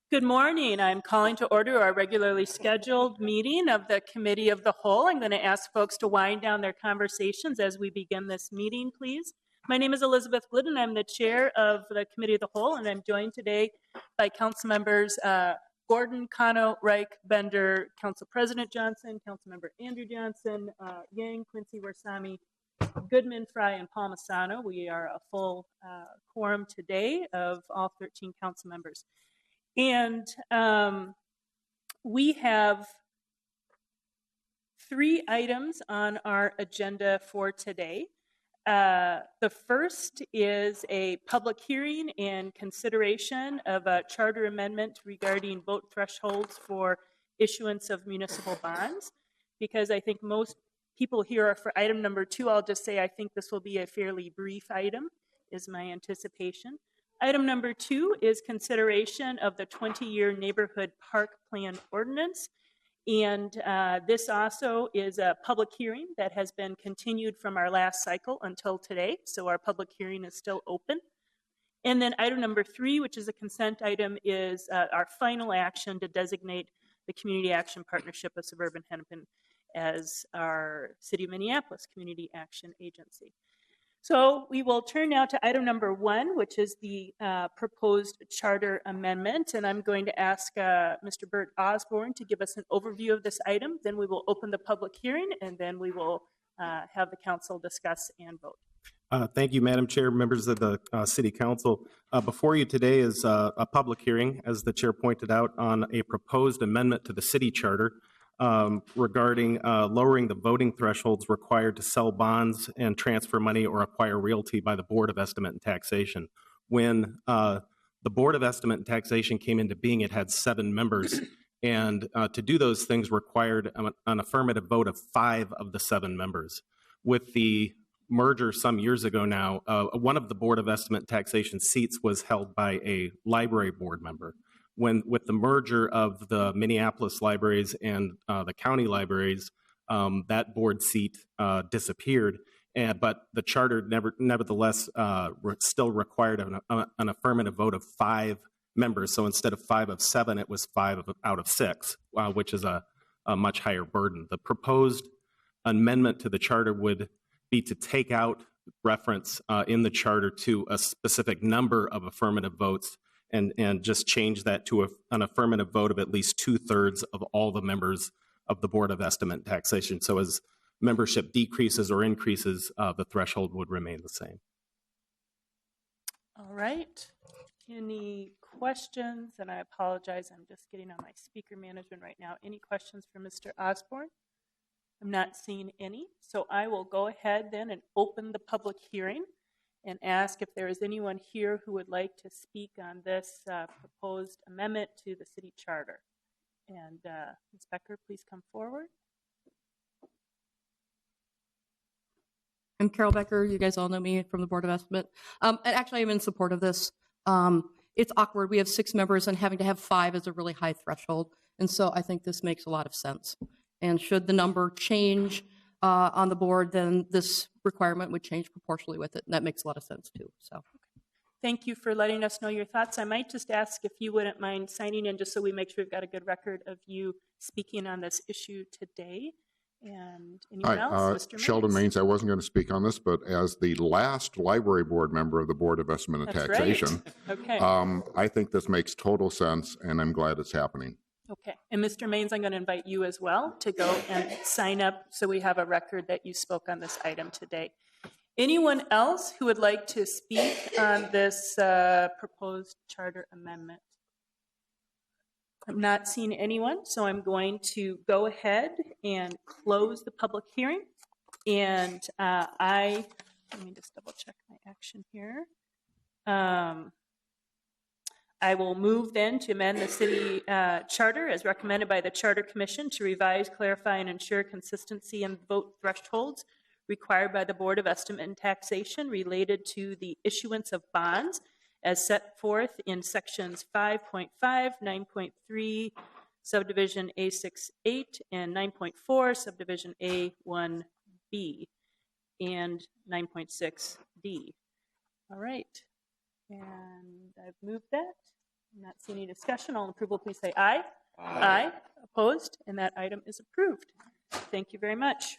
Good morning. I'm calling to order our regularly scheduled meeting of the Committee of the Whole. I'm going to ask folks to wind down their conversations as we begin this meeting, please. My name is Elizabeth Glidden. I'm the chair of the Committee of the Whole, and I'm joined today by council members Gordon, Kano, Reich, Bender, Council President Johnson, Council Member Andrew Johnson, Yang, Quincy, Warsami, Goodman, Fry, and Palmisano. We are a full quorum today of all 13 council members. And we have 3 items on our agenda for today. The first is a public hearing and consideration of a charter amendment regarding vote thresholds for issuance of municipal bonds. Because I think most people here are for item number 2. I'll just say I think this will be a fairly brief item, is my anticipation. Item number 2 is consideration of the 20-year neighborhood park plan ordinance. And this also is a public hearing that has been continued from our last cycle until today. So our public hearing is still open. And then item number 3, which is a consent item, is our final action to designate the Community Action Partnership of Suburban Hennepin as our City of Minneapolis Community Action Agency. So we will turn now to item number 1, which is the proposed charter amendment. And I'm going to ask Mr. Bert Osborne to give us an overview of this item. Then we will open the public hearing, and then we will have the council discuss and vote. Thank you, Madam Chair, members of the City Council. Before you today is a public hearing, as the Chair pointed out, on a proposed amendment to the City Charter regarding lowering the voting thresholds required to sell bonds and transfer money or acquire realty by the Board of Estimate and Taxation. When the Board of Estimate and Taxation came into being, it had 7 members, and to do those things required an affirmative vote of 5 of the 7 members. With the merger some years ago now, one of the Board of Estimate and Taxation seats was held by a library board member. With the merger of the Minneapolis libraries and the county libraries, that board seat disappeared. But the charter nevertheless still required an affirmative vote of 5 members. So instead of 5 of 7, it was 5 out of 6, which is a much higher burden. The proposed amendment to the charter would be to take out reference in the charter to a specific number of affirmative votes, and just change that to an affirmative vote of at least 2/3 of all the members of the Board of Estimate and Taxation. So as membership decreases or increases, the threshold would remain the same. All right. Any questions? And I apologize, I'm just getting on my speaker management right now. Any questions for Mr. Osborne? I'm not seeing any. So I will go ahead then and open the public hearing and ask if there is anyone here who would like to speak on this proposed amendment to the city charter. And Ms. Becker, please come forward. I'm Carol Becker. You guys all know me from the Board of Estimate. And actually, I'm in support of this. It's awkward. We have 6 members, and having to have 5 is a really high threshold. And so I think this makes a lot of sense. And should the number change on the board, then this requirement would change proportionally with it. And that makes a lot of sense too. So, thank you for letting us know your thoughts. I might just ask if you wouldn't mind signing in just so we make sure we've got a good record of you speaking on this issue today. And anyone else? Mr. Sheldon Maines. I wasn't going to speak on this, but as the last library board member of the Board of Estimate and Taxation, right. Okay. I think this makes total sense, and I'm glad it's happening. Okay. And Mr. Maines, I'm going to invite you as well to go and sign up so we have a record that you spoke on this item today. Anyone else who would like to speak on this proposed charter amendment? I'm not seeing anyone, so I'm going to go ahead and close the public hearing. And let me just double check my action here. I will move then to amend the city charter as recommended by the Charter Commission to revise, clarify, and ensure consistency in vote thresholds required by the Board of Estimate and Taxation related to the issuance of bonds as set forth in sections 5.5, 9.3, subdivision A68, and 9.4, subdivision A1B, and 9.6D. All right. And I've moved that. Not seeing any discussion. All in approval, please say aye. Aye. Opposed? And that item is approved. Thank you very much.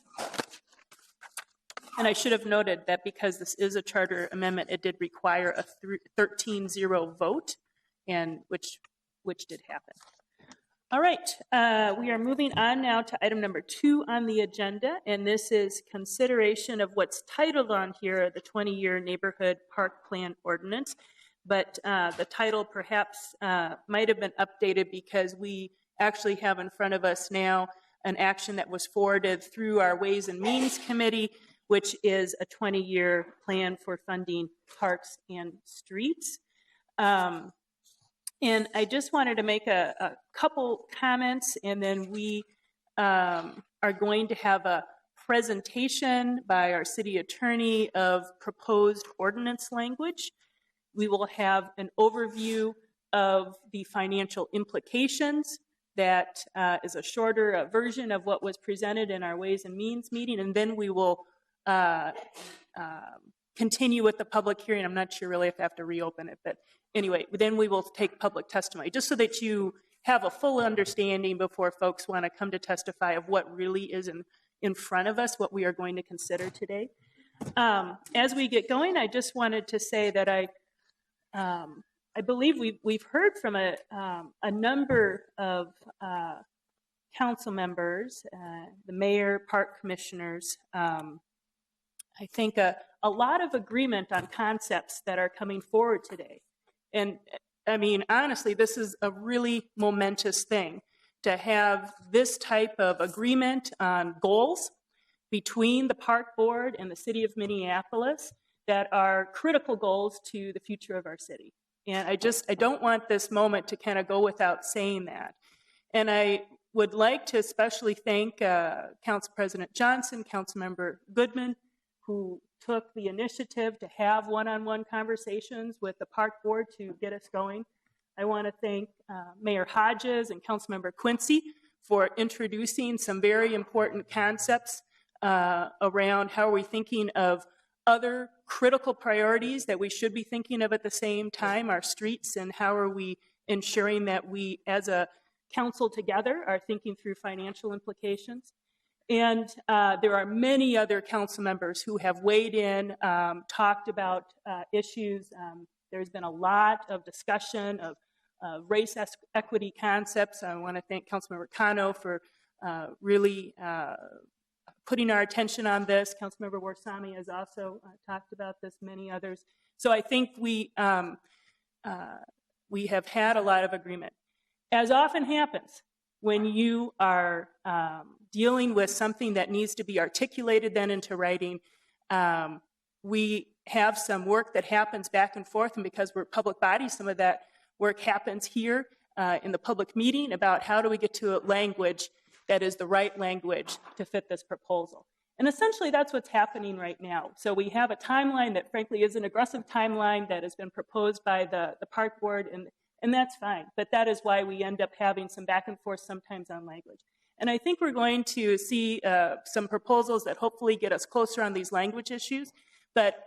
And I should have noted that because this is a charter amendment, it did require a 13-0 vote, and which did happen. All right, we are moving on now to item number 2 on the agenda, and this is consideration of what's titled on here, the 20-year Neighborhood Park Plan Ordinance. But the title perhaps might have been updated because we actually have in front of us now an action that was forwarded through our Ways and Means Committee, which is a 20-year plan for funding parks and streets. And I just wanted to make a couple comments, and then we are going to have a presentation by our city attorney of proposed ordinance language. We will have an overview of the financial implications. That is a shorter version of what was presented in our Ways and Means meeting, and then we will continue with the public hearing. I'm not sure really if I have to reopen it, but anyway, then we will take public testimony, just so that you have a full understanding before folks want to come to testify of what really is in front of us, what we are going to consider today. As we get going, I just wanted to say that I believe we've heard from a number of council members, the mayor, park commissioners. I think a lot of agreement on concepts that are coming forward today. And I mean, honestly, this is a really momentous thing to have this type of agreement on goals between the park board and the city of Minneapolis that are critical goals to the future of our city. And I don't want this moment to kind of go without saying that. And I would like to especially thank Council President Johnson, Councilmember Goodman, who took the initiative to have one-on-one conversations with the park board to get us going. I want to thank Mayor Hodges and Councilmember Quincy for introducing some very important concepts around how are we thinking of other critical priorities that we should be thinking of at the same time, our streets, and how are we ensuring that we as a council together are thinking through financial implications. And there are many other council members who have weighed in, talked about issues. There's been a lot of discussion of race equity concepts. I want to thank Councilmember Cano for really putting our attention on this. Councilmember Warsami has also talked about this, many others. So I think we have had a lot of agreement. As often happens when you are dealing with something that needs to be articulated then into writing, we have some work that happens back and forth, and because we're public bodies, some of that work happens here in the public meeting about how do we get to a language that is the right language to fit this proposal. And essentially that's what's happening right now. So we have a timeline that frankly is an aggressive timeline that has been proposed by the park board, and that's fine. But that is why we end up having some back and forth sometimes on language. And I think we're going to see some proposals that hopefully get us closer on these language issues. But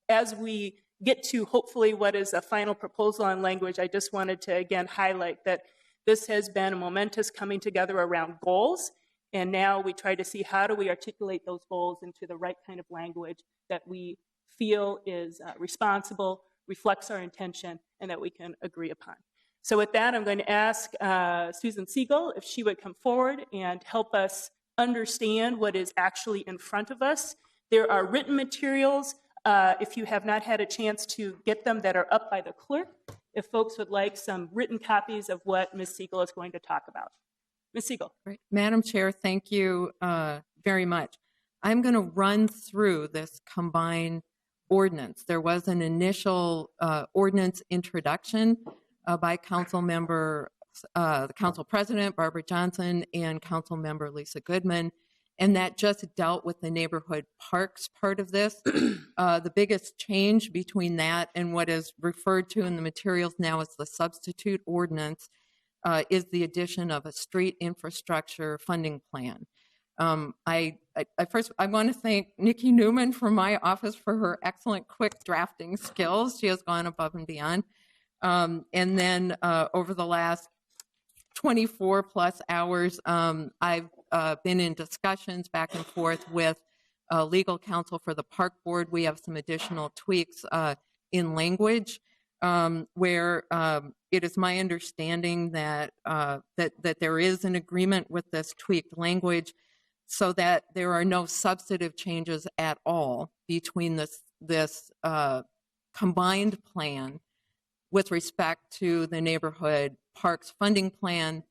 as we get to hopefully what is a final proposal on language, I just wanted to again highlight that this has been a momentous coming together around goals. And now we try to see how do we articulate those goals into the right kind of language that we feel is responsible, reflects our intention, and that we can agree upon. So with that, I'm going to ask Susan Siegel if she would come forward and help us understand what is actually in front of us. There are written materials, if you have not had a chance to get them, that are up by the clerk, if folks would like some written copies of what Ms. Siegel is going to talk about. Ms. Siegel. Right. Madam Chair, thank you very much. I'm going to run through this combined ordinance. There was an initial ordinance introduction by the Council President, Barbara Johnson, and Council Member Lisa Goodman, and that just dealt with the neighborhood parks part of this. The biggest change between that and what is referred to in the materials now as the substitute ordinance is the addition of a street infrastructure funding plan. I want to thank Nikki Newman from my office for her excellent quick drafting skills. She has gone above and beyond. And then over the last 24 plus hours, I've been in discussions back and forth with legal counsel for the park board. We have some additional tweaks in language where it is my understanding that, that there is an agreement with this tweaked language so that there are no substantive changes at all between this combined plan with respect to the neighborhood parks funding plan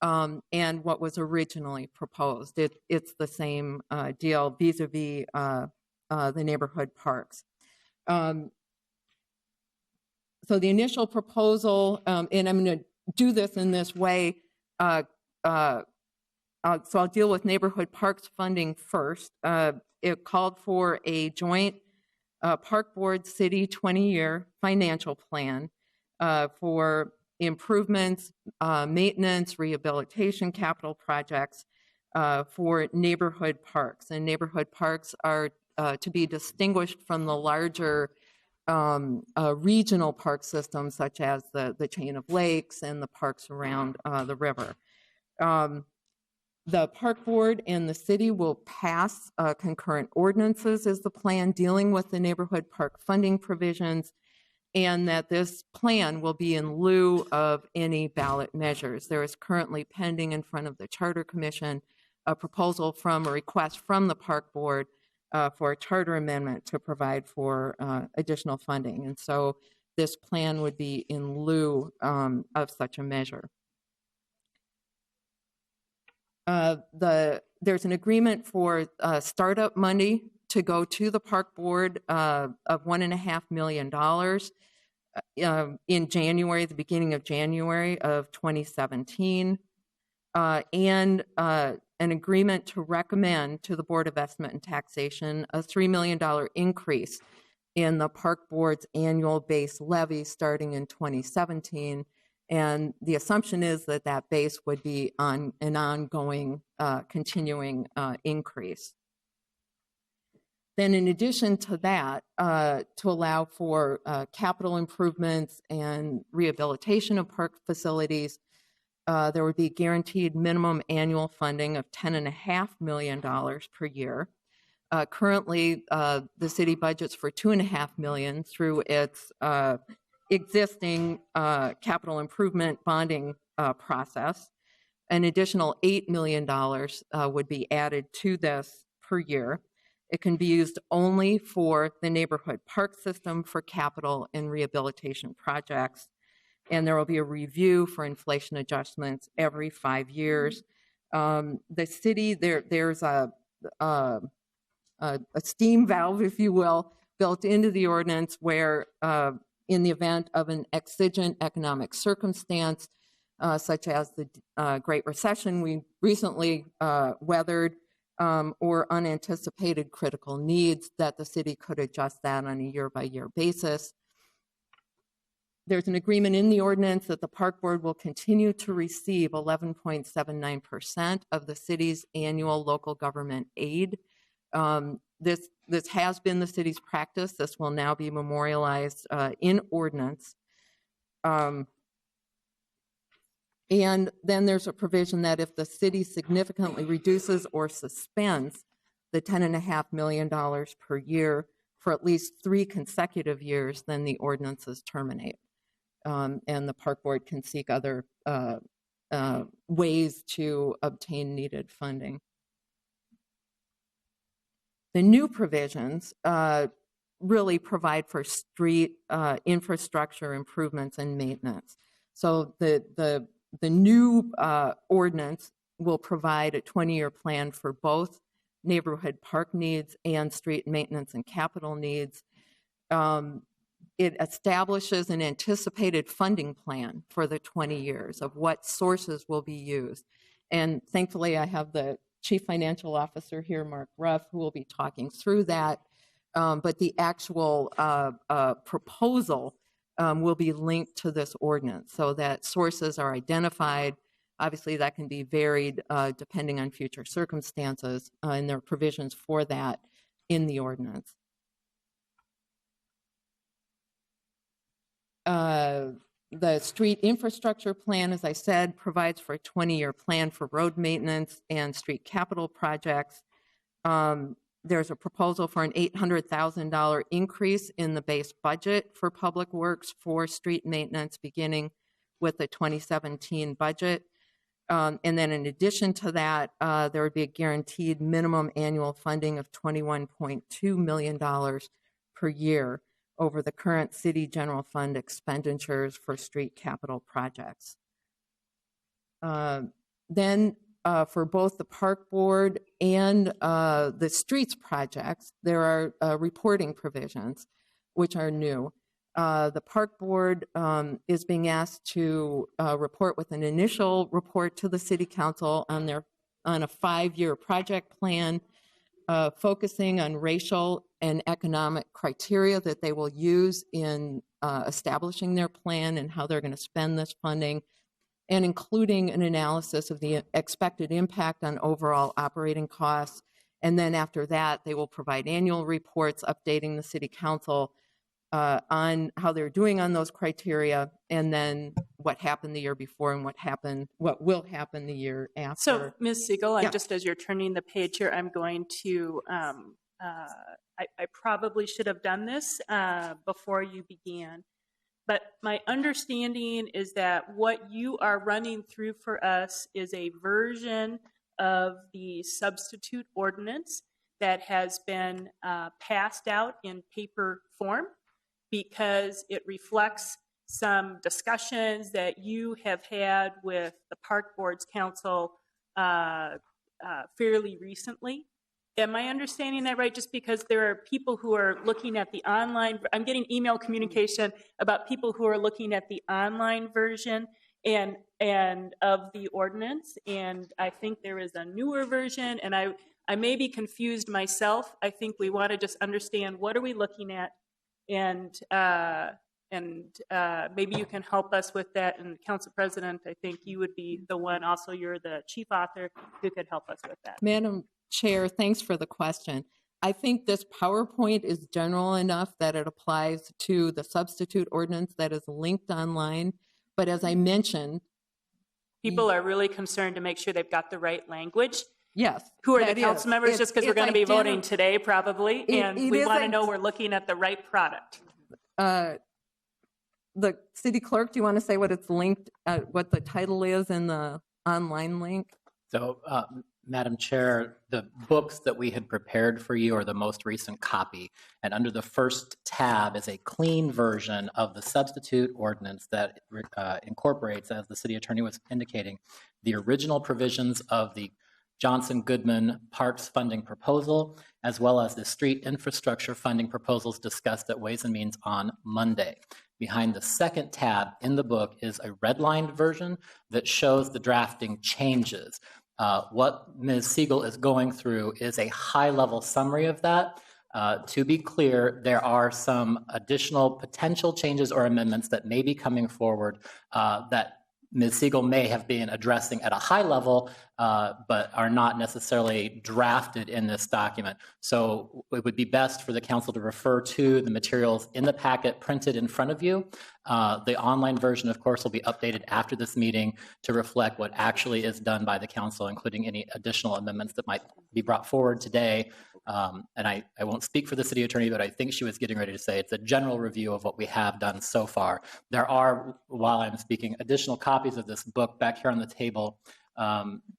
and what was originally proposed. It's the same deal vis-a-vis the neighborhood parks. So the initial proposal, and I'm going to do this in this way, so I'll deal with neighborhood parks funding first. It called for a joint park board city 20-year financial plan for improvements, maintenance, rehabilitation, capital projects for neighborhood parks. And neighborhood parks are to be distinguished from the larger regional park systems, such as the chain of lakes and the parks around the river. The park board and the city will pass concurrent ordinances as the plan dealing with the neighborhood park funding provisions, and that this plan will be in lieu of any ballot measures. There is currently pending in front of the Charter Commission a proposal from a request from the park board for a charter amendment to provide for additional funding. And so this plan would be in lieu of such a measure. There's an agreement for startup money to go to the park board of $1.5 million in January, the beginning of January of 2017, and an agreement to recommend to the Board of Estimate and Taxation a $3 million increase in the park board's annual base levy starting in 2017. And the assumption is that that base would be on an ongoing, continuing increase. Then in addition to that, to allow for capital improvements and rehabilitation of park facilities, there would be guaranteed minimum annual funding of $10.5 million per year. Currently, the city budgets for $2.5 million through its existing capital improvement bonding process. An additional $8 million would be added to this per year. It can be used only for the neighborhood park system for capital and rehabilitation projects. And there will be a review for inflation adjustments every 5 years. The city, there's a steam valve, if you will, built into the ordinance where in the event of an exigent economic circumstance, such as the Great Recession we recently weathered, or unanticipated critical needs, that the city could adjust that on a year-by-year basis. There's an agreement in the ordinance that the park board will continue to receive 11.79% of the city's annual local government aid. This has been the city's practice. This will now be memorialized in ordinance. And then there's a provision that if the city significantly reduces or suspends the $10.5 million per year for at least 3 consecutive years, then the ordinances terminate. And the park board can seek other ways to obtain needed funding. The new provisions really provide for street infrastructure improvements and maintenance. So the new ordinance will provide a 20-year plan for both neighborhood park needs and street maintenance and capital needs. It establishes an anticipated funding plan for the 20 years of what sources will be used. And thankfully, I have the Chief Financial Officer here, Mark Ruff, who will be talking through that. But the actual proposal will be linked to this ordinance so that sources are identified. Obviously, that can be varied depending on future circumstances, and there are provisions for that in the ordinance. The street infrastructure plan, as I said, provides for a 20-year plan for road maintenance and street capital projects. There's a proposal for an $800,000 increase in the base budget for public works for street maintenance, beginning with the 2017 budget. And then in addition to that, there would be a guaranteed minimum annual funding of $21.2 million per year over the current city general fund expenditures for street capital projects. Then for both the park board and the streets projects, there are reporting provisions which are new. The park board is being asked to report with an initial report to the city council on a 5-year project plan, focusing on racial and economic criteria that they will use in establishing their plan and how they're going to spend this funding, and including an analysis of the expected impact on overall operating costs. And then after that, they will provide annual reports updating the city council on how they're doing on those criteria, and then what happened the year before and what will happen the year after. So, Ms. Siegel, just as you're turning the page here, I'm going to, I probably should have done this before you began, but my understanding is that what you are running through for us is a version of the substitute ordinance that has been passed out in paper form, because it reflects some discussions that you have had with the Park Board's council fairly recently. Am I understanding that right? Just because there are people who are looking at the online, I'm getting email communication about people who are looking at the online version and of the ordinance, and I think there is a newer version, and I may be confused myself. I think we want to just understand, what are we looking at? And maybe you can help us with that. And Council President, I think you would be the one, also you're the chief author, who could help us with that. Madam Chair, thanks for the question. I think this PowerPoint is general enough that it applies to the substitute ordinance that is linked online. But as I mentioned, people are really concerned to make sure they've got the right language. Yes. Who are the council members? Just because we're going to be voting today, probably, and we want to know we're looking at the right product. The city clerk, do you want to say what it's linked, what the title is in the online link? So, Madam Chair, the books that we had prepared for you are the most recent copy, and under the first tab is a clean version of the substitute ordinance that incorporates, as the city attorney was indicating, the original provisions of the Johnson-Goodman Parks funding proposal, as well as the street infrastructure funding proposals discussed at Ways and Means on Monday. Behind the second tab in the book is a redlined version that shows the drafting changes. What Ms. Siegel is going through is a high-level summary of that. To be clear, there are some additional potential changes or amendments that may be coming forward that Ms. Siegel may have been addressing at a high level, but are not necessarily drafted in this document. So it would be best for the council to refer to the materials in the packet printed in front of you. The online version, of course, will be updated after this meeting to reflect what actually is done by the council, including any additional amendments that might be brought forward today. And I won't speak for the city attorney, but I think she was getting ready to say it's a general review of what we have done so far. There are, while I'm speaking, additional copies of this book back here on the table,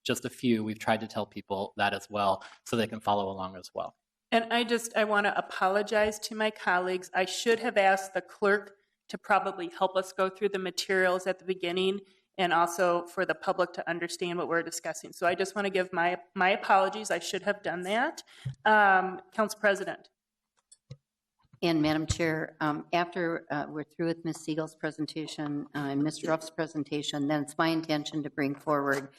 just a few. We've tried to tell people that as well, so they can follow along as well. And I want to apologize to my colleagues. I should have asked the clerk to probably help us go through the materials at the beginning, and also for the public to understand what we're discussing. So I just want to give my apologies. I should have done that. Council President. And Madam Chair, after we're through with Ms. Siegel's presentation and Mr. Ruff's presentation, then it's my intention to bring forward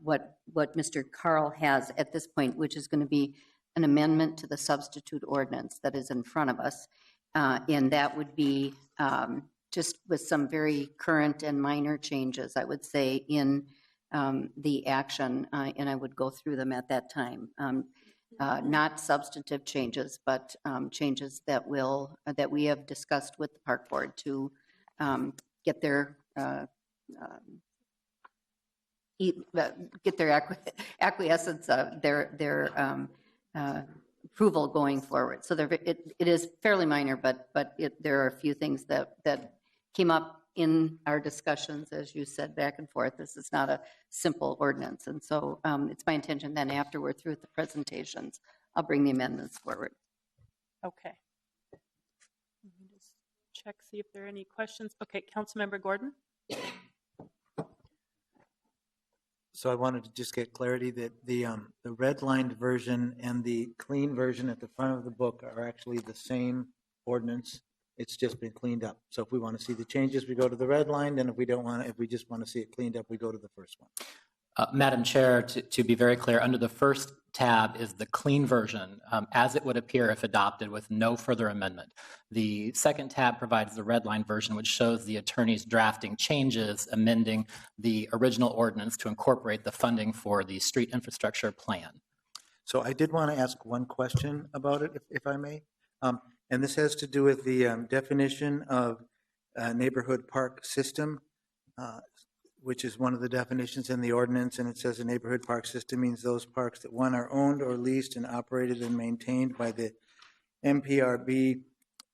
what Mr. Carl has at this point, which is going to be an amendment to the substitute ordinance that is in front of us. And that would be just with some very current and minor changes, I would say, in the action, and I would go through them at that time. Not substantive changes, but changes that we have discussed with the Park Board to get their acquiescence, their approval going forward. So it is fairly minor, but there are a few things that came up in our discussions, as you said, back and forth. This is not a simple ordinance. And so it's my intention then after we're through with the presentations, I'll bring the amendments forward. Okay. Let me just check, see if there are any questions. Okay, Councilmember Gordon. So I wanted to just get clarity that the redlined version and the clean version at the front of the book are actually the same ordinance. It's just been cleaned up. So if we want to see the changes, we go to the redlined, and if we don't want to, if we just want to see it cleaned up, we go to the first one. Madam Chair, to be very clear, under the first tab is the clean version as it would appear if adopted with no further amendment. The second tab provides the red line version, which shows the attorneys drafting changes, amending the original ordinance to incorporate the funding for the street infrastructure plan. So I did want to ask one question about it, if I may. And this has to do with the definition of neighborhood park system, which is one of the definitions in the ordinance, and it says a neighborhood park system means those parks that, one, are owned or leased and operated and maintained by the MPRB,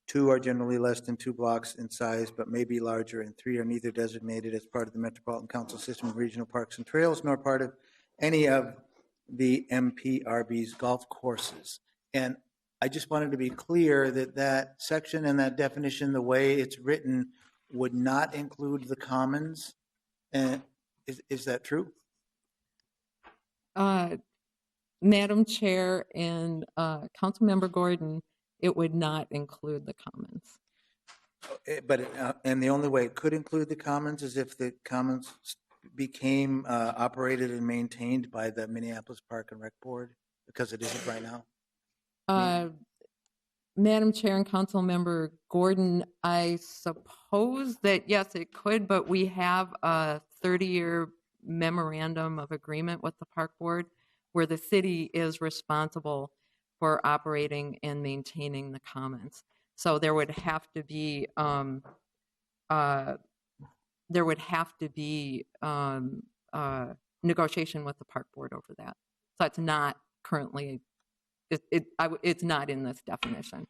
2 are generally less than 2 blocks in size but may be larger, and 3 are neither designated as part of the Metropolitan Council system of regional parks and trails nor part of any of the MPRB's golf courses. And I just wanted to be clear that that section and that definition, the way it's written, would not include the commons. And is that true? Madam Chair and Councilmember Gordon, it would not include the commons. But and the only way it could include the commons is if the commons became operated and maintained by the Minneapolis Park and Rec Board, because it isn't right now. Madam Chair and Councilmember Gordon, I suppose that yes, it could, but we have a 30-year memorandum of agreement with the Park Board where the city is responsible for operating and maintaining the commons. So there would have to be negotiation with the Park Board over that. So it's not currently. It's not in this definition.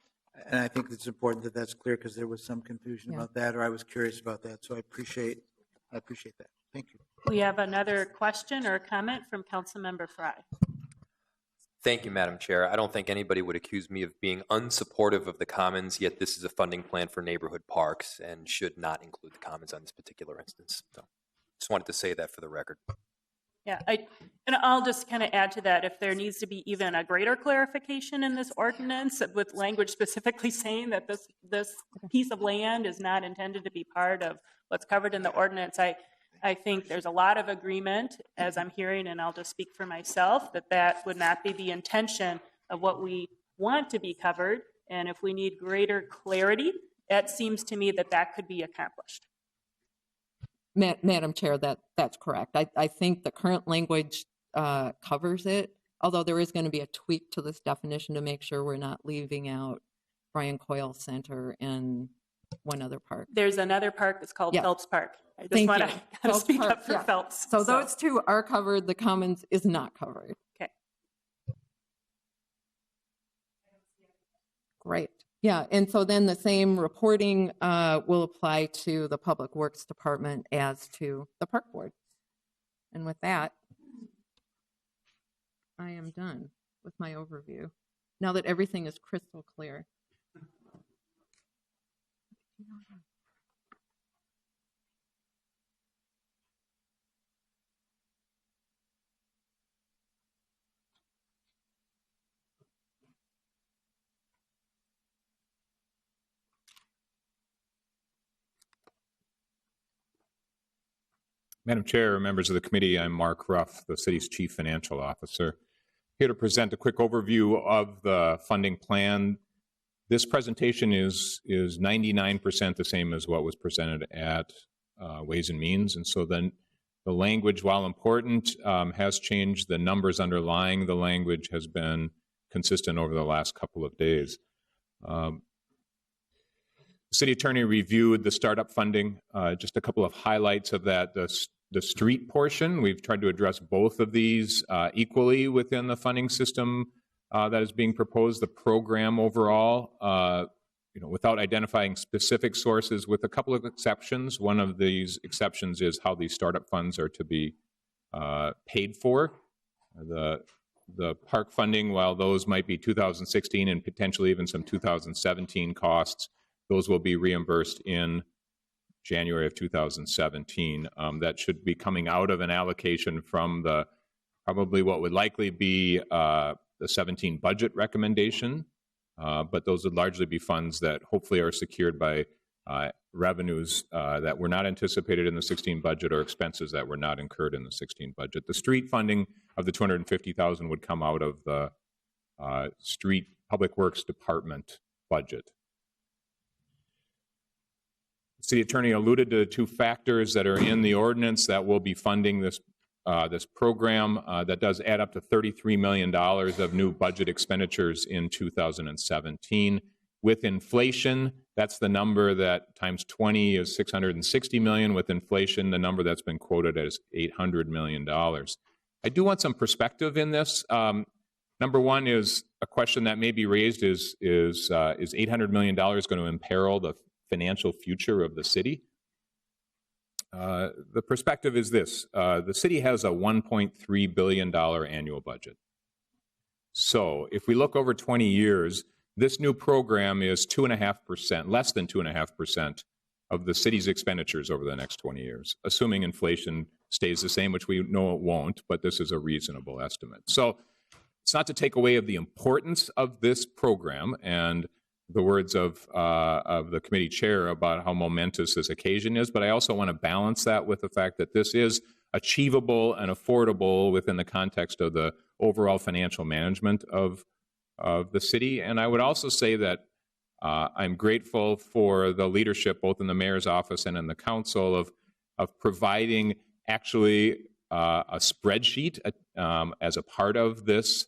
And I think it's important that that's clear because there was some confusion about that, or I was curious about that. So I appreciate that. Thank you. We have another question or comment from Councilmember Fry. Thank you, Madam Chair. I don't think anybody would accuse me of being unsupportive of the commons, yet this is a funding plan for neighborhood parks and should not include the commons on this particular instance. So just wanted to say that for the record. Yeah, and I'll just kind of add to that, if there needs to be even a greater clarification in this ordinance with language specifically saying that this piece of land is not intended to be part of what's covered in the ordinance, I think there's a lot of agreement, as I'm hearing, and I'll just speak for myself, that would not be the intention of what we want to be covered. And if we need greater clarity, it seems to me that could be accomplished. Madam Chair, that's correct. I think the current language covers it, although there is going to be a tweak to this definition to make sure we're not leaving out Brian Coyle Center and one other park. There's another park that's called Phelps Park. I just want to speak up for Phelps. So those two are covered. The commons is not covered. Okay. Great. Yeah, and so then the same reporting will apply to the Public Works Department as to the Park Board. And with that, I am done with my overview, now that everything is crystal clear. Madam Chair, members of the committee, I'm Mark Ruff, the city's Chief Financial Officer, here to present a quick overview of the funding plan. This presentation is 99% the same as what was presented at Ways and Means, and so then the language, while important, has changed. The numbers underlying the language has been consistent over the last couple of days. The city attorney reviewed the startup funding. Just a couple of highlights of that. The street portion, we've tried to address both of these equally within the funding system that is being proposed. The program overall, without identifying specific sources, with a couple of exceptions. One of these exceptions is how these startup funds are to be paid for. The park funding, while those might be 2016 and potentially even some 2017 costs, those will be reimbursed in January of 2017. That should be coming out of an allocation from probably what would likely be the 17 budget recommendation, but those would largely be funds that hopefully are secured by revenues that were not anticipated in the 16 budget or expenses that were not incurred in the 16 budget. The street funding of the $250,000 would come out of the Street Public Works Department budget. The city attorney alluded to the two factors that are in the ordinance that will be funding this program. That does add up to $33 million of new budget expenditures in 2017. With inflation, that's the number that times 20 is $660 million. With inflation, the number that's been quoted as $800 million. I do want some perspective in this. Number one is a question that may be raised is $800 million going to imperil the financial future of the city? The perspective is this. The city has a $1.3 billion annual budget. So if we look over 20 years, this new program is 2.5%, less than 2.5% of the city's expenditures over the next 20 years, assuming inflation stays the same, which we know it won't, but this is a reasonable estimate. So it's not to take away of the importance of this program and the words of the committee chair about how momentous this occasion is, but I also want to balance that with the fact that this is achievable and affordable within the context of the overall financial management of the city. And I would also say that I'm grateful for the leadership, both in the mayor's office and in the council, of providing actually a spreadsheet as a part of this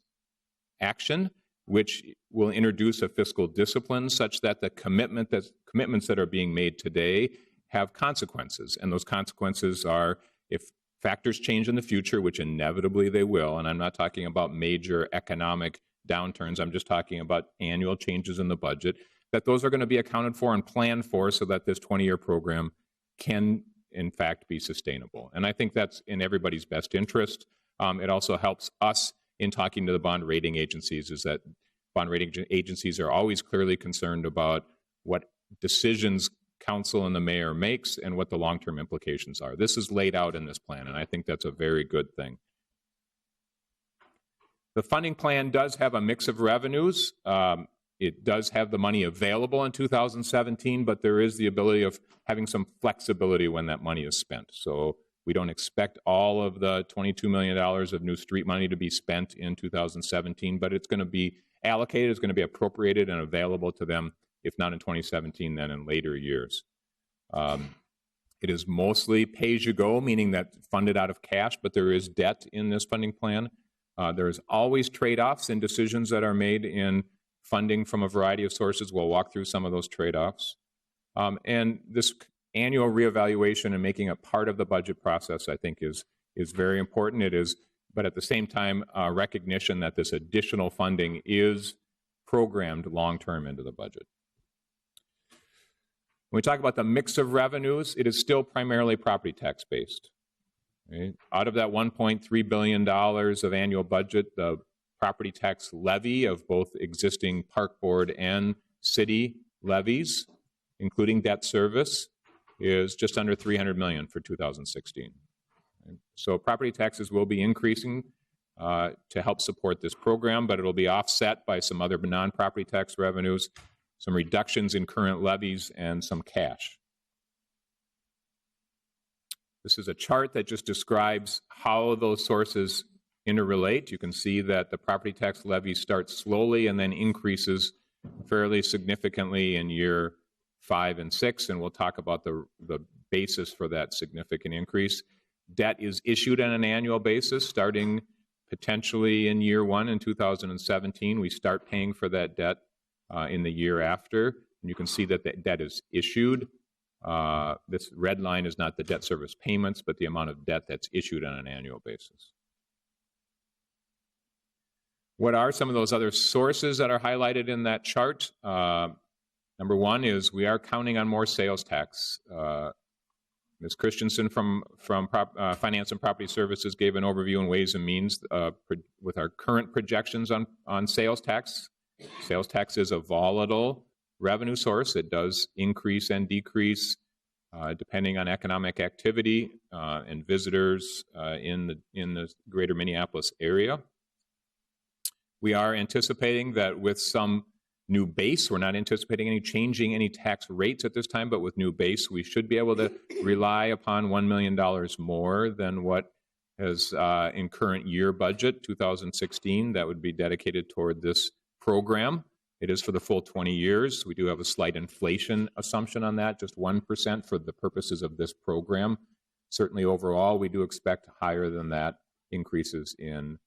action, which will introduce a fiscal discipline such that the commitments that are being made today have consequences. And those consequences are, if factors change in the future, which inevitably they will, and I'm not talking about major economic downturns, I'm just talking about annual changes in the budget, that those are going to be accounted for and planned for so that this 20-year program can, in fact, be sustainable. And I think that's in everybody's best interest. It also helps us in talking to the bond rating agencies, is that bond rating agencies are always clearly concerned about what decisions council and the mayor makes and what the long-term implications are. This is laid out in this plan, and I think that's a very good thing. The funding plan does have a mix of revenues. It does have the money available in 2017, but there is the ability of having some flexibility when that money is spent. So we don't expect all of the $22 million of new street money to be spent in 2017, but it's going to be allocated, it's going to be appropriated and available to them, if not in 2017, then in later years. It is mostly pay-as-you-go, meaning that funded out of cash, but there is debt in this funding plan. There is always trade-offs in decisions that are made in funding from a variety of sources. We'll walk through some of those trade-offs. And this annual reevaluation and making it part of the budget process, I think, is very important. It is, but at the same time, recognition that this additional funding is programmed long-term into the budget. When we talk about the mix of revenues, it is still primarily property tax based. Right? Out of that $1.3 billion of annual budget, the property tax levy of both existing park board and city levies, including debt service, is just under $300 million for 2016. So property taxes will be increasing to help support this program, but it'll be offset by some other non-property tax revenues, some reductions in current levies, and some cash. This is a chart that just describes how those sources interrelate. You can see that the property tax levy starts slowly and then increases fairly significantly in year 5 and 6, and we'll talk about the basis for that significant increase. Debt is issued on an annual basis, starting potentially in year 1 in 2017. We start paying for that debt in the year after. And you can see that the debt is issued. This red line is not the debt service payments, but the amount of debt that's issued on an annual basis. What are some of those other sources that are highlighted in that chart? Number one is we are counting on more sales tax. Ms. Christensen from Finance and Property Services gave an overview in Ways and Means with our current projections on sales tax. Sales tax is a volatile revenue source. It does increase and decrease depending on economic activity and visitors in the greater Minneapolis area. We are anticipating that with some new base, we're not anticipating changing any tax rates at this time, but with new base, we should be able to rely upon $1 million more than what is in current year budget, 2016, that would be dedicated toward this program. It is for the full 20 years. We do have a slight inflation assumption on that, just 1% for the purposes of this program. Certainly overall, we do expect higher than that increases in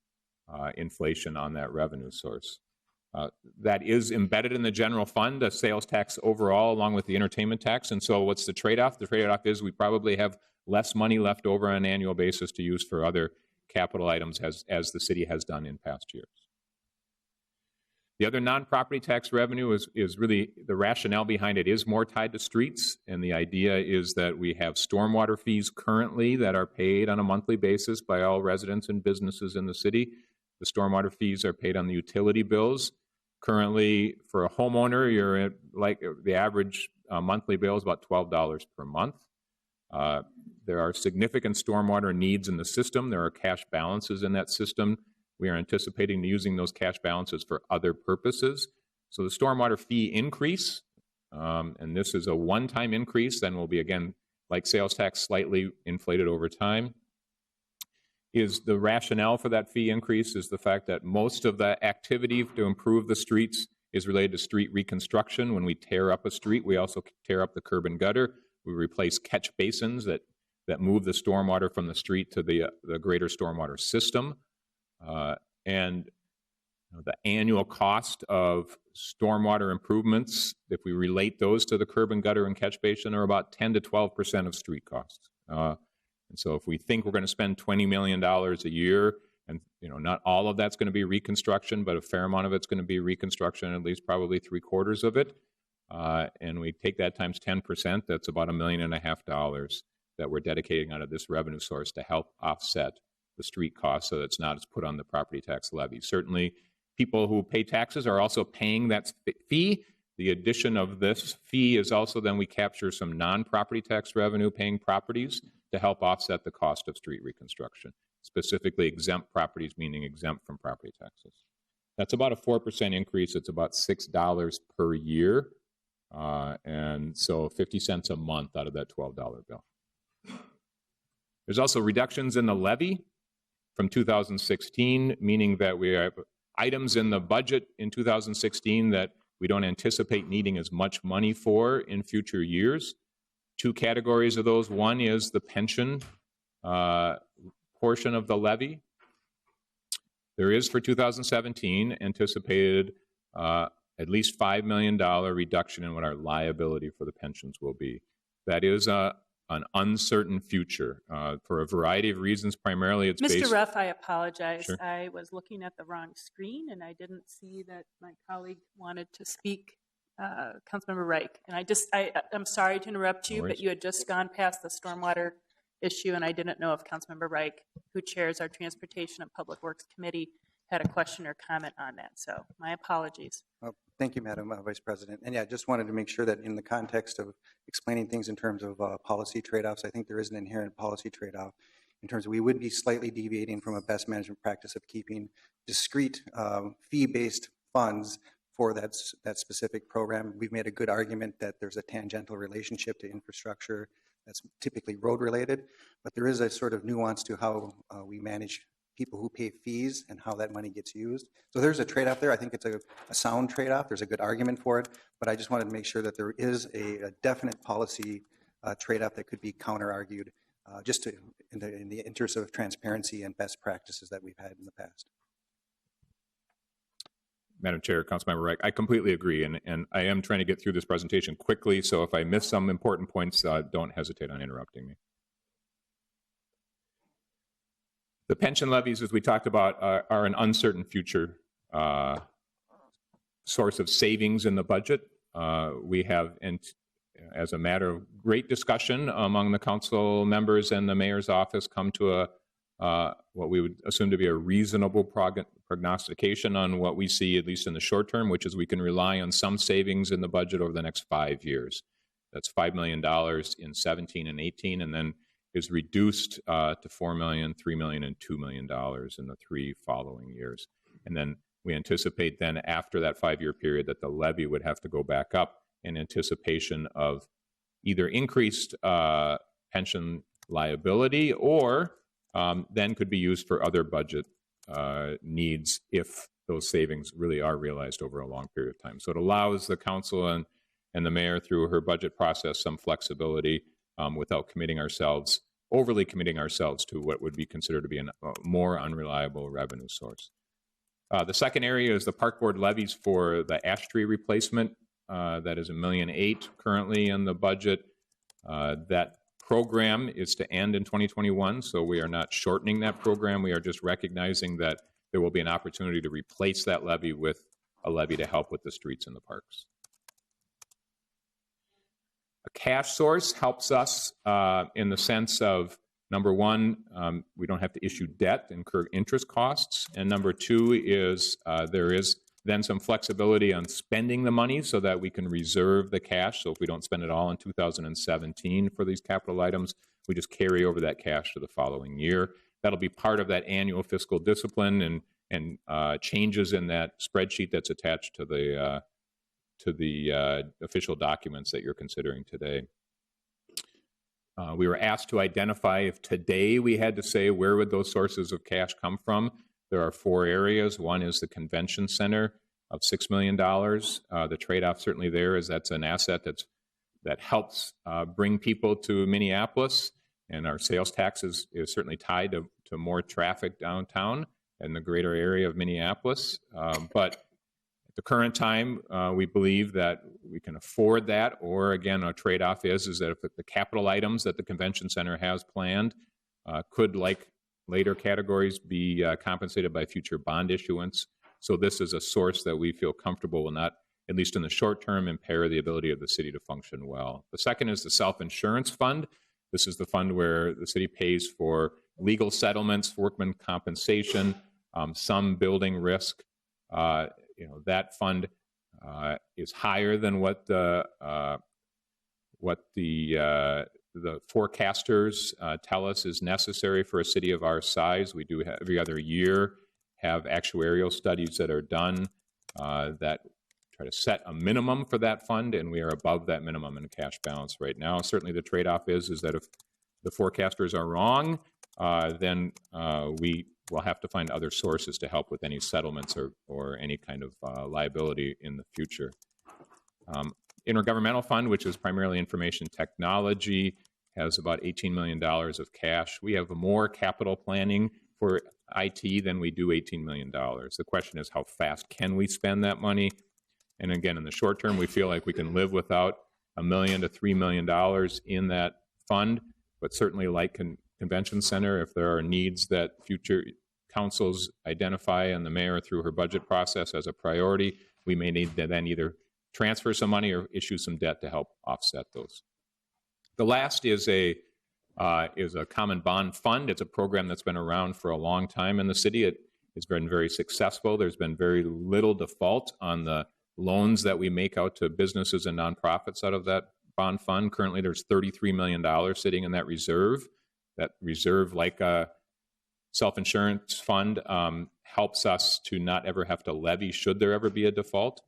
inflation on that revenue source. That is embedded in the general fund, the sales tax overall, along with the entertainment tax. And so what's the trade-off? The trade-off is we probably have less money left over on an annual basis to use for other capital items as the city has done in past years. The other non-property tax revenue is really, the rationale behind it is more tied to streets. And the idea is that we have stormwater fees currently that are paid on a monthly basis by all residents and businesses in the city. The stormwater fees are paid on the utility bills. Currently, for a homeowner, you're at, like the average monthly bill is about $12 per month. There are significant stormwater needs in the system. There are cash balances in that system. We are anticipating using those cash balances for other purposes. So the stormwater fee increase, and this is a one-time increase, then will be, again, like sales tax, slightly inflated over time. Is the rationale for that fee increase is the fact that most of the activity to improve the streets is related to street reconstruction. When we tear up a street, we also tear up the curb and gutter. We replace catch basins that move the stormwater from the street to the greater stormwater system. And the annual cost of stormwater improvements, if we relate those to the curb and gutter and catch basin, are about 10 to 12% of street costs. And so if we think we're going to spend $20 million a year, and not all of that's going to be reconstruction, but a fair amount of it's going to be reconstruction, at least probably 3/4 of it, and we take that times 10%, that's about $1.5 million that we're dedicating out of this revenue source to help offset the street costs so that it's not as put on the property tax levy. Certainly, people who pay taxes are also paying that fee. The addition of this fee is also then we capture some non-property tax revenue paying properties to help offset the cost of street reconstruction, specifically exempt properties, meaning exempt from property taxes. That's about a 4% increase. It's about $6 per year, and so 50 cents a month out of that $12 bill. There's also reductions in the levy from 2016, meaning that we have items in the budget in 2016 that we don't anticipate needing as much money for in future years. Two categories of those. One is the pension portion of the levy. There is for 2017 anticipated at least $5 million reduction in what our liability for the pensions will be. That is an uncertain future for a variety of reasons. Primarily, it's based... Mr. Ruff, I apologize. Sure. I was looking at the wrong screen, and I didn't see that my colleague wanted to speak, Councilmember Reich. And I'm sorry to interrupt you, No worries. but you had just gone past the stormwater issue, and I didn't know if Councilmember Reich, who chairs our Transportation and Public Works Committee, had a question or comment on that. So my apologies. Thank you, Madam Vice President. And yeah, just wanted to make sure that in the context of explaining things in terms of policy trade-offs, I think there is an inherent policy trade-off in terms of we would be slightly deviating from a best management practice of keeping discrete fee-based funds for that specific program. We've made a good argument that there's a tangential relationship to infrastructure that's typically road-related, but there is a sort of nuance to how we manage people who pay fees and how that money gets used. So there's a trade-off there. I think it's a sound trade-off. There's a good argument for it, but I just wanted to make sure that there is a definite policy trade-off that could be counter-argued just in the interest of transparency and best practices that we've had in the past. Madam Chair, Councilmember Reich, I completely agree, and I am trying to get through this presentation quickly, so if I miss some important points, don't hesitate on interrupting me. The pension levies, as we talked about, are an uncertain future source of savings in the budget. We have, as a matter of great discussion among the council members and the mayor's office, come to what we would assume to be a reasonable prognostication on what we see, at least in the short term, which is we can rely on some savings in the budget over the next 5 years. That's $5 million in 17 and 18, and then is reduced to $4 million, $3 million, and $2 million in the 3 following years. And then we anticipate then after that 5-year period that the levy would have to go back up in anticipation of either increased pension liability or then could be used for other budget needs if those savings really are realized over a long period of time. So it allows the council and the mayor through her budget process some flexibility without overly committing ourselves to what would be considered to be a more unreliable revenue source. The second area is the park board levies for the ash tree replacement. That is $1.8 million currently in the budget. That program is to end in 2021, so we are not shortening that program. We are just recognizing that there will be an opportunity to replace that levy with a levy to help with the streets and the parks. A cash source helps us in the sense of, number one, we don't have to issue debt, incur interest costs, and number two is there is then some flexibility on spending the money so that we can reserve the cash. So if we don't spend it all in 2017 for these capital items, we just carry over that cash to the following year. That'll be part of that annual fiscal discipline and changes in that spreadsheet that's attached to the official documents that you're considering today. We were asked to identify if today we had to say where would those sources of cash come from. There are 4 areas. One is the convention center of $6 million. The trade-off certainly there is that's an asset that helps bring people to Minneapolis, and our sales tax is certainly tied to more traffic downtown in the greater area of Minneapolis. But at the current time, we believe that we can afford that, or again, our trade-off is that if the capital items that the convention center has planned could, like later categories, be compensated by future bond issuance. So this is a source that we feel comfortable will not, at least in the short term, impair the ability of the city to function well. The second is the self-insurance fund. This is the fund where the city pays for legal settlements, workman compensation, some building risk. That fund is higher than what the forecasters tell us is necessary for a city of our size. We do have, every other year have actuarial studies that are done that try to set a minimum for that fund, and we are above that minimum in cash balance right now. Certainly the trade-off is that if the forecasters are wrong, then we will have to find other sources to help with any settlements or any kind of liability in the future. Intergovernmental fund, which is primarily information technology, has about $18 million of cash. We have more capital planning for IT than we do $18 million. The question is, how fast can we spend that money? And again, in the short term, we feel like we can live without $1 million to $3 million in that fund, but certainly like Convention Center, if there are needs that future councils identify and the mayor through her budget process as a priority, we may need to then either transfer some money or issue some debt to help offset those. The last is a common bond fund. It's a program that's been around for a long time in the city. It has been very successful. There's been very little default on the loans that we make out to businesses and nonprofits out of that bond fund. Currently, there's $33 million sitting in that reserve. That reserve, like a self-insurance fund, helps us to not ever have to levy should there ever be a default.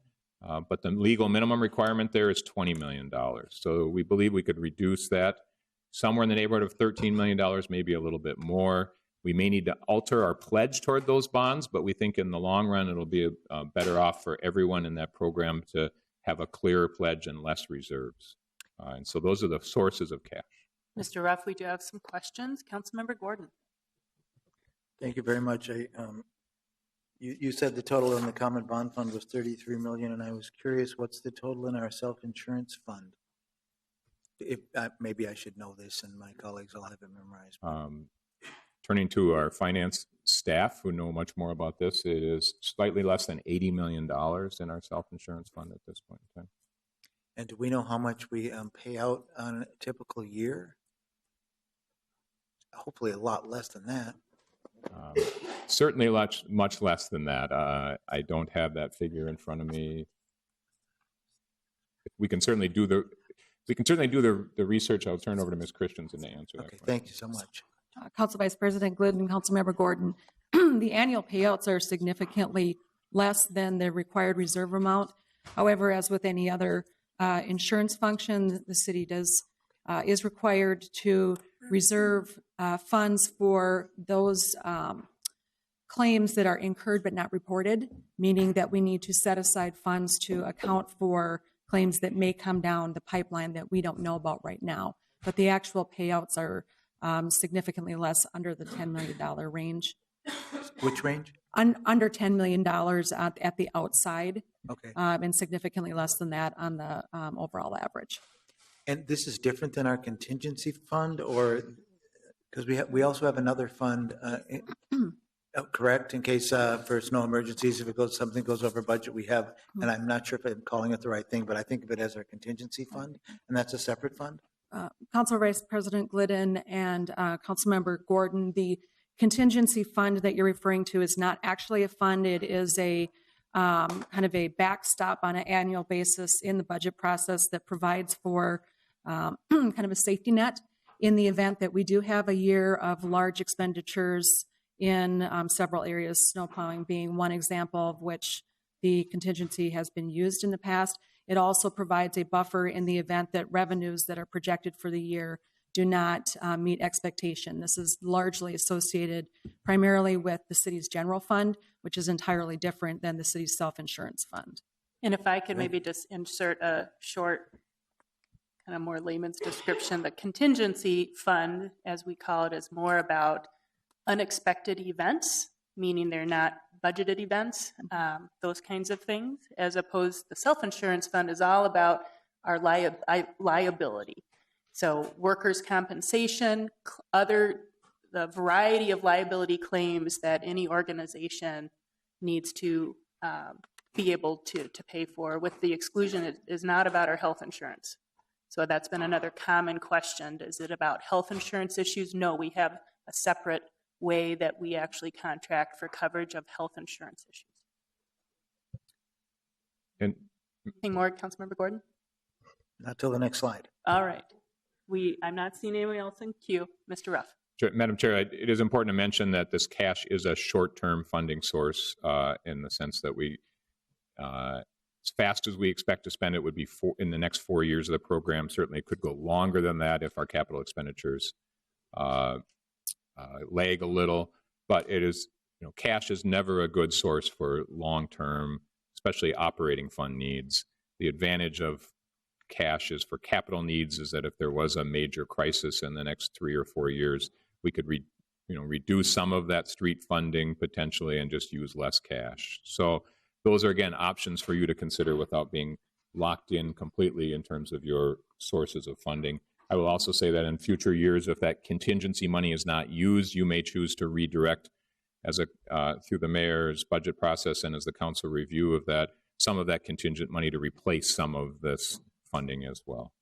But the legal minimum requirement there is $20 million. So we believe we could reduce that somewhere in the neighborhood of $13 million, maybe a little bit more. We may need to alter our pledge toward those bonds, but we think in the long run it'll be better off for everyone in that program to have a clearer pledge and less reserves. And so those are the sources of cash. Mr. Ruff, we do have some questions. Councilmember Gordon. Thank you very much. You said the total in the common bond fund was 33 million, and I was curious, what's the total in our self-insurance fund? If maybe I should know this, and my colleagues all have it memorized. Turning to our finance staff, who know much more about this, it is slightly less than $80 million in our self-insurance fund at this point in time. And do we know how much we pay out on a typical year? Hopefully a lot less than that. Certainly much less than that. I don't have that figure in front of me. We can certainly do the research. I'll turn over to Ms. Christensen to answer that. Okay, thank you so much. Council Vice President Glidden and Councilmember Gordon, the annual payouts are significantly less than the required reserve amount. However, as with any other insurance function, the city is required to reserve funds for those claims that are incurred but not reported, meaning that we need to set aside funds to account for claims that may come down the pipeline that we don't know about right now. But the actual payouts are significantly less, under the $10 million range. Which range? Under $10 million at the outside. Okay. And significantly less than that on the overall average. And this is different than our contingency fund, or because we also have another fund, correct, in case for snow emergencies, if something goes over budget, we have, and I'm not sure if I'm calling it the right thing, but I think of it as our contingency fund, and that's a separate fund. Council Vice President Glidden and Councilmember Gordon, the contingency fund that you're referring to is not actually a fund. It is a kind of a backstop on an annual basis in the budget process that provides for kind of a safety net in the event that we do have a year of large expenditures in several areas, snow plowing being one example of which the contingency has been used in the past. It also provides a buffer in the event that revenues that are projected for the year do not meet expectation. This is largely associated primarily with the city's general fund, which is entirely different than the city's self-insurance fund. And if I could maybe just insert a short, kind of more layman's description, the contingency fund, as we call it, is more about unexpected events, meaning they're not budgeted events, those kinds of things, as opposed to the self-insurance fund is all about our liability. So workers' compensation, the variety of liability claims that any organization needs to be able to pay for, with the exclusion is not about our health insurance. So that's been another common question. Is it about health insurance issues? No, we have a separate way that we actually contract for coverage of health insurance issues. And anything more, Councilmember Gordon? Not till the next slide. All right. I'm not seeing anyone else in queue. Mr. Ruff. Sure. Madam Chair, it is important to mention that this cash is a short-term funding source in the sense that we, as fast as we expect to spend it would be in the next 4 years of the program. Certainly it could go longer than that if our capital expenditures lag a little, but it is, cash is never a good source for long-term, especially operating fund needs. The advantage of cash is for capital needs is that if there was a major crisis in the next 3 or 4 years, we could reduce some of that street funding potentially and just use less cash. So those are, again, options for you to consider without being locked in completely in terms of your sources of funding. I will also say that in future years, if that contingency money is not used, you may choose to redirect through the mayor's budget process and as the council review of that, some of that contingent money to replace some of this funding as well.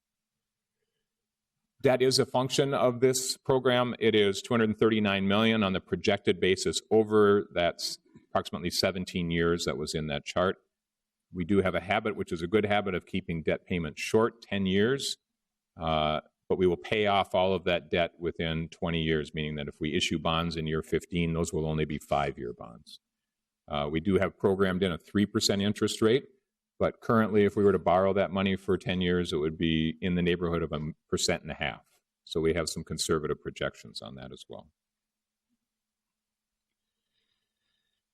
Debt is a function of this program. It is $239 million on the projected basis over that approximately 17 years that was in that chart. We do have a habit, which is a good habit, of keeping debt payments short, 10 years, but we will pay off all of that debt within 20 years, meaning that if we issue bonds in year 15, those will only be 5-year bonds. We do have programmed in a 3% interest rate, but currently if we were to borrow that money for 10 years, it would be in the neighborhood of 1.5%. So we have some conservative projections on that as well.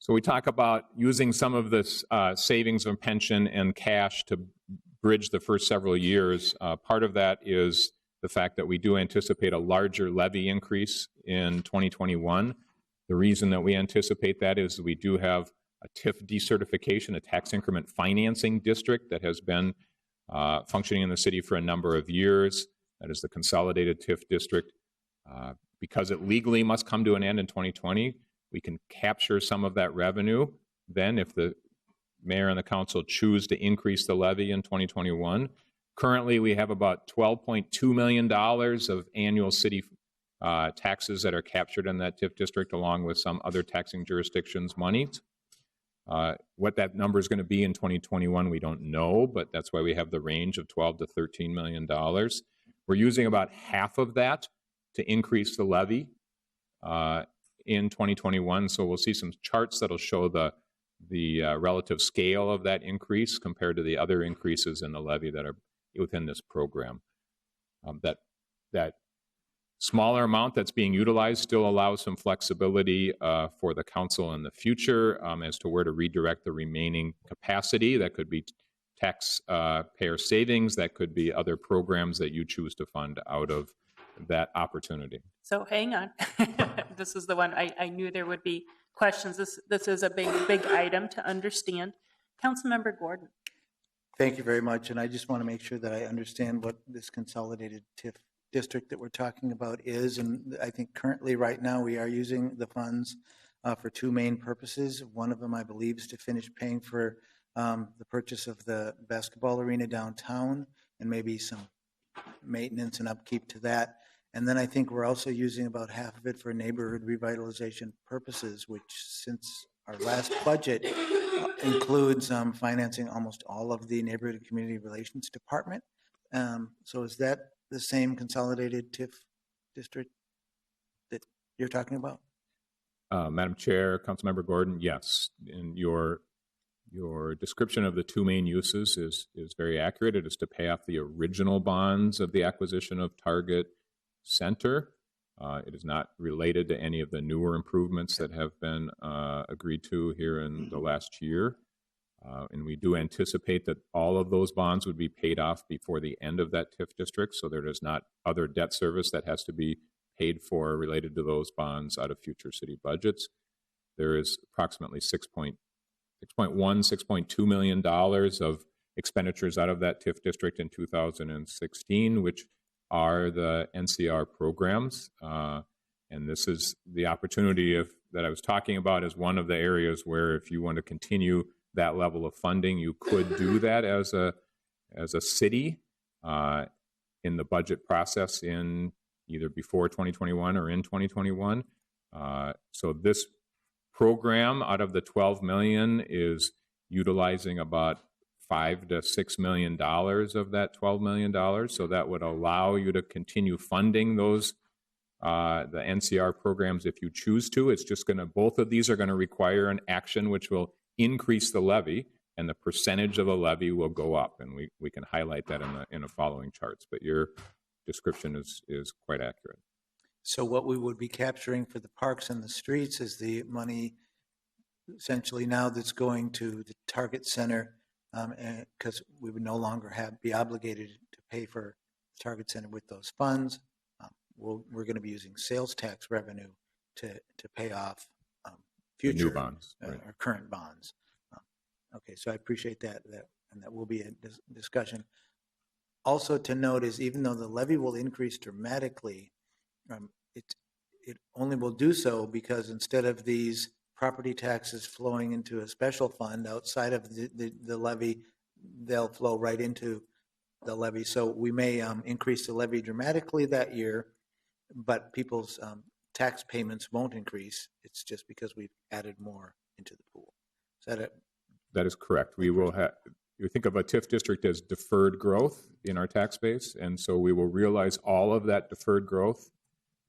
So we talk about using some of this savings from pension and cash to bridge the first several years. Part of that is the fact that we do anticipate a larger levy increase in 2021. The reason that we anticipate that is we do have a TIF decertification, a tax increment financing district that has been functioning in the city for a number of years. That is the consolidated TIF district. Because it legally must come to an end in 2020, we can capture some of that revenue. Then if the mayor and the council choose to increase the levy in 2021, currently we have about $12.2 million of annual city taxes that are captured in that TIF district, along with some other taxing jurisdictions' monies. What that number is going to be in 2021, we don't know, but that's why we have the range of $12 to $13 million. We're using about half of that to increase the levy in 2021. So we'll see some charts that'll show the relative scale of that increase compared to the other increases in the levy that are within this program. That smaller amount that's being utilized still allows some flexibility for the council in the future as to where to redirect the remaining capacity. That could be taxpayer savings, that could be other programs that you choose to fund out of that opportunity. So hang on. This is the one I knew there would be questions. This is a big item to understand. Councilmember Gordon. Thank you very much. And I just want to make sure that I understand what this consolidated TIF district that we're talking about is. And I think currently right now we are using the funds for two main purposes. One of them, I believe, is to finish paying for the purchase of the basketball arena downtown and maybe some maintenance and upkeep to that. And then I think we're also using about half of it for neighborhood revitalization purposes, which since our last budget includes financing almost all of the neighborhood and community relations department. So is that the same consolidated TIF district that you're talking about? Madam Chair, Councilmember Gordon, yes. And your description of the two main uses is very accurate. It is to pay off the original bonds of the acquisition of Target Center. It is not related to any of the newer improvements that have been agreed to here in the last year. And we do anticipate that all of those bonds would be paid off before the end of that TIF district, so there is not other debt service that has to be paid for related to those bonds out of future city budgets. There is approximately $6.2 million of expenditures out of that TIF district in 2016, which are the NCR programs. And this is the opportunity that I was talking about as one of the areas where if you want to continue that level of funding, you could do that as a city in the budget process in either before 2021 or in 2021. So this program out of the 12 million is utilizing about $5 to $6 million of that $12 million. So that would allow you to continue funding those the NCR programs if you choose to. It's just going to, both of these are going to require an action which will increase the levy, and the percentage of the levy will go up. And we can highlight that in the following charts. But your description is quite accurate. So what we would be capturing for the parks and the streets is the money essentially now that's going to the Target Center, because we would no longer be obligated to pay for the Target Center with those funds. We're going to be using sales tax revenue to pay off future new bonds, right, or current bonds. Okay, so I appreciate that, and that will be a discussion. Also to note is even though the levy will increase dramatically, it only will do so because instead of these property taxes flowing into a special fund outside of the levy, they'll flow right into the levy. So we may increase the levy dramatically that year, but people's tax payments won't increase. It's just because we've added more into the pool. Is that it? That is correct. We will have, you think of a TIF district as deferred growth in our tax base, and so we will realize all of that deferred growth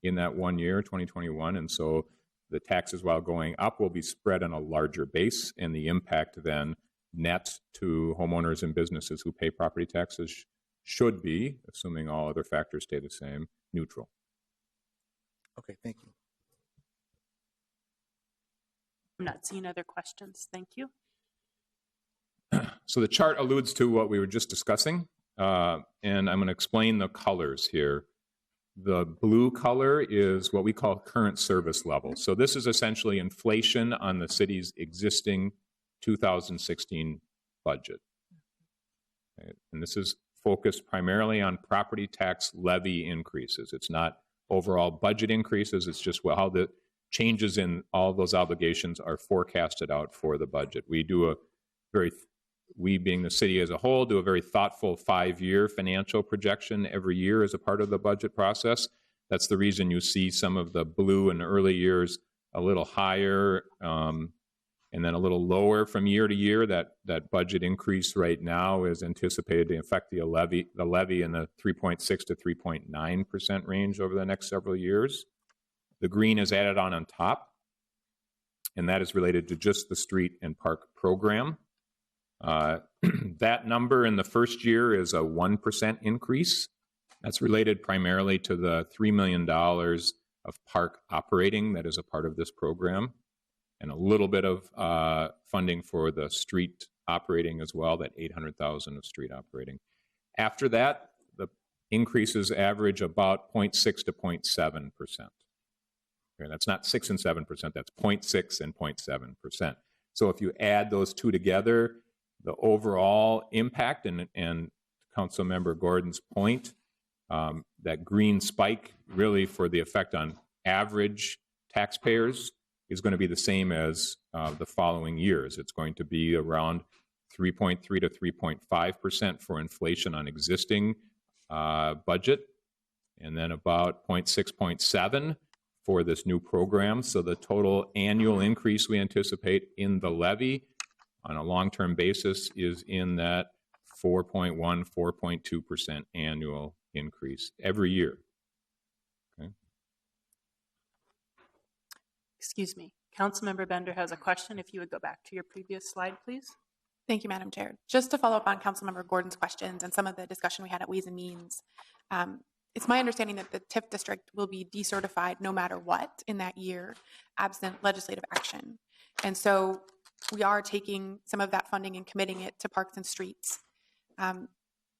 in that 1 year, 2021, and so the taxes, while going up, will be spread on a larger base, and the impact then net to homeowners and businesses who pay property taxes should be, assuming all other factors stay the same, neutral. Okay, thank you. I'm not seeing other questions. Thank you. So the chart alludes to what we were just discussing, and I'm going to explain the colors here. The blue color is what we call current service level. So this is essentially inflation on the city's existing 2016 budget. Okay. And this is focused primarily on property tax levy increases. It's not overall budget increases. It's just how the changes in all those obligations are forecasted out for the budget. We being the city as a whole, do a very thoughtful 5-year financial projection every year as a part of the budget process. That's the reason you see some of the blue in the early years a little higher and then a little lower from year to year. That budget increase right now is anticipated to affect the levy in the 3.6 to 3.9% range over the next several years. The green is added on top, and that is related to just the street and park program. That number in the first year is a 1% increase. That's related primarily to the $3 million of park operating that is a part of this program, and a little bit of funding for the street operating as well, that $800,000 of street operating. After that, the increases average about 0.6 to 0.7%. Okay, that's not 6 and 7%, that's 0.6 and 0.7%. So if you add those two together, the overall impact, and Councilmember Gordon's point, that green spike really for the effect on average taxpayers is going to be the same as the following years. It's going to be around 3.3 to 3.5% for inflation on existing budget, and then about 0.6, 0.7 for this new program. So the total annual increase we anticipate in the levy on a long-term basis is in that 4.1, 4.2% annual increase every year. Okay. Excuse me. Councilmember Bender has a question. If you would go back to your previous slide, please. Thank you, Madam Chair. Just to follow up on Councilmember Gordon's questions and some of the discussion we had at Ways and Means, it's my understanding that the TIF district will be decertified no matter what in that year, absent legislative action. And so we are taking some of that funding and committing it to parks and streets. And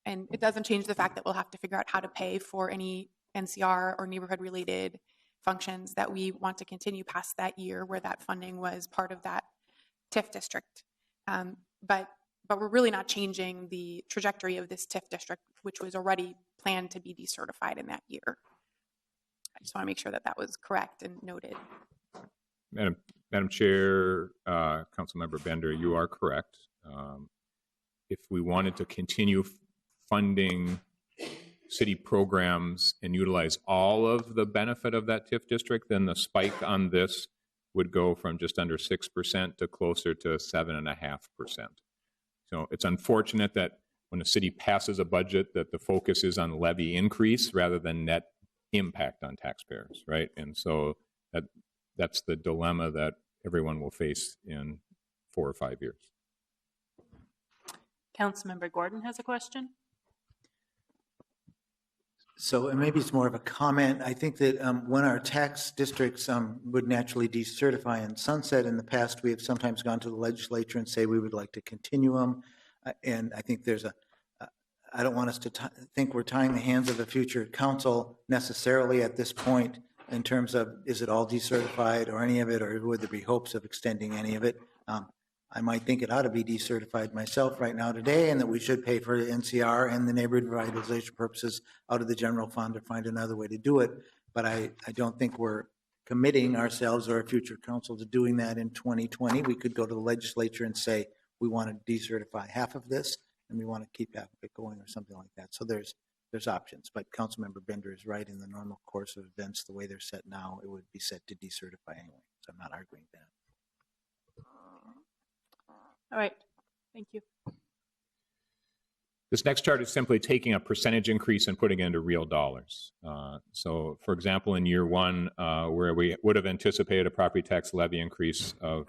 it doesn't change the fact that we'll have to figure out how to pay for any NCR or neighborhood-related functions that we want to continue past that year where that funding was part of that TIF district. But we're really not changing the trajectory of this TIF district, which was already planned to be decertified in that year. I just want to make sure that that was correct and noted. Madam Chair, Councilmember Bender, you are correct. If we wanted to continue funding city programs and utilize all of the benefit of that TIF district, then the spike on this would go from just under 6% to closer to 7.5%. So it's unfortunate that when a city passes a budget that the focus is on levy increase rather than net impact on taxpayers, right? And so that's the dilemma that everyone will face in 4 or 5 years. Councilmember Gordon has a question. So and maybe it's more of a comment. I think that when our tax districts would naturally decertify and sunset in the past, we have sometimes gone to the legislature and say we would like to continue them. And I think there's I don't want us to think we're tying the hands of the future council necessarily at this point in terms of is it all decertified or any of it, or would there be hopes of extending any of it? I might think it ought to be decertified myself right now today, and that we should pay for the NCR and the neighborhood revitalization purposes out of the general fund to find another way to do it. But I don't think we're committing ourselves or a future council to doing that in 2020. We could go to the legislature and say, we want to decertify half of this and we want to keep half of it going or something like that. So there's options, but Councilmember Bender is right. In the normal course of events, the way they're set now, it would be set to decertify anyway. So I'm not arguing that. All right, thank you. This next chart is simply taking a percentage increase and putting it into real dollars. So for example, in year one, where we would have anticipated a property tax levy increase of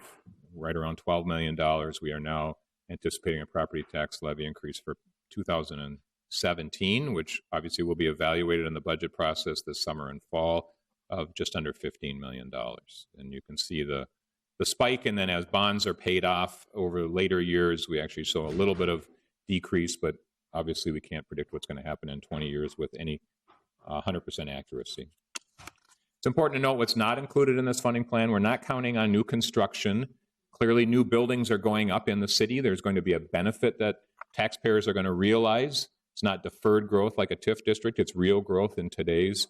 right around $12 million, we are now anticipating a property tax levy increase for 2017, which obviously will be evaluated in the budget process this summer and fall, of just under $15 million. And you can see the spike, and then as bonds are paid off over later years, we actually saw a little bit of decrease, but obviously we can't predict what's going to happen in 20 years with any 100% accuracy. It's important to note what's not included in this funding plan. We're not counting on new construction. Clearly, new buildings are going up in the city. There's going to be a benefit that taxpayers are going to realize. It's not deferred growth like a TIF district. It's real growth in today's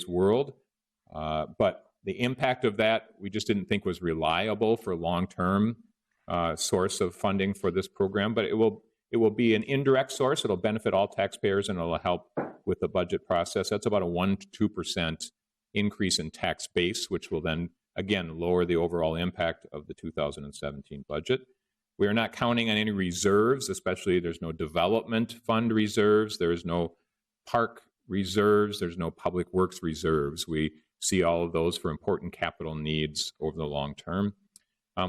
world. But the impact of that, we just didn't think was reliable for long-term source of funding for this program. But it will be an indirect source. It'll benefit all taxpayers, and it'll help with the budget process. That's about a 1% to 2% increase in tax base, which will then, again, lower the overall impact of the 2017 budget. We are not counting on any reserves, especially there's no development fund reserves, there's no park reserves, there's no public works reserves. We see all of those for important capital needs over the long term.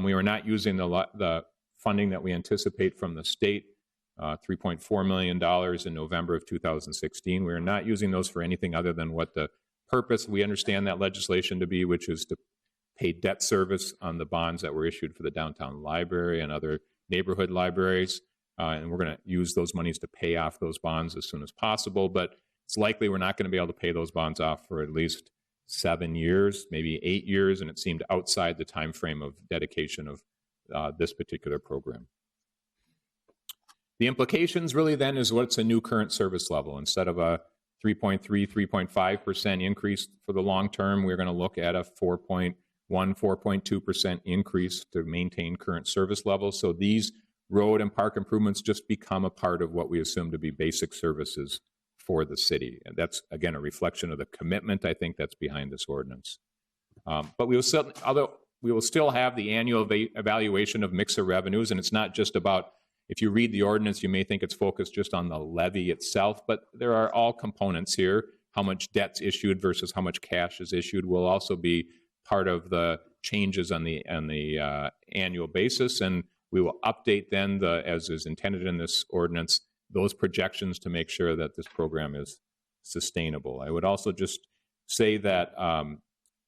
We are not using the funding that we anticipate from the state, $3.4 million in November of 2016. We are not using those for anything other than what the purpose we understand that legislation to be, which is to pay debt service on the bonds that were issued for the downtown library and other neighborhood libraries. And we're going to use those monies to pay off those bonds as soon as possible. But it's likely we're not going to be able to pay those bonds off for at least 7 years, maybe 8 years. And it seemed outside the time frame of dedication of this particular program. The implications really then is what's a new current service level. Instead of a 3.3, 3.5% increase for the long term, we're going to look at a 4.1, 4.2% increase to maintain current service levels. So these road and park improvements just become a part of what we assume to be basic services for the city. And that's, again, a reflection of the commitment, I think, that's behind this ordinance. But we will still have the annual evaluation of mix of revenues, and it's not just about, if you read the ordinance, you may think it's focused just on the levy itself, but there are all components here. How much debt's issued versus how much cash is issued will also be part of the changes on the annual basis, and we will update then, as is intended in this ordinance, those projections to make sure that this program is sustainable. I would also just say that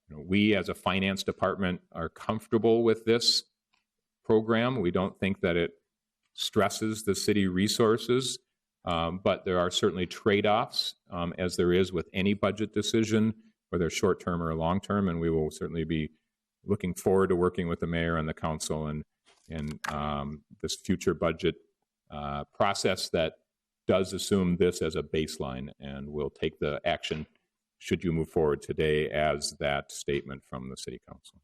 we as a finance department are comfortable with this program. We don't think that it stresses the city resources, but there are certainly trade-offs, as there is with any budget decision, whether short-term or long-term, and we will certainly be looking forward to working with the mayor and the council and this future budget process that does assume this as a baseline, and will take the action, should you move forward today, as that statement from the city council.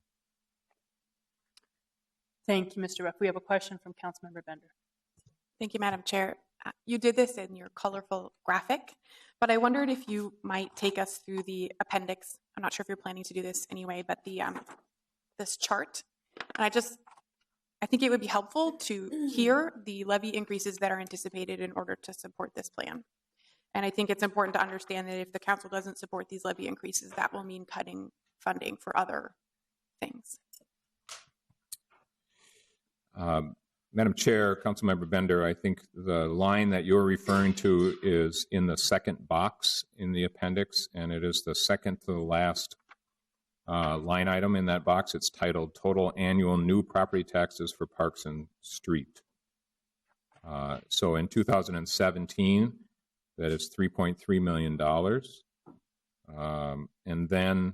Thank you, Mr. Ruff. We have a question from Councilmember Bender. Thank you, Madam Chair. You did this in your colorful graphic, but I wondered if you might take us through the appendix. I'm not sure if you're planning to do this anyway, but this chart. And I think it would be helpful to hear the levy increases that are anticipated in order to support this plan. And I think it's important to understand that if the council doesn't support these levy increases, that will mean cutting funding for other things. Madam Chair, Councilmember Bender, I think the line that you're referring to is in the second box in the appendix, and it is the second to the last line item in that box. It's titled Total Annual New Property Taxes for Parks and Street. So in 2017, that is $3.3 million. And then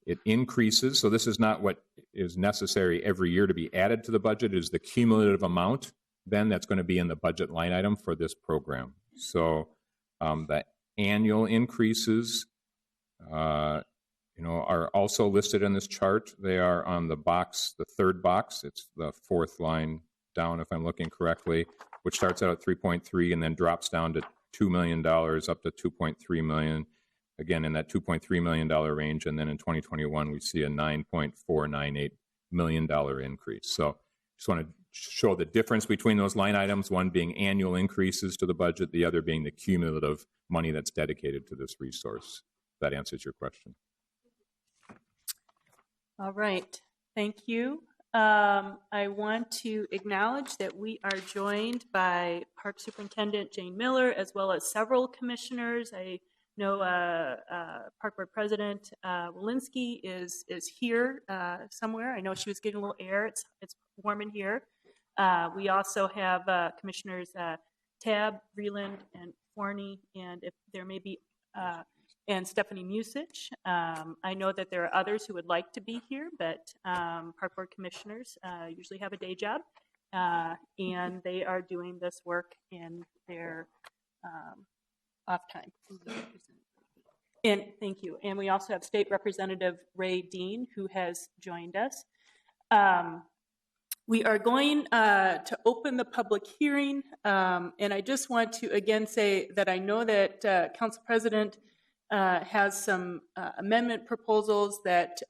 it increases. So this is not what is necessary every year to be added to the budget. It is the cumulative amount then that's going to be in the budget line item for this program. So the annual increases are also listed in this chart. They are on the box, the third box. It's the fourth line down, if I'm looking correctly, which starts out at 3.3 and then drops down to $2 million up to 2.3 million. Again, in that $2.3 million range. And then in 2021, we see a $9.498 million increase. So just want to show the difference between those line items, one being annual increases to the budget, the other being the cumulative money that's dedicated to this resource. If that answers your question. All right, thank you. I want to acknowledge that we are joined by Park Superintendent Jane Miller, as well as several commissioners. I know Park Board President Walensky is here somewhere. I know she was getting a little air. It's warm in here. We also have Commissioners Tabb, Vreeland, and Forney, and if there may be, and Stephanie Musich. I know that there are others who would like to be here, but Park Board Commissioners usually have a day job, and they are doing this work in their off time. And thank you. And we also have State Representative Ray Dean, who has joined us. We are going to open the public hearing, and I just want to again say that I know that Council President has some amendment proposals that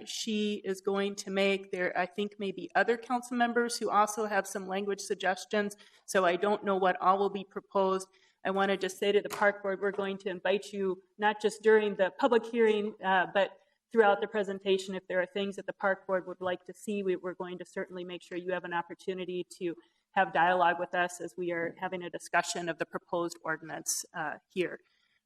she is going to make. There, I think, may be other council members who also have some language suggestions, so I don't know what all will be proposed. I want to just say to the Park Board, we're going to invite you, not just during the public hearing, but throughout the presentation. If there are things that the Park Board would like to see, we're going to certainly make sure you have an opportunity to have dialogue with us as we are having a discussion of the proposed ordinance here.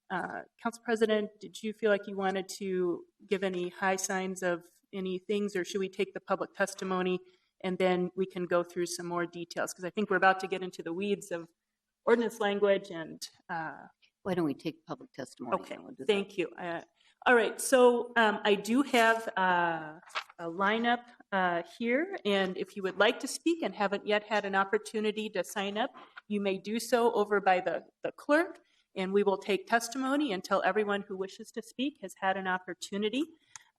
Council President, did you feel like you wanted to give any high signs of any things, or should we take the public testimony and then we can go through some more details? Because I think we're about to get into the weeds of ordinance language and... Why don't we take public testimony? Okay, thank you. All right, so I do have a lineup here, and if you would like to speak and haven't yet had an opportunity to sign up, you may do so over by the clerk, and we will take testimony until everyone who wishes to speak has had an opportunity.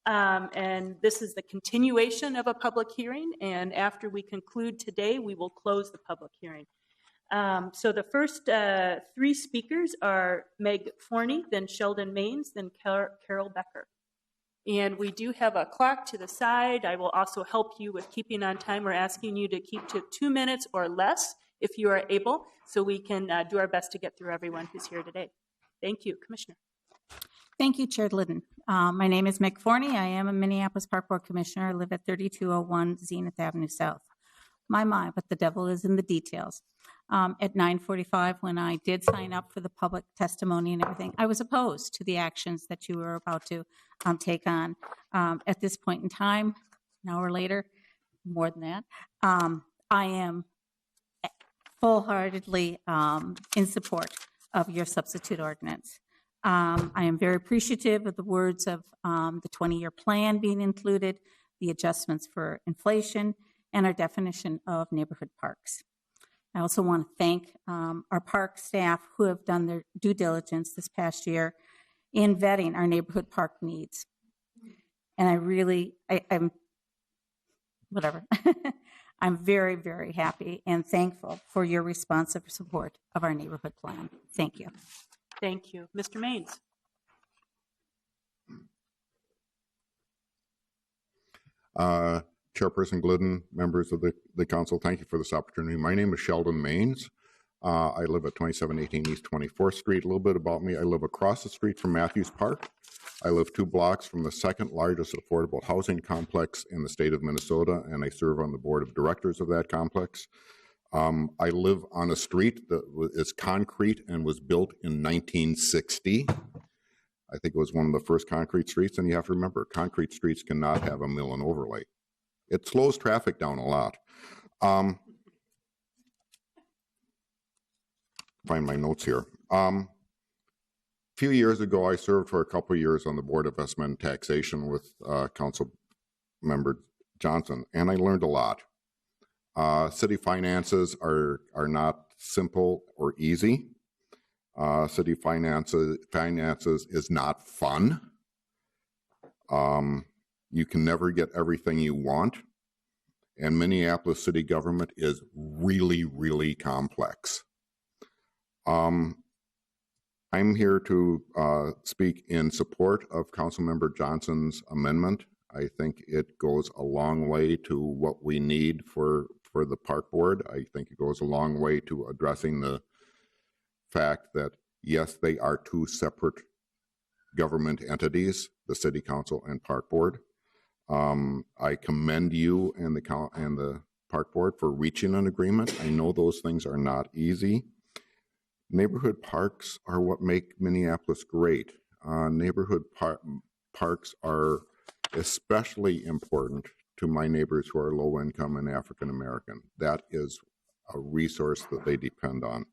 And this is the continuation of a public hearing, and after we conclude today, we will close the public hearing. So the first three speakers are Meg Forney, then Sheldon Maines, then Carol Becker. And we do have a clock to the side. I will also help you with keeping on time. We're asking you to keep to 2 minutes or less if you are able, so we can do our best to get through everyone who's here today. Thank you, Commissioner. Thank you, Chair Liddon. My name is Meg Forney. I am a Minneapolis Park Board Commissioner. I live at 3201 Zenith Avenue South. My, but the devil is in the details. At 9:45, when I did sign up for the public testimony and everything, I was opposed to the actions that you were about to take on. At this point in time, an hour later, more than that, I am full-heartedly in support of your substitute ordinance. I am very appreciative of the words of the 20-year plan being included, the adjustments for inflation, and our definition of neighborhood parks. I also want to thank our park staff who have done their due diligence this past year in vetting our neighborhood park needs. And I'm whatever. I'm very, very happy and thankful for your responsive support of our neighborhood plan. Thank you. Thank you. Mr. Maines. Chairperson Glidden, members of the council, thank you for this opportunity. My name is Sheldon Maines. I live at 2718 East 24th Street. A little bit about me. I live across the street from Matthews Park. I live 2 blocks from the second largest affordable housing complex in the state of Minnesota, and I serve on the board of directors of that complex. I live on a street that is concrete and was built in 1960. I think it was one of the first concrete streets, and you have to remember, concrete streets cannot have a mill and overlay. It slows traffic down a lot. Find my notes here. A few years ago, I served for a couple of years on the Board of Investment and Taxation with Council Member Johnson, and I learned a lot. City finances are not simple or easy. City finances is not fun. You can never get everything you want. And Minneapolis city government is really, really complex. I'm here to speak in support of Councilmember Johnson's amendment. I think it goes a long way to what we need for the park board. I think it goes a long way to addressing the fact that, yes, they are 2 separate government entities, the city council and park board. I commend you and the park board for reaching an agreement. I know those things are not easy. Neighborhood parks are what make Minneapolis great. Neighborhood parks are especially important to my neighbors who are low income and African American. That is a resource that they depend on.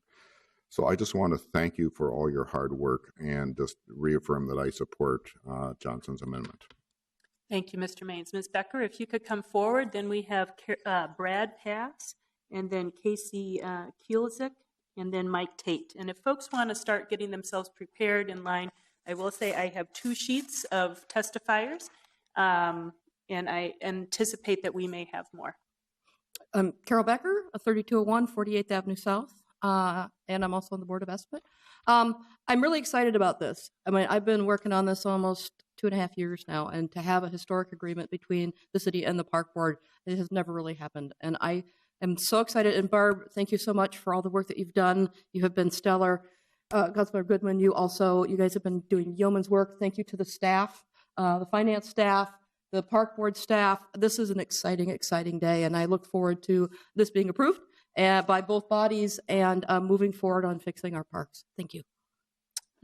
So I just want to thank you for all your hard work and just reaffirm that I support Johnson's amendment. Thank you, Mr. Maines. Ms. Becker, if you could come forward, then we have Brad Pass, and then Casey Kulizik, and then Mike Tate. And if folks want to start getting themselves prepared in line, I will say I have 2 sheets of testifiers, and I anticipate that we may have more. Carol Becker, 3201 48th Avenue South, and I'm also on the Board of Estimate. I'm really excited about this. I mean, I've been working on this almost 2.5 years now, and to have a historic agreement between the city and the park board, it has never really happened. And I am so excited. And Barb, thank you so much for all the work that you've done. You have been stellar. Councilmember Goodman, you guys have been doing yeoman's work. Thank you to the staff, the finance staff, the park board staff. This is an exciting, exciting day, and I look forward to this being approved by both bodies and moving forward on fixing our parks. Thank you.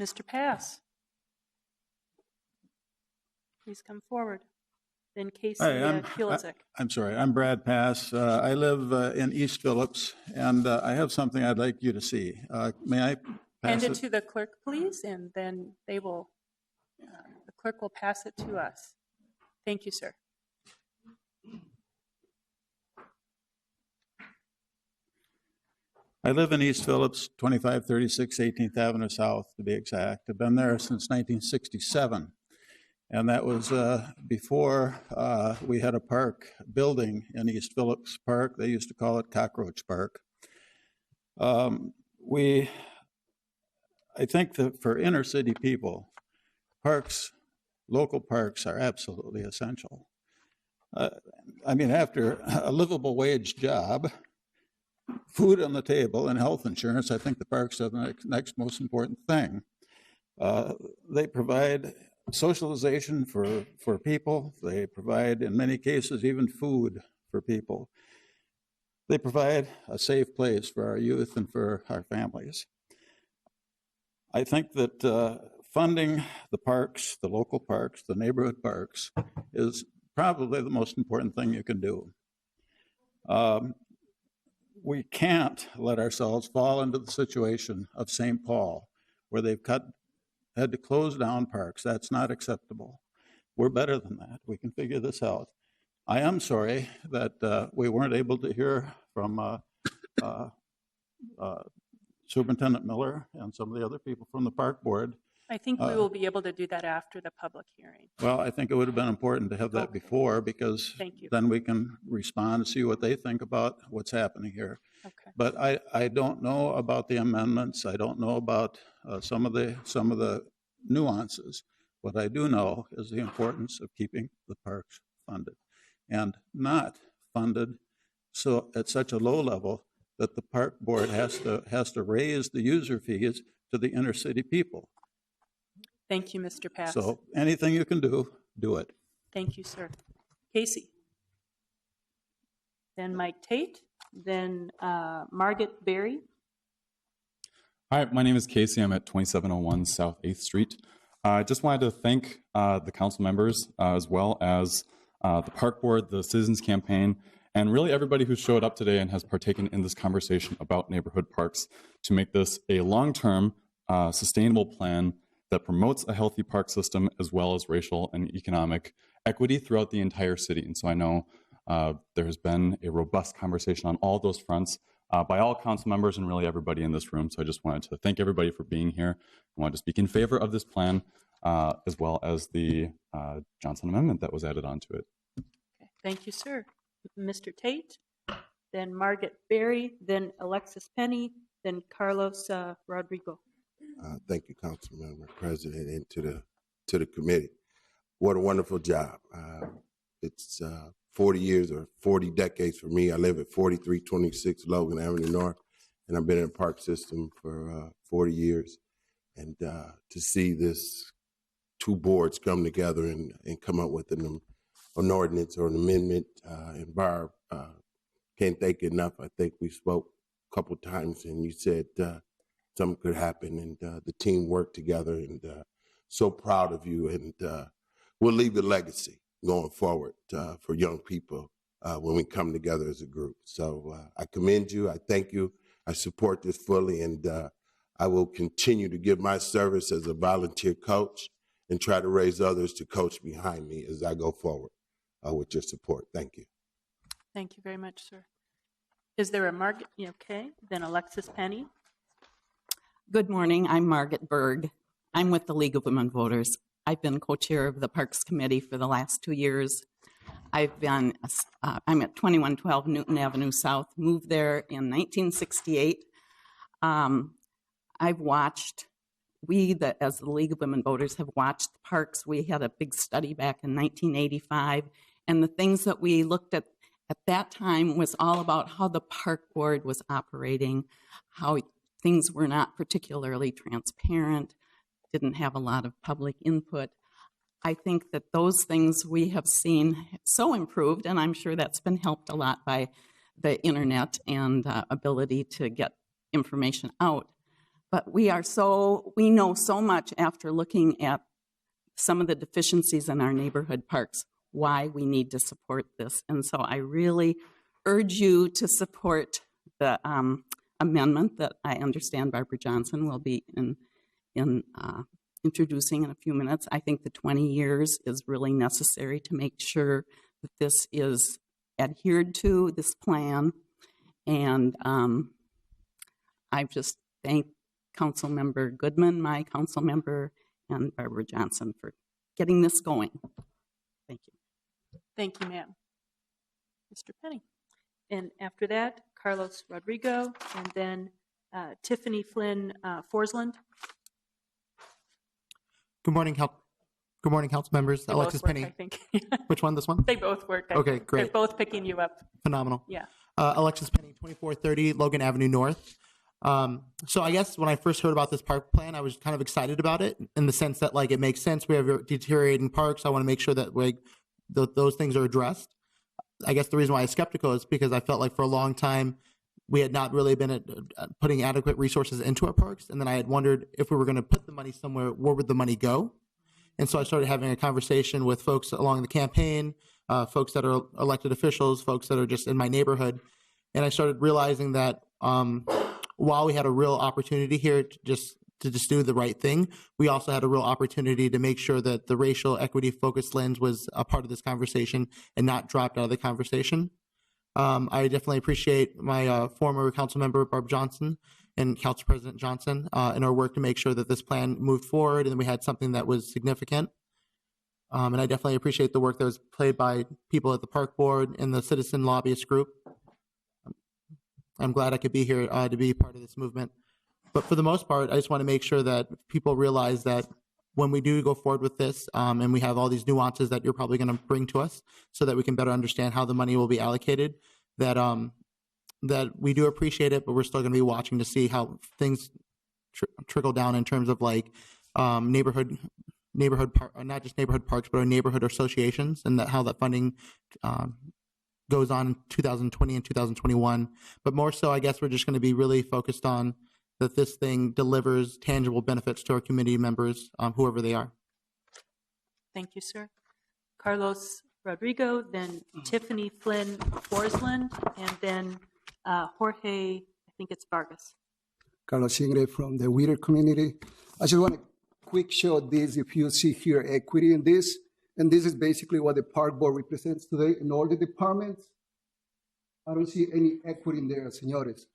Mr. Pass, please come forward. Then Casey Kulizik. I'm sorry, I'm Brad Pass. I live in East Phillips, and I have something I'd like you to see. May I pass Hand it to the clerk, please, and then they will, the clerk will pass it to us. Thank you, sir. I live in East Phillips, 2536 18th Avenue South, to be exact. I've been there since 1967. And that was before we had a park building in East Phillips Park. They used to call it Cockroach Park. I think that for inner city people, parks, local parks are absolutely essential. I mean, after a livable wage job, food on the table, and health insurance, I think the parks are the next most important thing. They provide socialization for people. They provide, in many cases, even food for people. They provide a safe place for our youth and for our families. I think that funding the parks, the local parks, the neighborhood parks, is probably the most important thing you can do. We can't let ourselves fall into the situation of St. Paul, where they've had to close down parks. That's not acceptable. We're better than that. We can figure this out. I am sorry that we weren't able to hear from Superintendent Miller and some of the other people from the park board. I think we will be able to do that after the public hearing. Well, I think it would have been important to have that before, because then we can respond and see what they think about what's happening here. Okay. But I don't know about the amendments. I don't know about some of the nuances. What I do know is the importance of keeping the parks funded, and not funded so at such a low level that the park board has to raise the user fees to the inner city people. Thank you, Mr. Pass. So anything you can do, do it. Thank you, sir. Casey. Then Mike Tate. Then Margaret Berry. Hi, my name is Casey. I'm at 2701 South 8th Street. I just wanted to thank the council members as well as the park board, the citizens campaign, and really everybody who showed up today and has partaken in this conversation about neighborhood parks to make this a long-term sustainable plan that promotes a healthy park system as well as racial and economic equity throughout the entire city. And so I know there has been a robust conversation on all those fronts by all council members and really everybody in this room. So I just wanted to thank everybody for being here. I wanted to speak in favor of this plan as well as the Johnson Amendment that was added onto it. Okay. Thank you, sir. Mr. Tate, then Margaret Berry, then Alexis Penny, then Carlos Rodrigo. Thank you, Councilmember President, and to the committee. What a wonderful job. It's 40 years or 40 decades for me. I live at 4326 Logan Avenue North, and I've been in the park system for 40 years. And to see this two boards come together and come up with an ordinance or an amendment, and Barb, can't thank you enough. I think we spoke a couple times, and you said something could happen, and the team worked together, and so proud of you, and we'll leave a legacy going forward for young people when we come together as a group. So I commend you, I thank you, I support this fully, and I will continue to give my service as a volunteer coach and try to raise others to coach behind me as I go forward with your support. Thank you. Thank you very much, sir. Is there a Margaret? Okay, then Alexis Penny. Good morning. I'm Margaret Berg. I'm with the League of Women Voters. I've been co-chair of the Parks Committee for the last 2 years. I'm at 2112 Newton Avenue South, moved there in 1968. I've watched, as the League of Women Voters, have watched the parks. We had a big study back in 1985, and the things that we looked at that time was all about how the park board was operating, how things were not particularly transparent, didn't have a lot of public input. I think that those things we have seen so improved, and I'm sure that's been helped a lot by the internet and ability to get information out. But we know so much after looking at some of the deficiencies in our neighborhood parks, why we need to support this. And so I really urge you to support the amendment that I understand Barbara Johnson will be introducing in a few minutes. I think the 20 years is really necessary to make sure that this is adhered to, this plan. And I just thank Councilmember Goodman, my council member, and Barbara Johnson for getting this going. Thank you. Thank you, ma'am. Mr. Penny. And after that, Carlos Rodrigo, and then Tiffany Flynn Forsland. Good morning, council members. They Alexis both work, Penny. I think. Which one? This one? They both work. Okay, great. They're both picking you up. Phenomenal. Yeah. Alexis Penny, 2430 Logan Avenue North. So I guess when I first heard about this park plan, I was kind of excited about it in the sense that it makes sense. We have deteriorating parks. I want to make sure that those things are addressed. I guess the reason why I was skeptical is because I felt like for a long time we had not really been putting adequate resources into our parks. And then I had wondered if we were going to put the money somewhere, where would the money go? And so I started having a conversation with folks along the campaign, folks that are elected officials, folks that are just in my neighborhood. And I started realizing that while we had a real opportunity here to just do the right thing, we also had a real opportunity to make sure that the racial equity focused lens was a part of this conversation and not dropped out of the conversation. I definitely appreciate my former council member, Barb Johnson, and Council President Johnson in our work to make sure that this plan moved forward and we had something that was significant. And I definitely appreciate the work that was played by people at the park board and the citizen lobbyist group. I'm glad I could be here to be part of this movement. But for the most part, I just want to make sure that people realize that when we do go forward with this, and we have all these nuances that you're probably going to bring to us so that we can better understand how the money will be allocated, that that we do appreciate it, but we're still going to be watching to see how things trickle down in terms of neighborhood not just neighborhood parks, but our neighborhood associations, and how that funding goes on in 2020 and 2021. But more so, I guess we're just going to be really focused on that this thing delivers tangible benefits to our community members, whoever they are. Thank you, sir. Carlos Rodrigo, then Tiffany Flynn Forsland, and then Jorge, I think it's Vargas. Carlos Ingrid from the Wheater community. I just want to quick show this. If you see here equity in this, and this is basically what the park board represents today in all the departments. I don't see any equity in there, senores.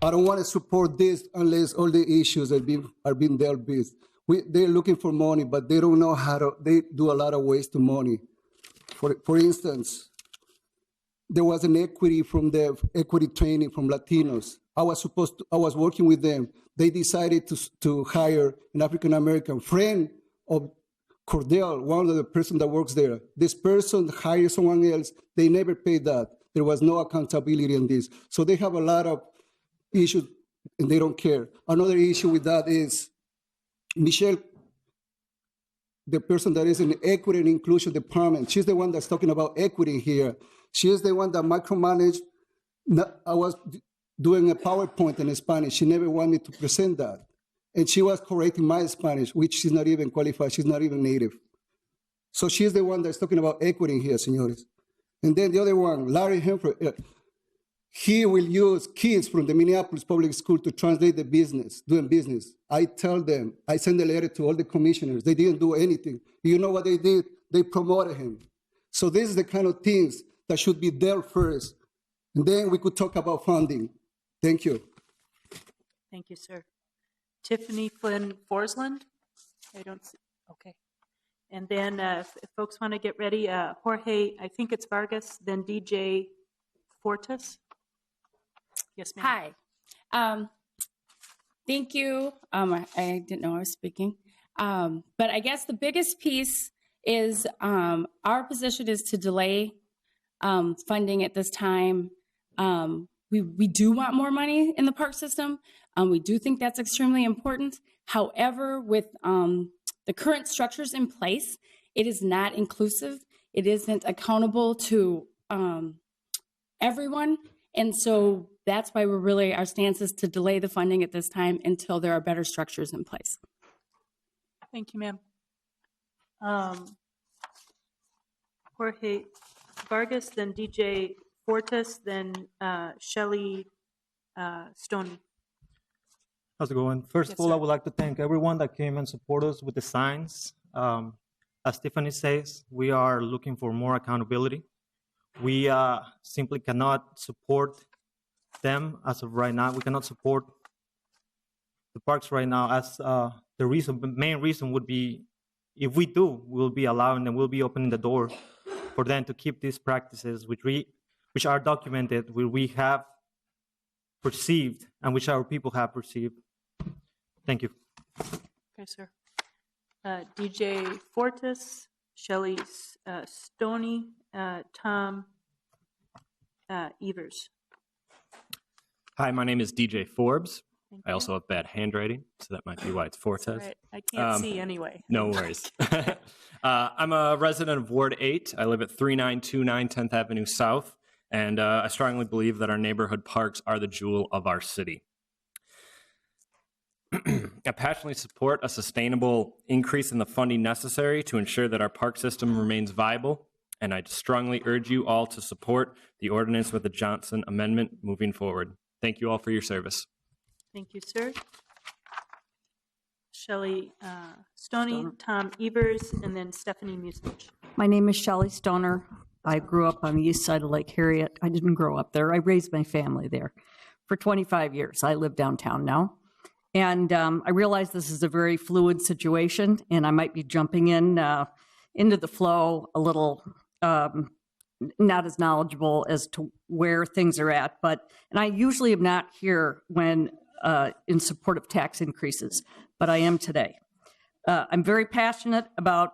I don't want to support this unless all the issues are being dealt with. They're looking for money, but they don't know how to. They do a lot of waste to money. For instance, there was an equity from the equity training from Latinos. I was working with them. They decided to hire an African American friend of Cordell, one of the person that works there. This person hired someone else. They never paid that. There was no accountability in this. So they have a lot of issues and they don't care. Another issue with that is Michelle, the person that is in the equity and inclusion department. She's the one that's talking about equity here. She is the one that micromanaged. I was doing a PowerPoint in Spanish. She never wanted me to present that. And she was correcting my Spanish, which she's not even qualified. She's not even native. So she's the one that's talking about equity here, senores. And then the other one, Larry Hemford, He will use kids from the Minneapolis public school to translate the business, doing business. I tell them, I send a letter to all the commissioners. They didn't do anything. You know what they did? They promoted him. So this is the kind of things that should be there first. And then we could talk about funding. Thank you. Thank you, sir. Tiffany Flynn Forsland? I don't see, okay. And then if folks want to get ready, Jorge, I think it's Vargas, then DJ Fortis. Yes, ma'am. Hi. Thank you. I didn't know I was speaking. But I guess the biggest piece is our position is to delay funding at this time. We do want more money in the park system. We do think that's extremely important. However, with the current structures in place, it is not inclusive. It isn't accountable to everyone. And so that's why our stance is to delay the funding at this time until there are better structures in place. Thank you, ma'am. Jorge Vargas, then DJ Fortis, then Shelley Stoney. How's it going? First Yes, of all, sir. I would like to thank everyone that came and supported us with the signs. As Tiffany says, we are looking for more accountability. We simply cannot support them as of right now. We cannot support the parks right now as the main reason would be if we do, we'll be allowing them, we'll be opening the door for them to keep these practices which are documented, which we have perceived and which our people have perceived. Thank you. Okay, sir. DJ Fortis, Shelley Stoney, Tom Evers. Hi, my name is DJ Forbes. I also have bad handwriting, so that might be why it's Fortes. Right. I can't see anyway. No worries. I'm a resident of Ward 8. I live at 3929 10th Avenue South, and I strongly believe that our neighborhood parks are the jewel of our city. I passionately support a sustainable increase in the funding necessary to ensure that our park system remains viable, and I strongly urge you all to support the ordinance with the Johnson Amendment moving forward. Thank you all for your service. Thank you, sir. Shelley Stoney, Tom Evers, and then Stephanie Musich. My name is Shelley Stoner. I grew up on the east side of Lake Harriet. I didn't grow up there. I raised my family there for 25 years. I live downtown now. And I realize this is a very fluid situation, and I might be jumping into the flow a little not as knowledgeable as to where things are at. And I usually am not here when in support of tax increases, but I am today. I'm very passionate about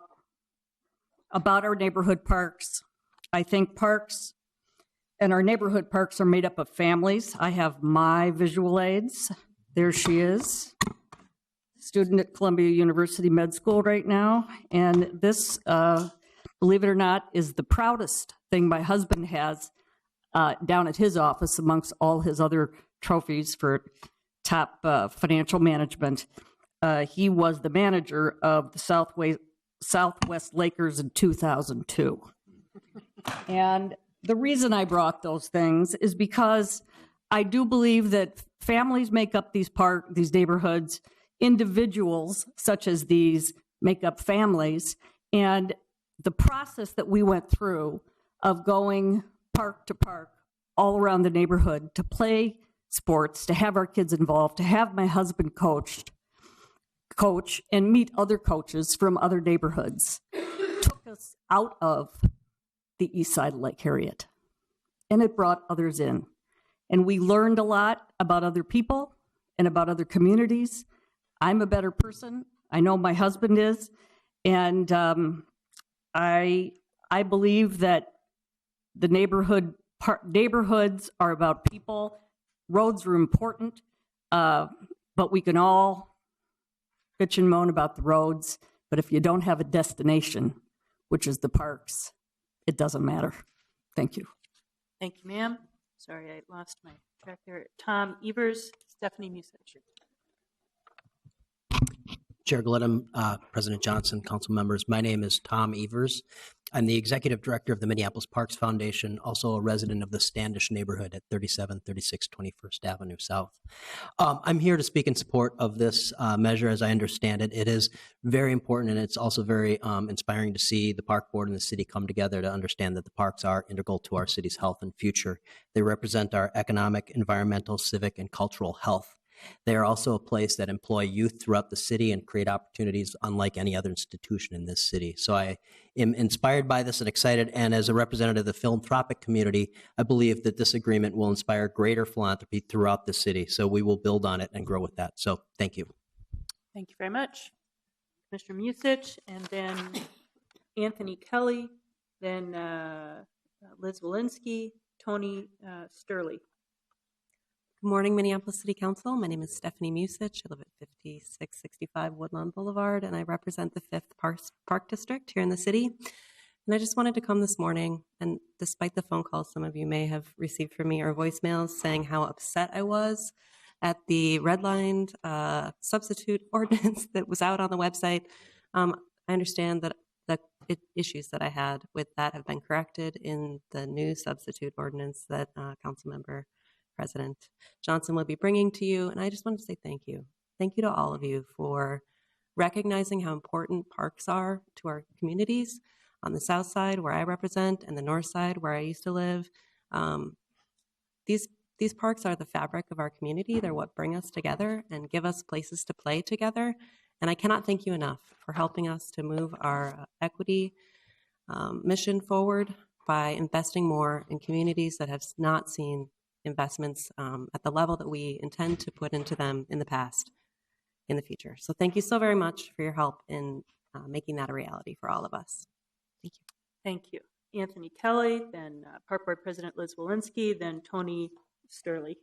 our neighborhood parks. I think parks and our neighborhood parks are made up of families. I have my visual aids. There she is, student at Columbia University Med School right now. And this, believe it or not, is the proudest thing my husband has down at his office amongst all his other trophies for top financial management. He was the manager of the Southwest Lakers in 2002. And the reason I brought those things is because I do believe that families make up these neighborhoods, individuals such as these make up families, and the process that we went through of going park to park all around the neighborhood to play sports, to have our kids involved, to have my husband coach and meet other coaches from other neighborhoods, took us out of the east side of Lake Harriet, and it brought others in. And we learned a lot about other people and about other communities. I'm a better person. I know my husband is. And I believe that the neighborhoods are about people. Roads are important, but we can all bitch and moan about the roads. But if you don't have a destination, which is the parks, it doesn't matter. Thank you. Thank you, ma'am. Sorry, I lost my track there. Tom Evers, Stephanie Musich. Chair Glidham, President Johnson, council members, my name is Tom Evers. I'm the executive director of the Minneapolis Parks Foundation, also a resident of the Standish neighborhood at 3736 21st Avenue South. I'm here to speak in support of this measure. As I understand it, it is very important, and it's also very inspiring to see the park board and the city come together to understand that the parks are integral to our city's health and future. They represent our economic, environmental, civic, and cultural health. They are also a place that employ youth throughout the city and create opportunities unlike any other institution in this city. So I am inspired by this and excited, and as a representative of the philanthropic community, I believe that this agreement will inspire greater philanthropy throughout the city. So we will build on it and grow with that. So thank you. Thank you very much. Commissioner Musich, and then Anthony Kelly, then Liz Walensky, Tony Sturley. Good morning, Minneapolis City Council. My name is Stephanie Musich. I live at 5665 Woodlawn Boulevard, and I represent the 5th Park District here in the city. And I just wanted to come this morning, and despite the phone calls some of you may have received from me or voicemails saying how upset I was at the redlined substitute ordinance that was out on the website, I understand that the issues that I had with that have been corrected in the new substitute ordinance that Councilmember President Johnson will be bringing to you. And I just wanted to say thank you. Thank you to all of you for recognizing how important parks are to our communities on the south side where I represent and the north side where I used to live. These parks are the fabric of our community. They're what bring us together and give us places to play together. And I cannot thank you enough for helping us to move our equity mission forward by investing more in communities that have not seen investments at the level that we intend to put into them in the past, in the future. So thank you so very much for your help in making that a reality for all of us. Thank you. Thank you. Anthony Kelly, then Park Board President Liz Walensky, then Tony Sturley.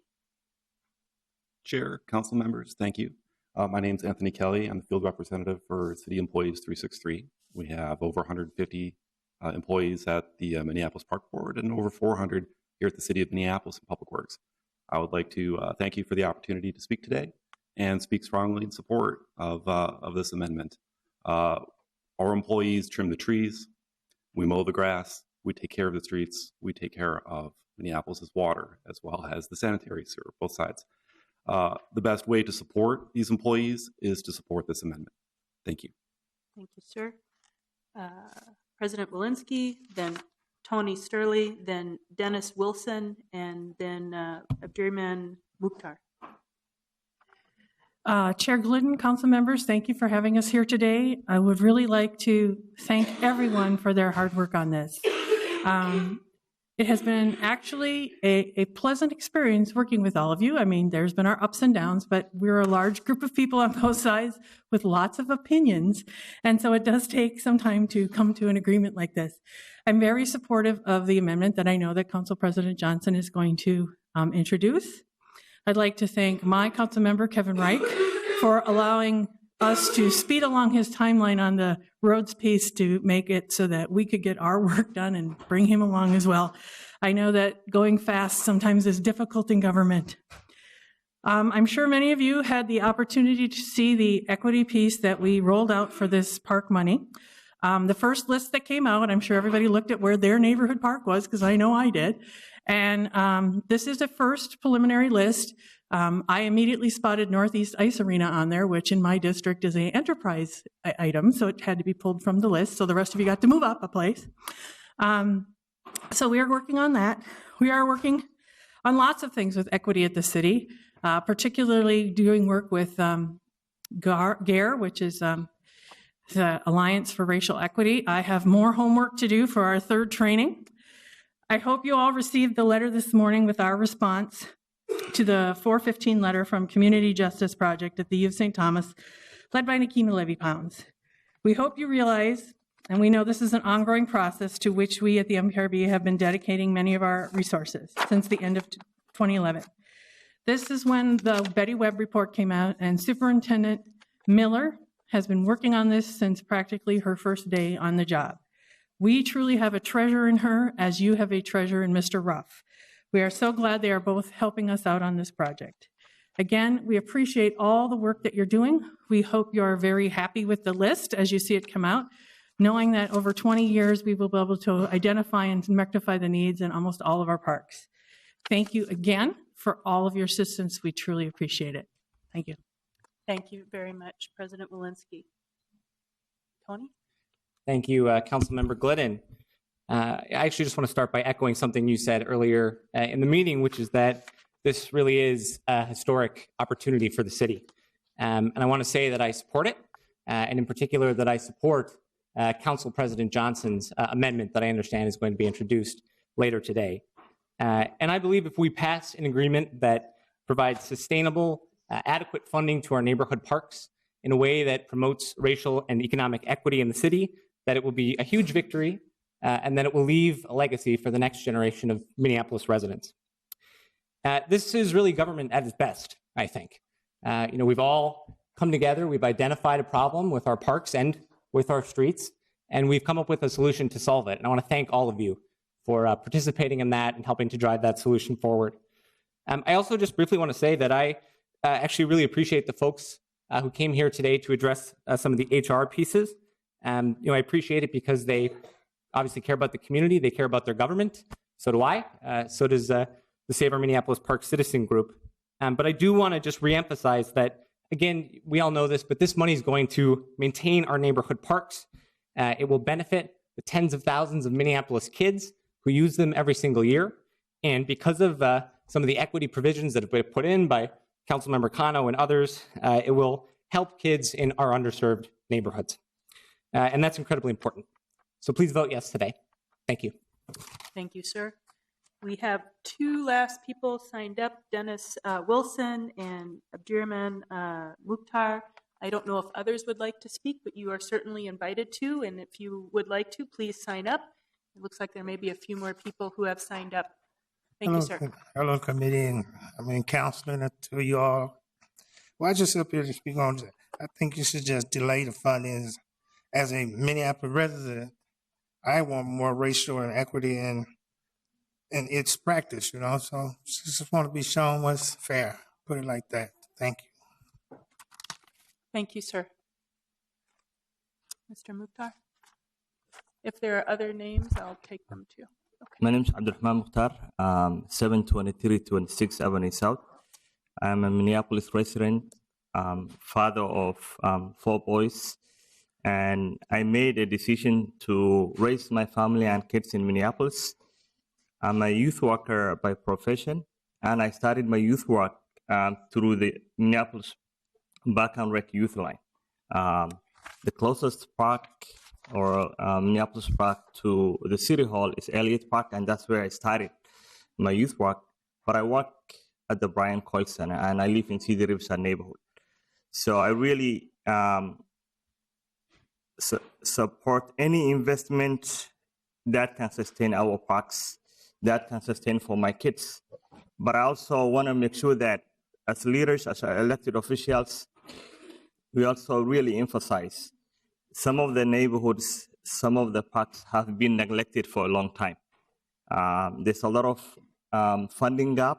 Chair, council members, thank you. My name is Anthony Kelly. I'm the field representative for City Employees 363. We have over 150 employees at the Minneapolis Park Board and over 400 here at the City of Minneapolis and Public Works. I would like to thank you for the opportunity to speak today and speak strongly in support of this amendment. Our employees trim the trees, we mow the grass, we take care of the streets, we take care of Minneapolis's water as well as the sanitary sewer, both sides. The best way to support these employees is to support this amendment. Thank you. Thank you, sir. President Walensky, then Tony Sturley, then Dennis Wilson, and then Abdurrahman Mukhtar. Chair Glidden, council members, thank you for having us here today. I would really like to thank everyone for their hard work on this. It has been actually a pleasant experience working with all of you. I mean, there's been our ups and downs, but we're a large group of people on both sides with lots of opinions. And so it does take some time to come to an agreement like this. I'm very supportive of the amendment that I know that Council President Johnson is going to introduce. I'd like to thank my council member, Kevin Reich, for allowing us to speed along his timeline on the roads piece to make it so that we could get our work done and bring him along as well. I know that going fast sometimes is difficult in government. I'm sure many of you had the opportunity to see the equity piece that we rolled out for this park money. The first list that came out, I'm sure everybody looked at where their neighborhood park was, because I know I did. And this is the first preliminary list. I immediately spotted Northeast Ice Arena on there, which in my district is an enterprise item, so it had to be pulled from the list. So the rest of you got to move up a place. So we are working on that. We are working on lots of things with equity at the city, particularly doing work with GARE, which is the Alliance for Racial Equity. I have more homework to do for our third training. I hope you all received the letter this morning with our response to the 415 letter from Community Justice Project at the U of St. Thomas, led by Nikema Levy-Pounds. We hope you realize, and we know this is an ongoing process to which we at the MPRB have been dedicating many of our resources since the end of 2011. This is when the Betty Webb report came out, and Superintendent Miller has been working on this since practically her first day on the job. We truly have a treasure in her, as you have a treasure in Mr. Ruff. We are so glad they are both helping us out on this project. Again, we appreciate all the work that you're doing. We hope you are very happy with the list as you see it come out. knowing that over 20 years we will be able to identify and rectify the needs in almost all of our parks. Thank you again for all of your assistance. We truly appreciate it. Thank you. Thank you very much, President Walensky. Tony? Thank you, Councilmember Glidden. I actually just want to start by echoing something you said earlier in the meeting, which is that this really is a historic opportunity for the city. And I want to say that I support it, and in particular that I support Council President Johnson's amendment that I understand is going to be introduced later today. And I believe if we pass an agreement that provides sustainable, adequate funding to our neighborhood parks in a way that promotes racial and economic equity in the city, that it will be a huge victory, and that it will leave a legacy for the next generation of Minneapolis residents. This is really government at its best, I think. We've all come together, we've identified a problem with our parks and with our streets, and we've come up with a solution to solve it. And I want to thank all of you for participating in that and helping to drive that solution forward. I also just briefly want to say that I actually really appreciate the folks who came here today to address some of the HR pieces. I appreciate it because they obviously care about the community, they care about their government. So do I. So does the Save Our Minneapolis Park Citizen Group. But I do want to just reemphasize that, again, we all know this, but this money is going to maintain our neighborhood parks. It will benefit the tens of thousands of Minneapolis kids who use them every single year. And because of some of the equity provisions that have been put in by Councilmember Cano and others, it will help kids in our underserved neighborhoods. And that's incredibly important. So please vote yes today. Thank you. Thank you, sir. We have two last people signed up, Dennis Wilson and Abdirahman Mukhtar. I don't know if others would like to speak, but you are certainly invited to. And if you would like to, please sign up. It looks like there may be a few more people who have signed up. Thank you, sir. Hello, committee, and councilor, to you all. Well, I just up here to speak on, I think you should just delay the fundings. As a Minneapolis resident, I want more racial and equity in its practice, so just want to be shown what's fair. Put it like that. Thank you. Thank you, sir. Mr. Mukhtar? If there are other names, I'll take them too. Okay. My name is Abdirahman Mukhtar, 723 26th Avenue South. I'm a Minneapolis resident, father of 4 boys, and I made a decision to raise my family and kids in Minneapolis. I'm a youth worker by profession, and I started my youth work through the Minneapolis Back and Rec Youth Line. The closest park or Minneapolis Park to the City Hall is Elliott Park, and that's where I started my youth work. But I work at the Brian Coyle Center, and I live in Cedar Riverside neighborhood. So I really support any investment that can sustain our parks, that can sustain for my kids. But I also want to make sure that as leaders, as elected officials, we also really emphasize some of the neighborhoods, some of the parks have been neglected for a long time. There's a lot of funding gap,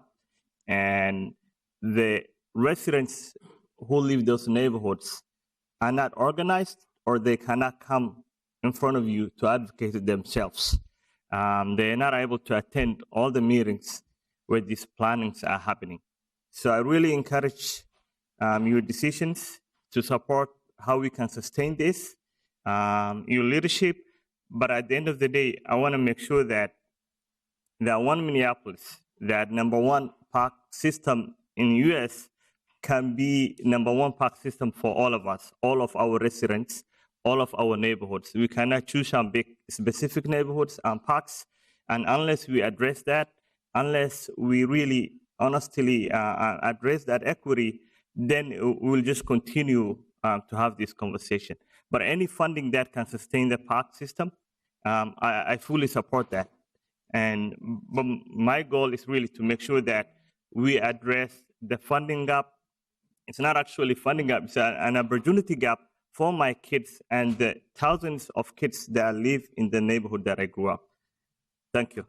and the residents who live those neighborhoods are not organized, or they cannot come in front of you to advocate themselves. They're not able to attend all the meetings where these plannings are happening. So I really encourage your decisions to support how we can sustain this, your leadership. But at the end of the day, I want to make sure that one Minneapolis, that #1 park system in U.S. can be #1 park system for all of us, all of our residents, all of our neighborhoods. We cannot choose some big specific neighborhoods and parks, and unless we address that, unless we really honestly address that equity, then we'll just continue to have this conversation. But any funding that can sustain the park system, I fully support that. And but my goal is really to make sure that we address the funding gap. It's not actually funding gap, it's an opportunity gap for my kids and the thousands of kids that live in the neighborhood that I grew up. Thank you.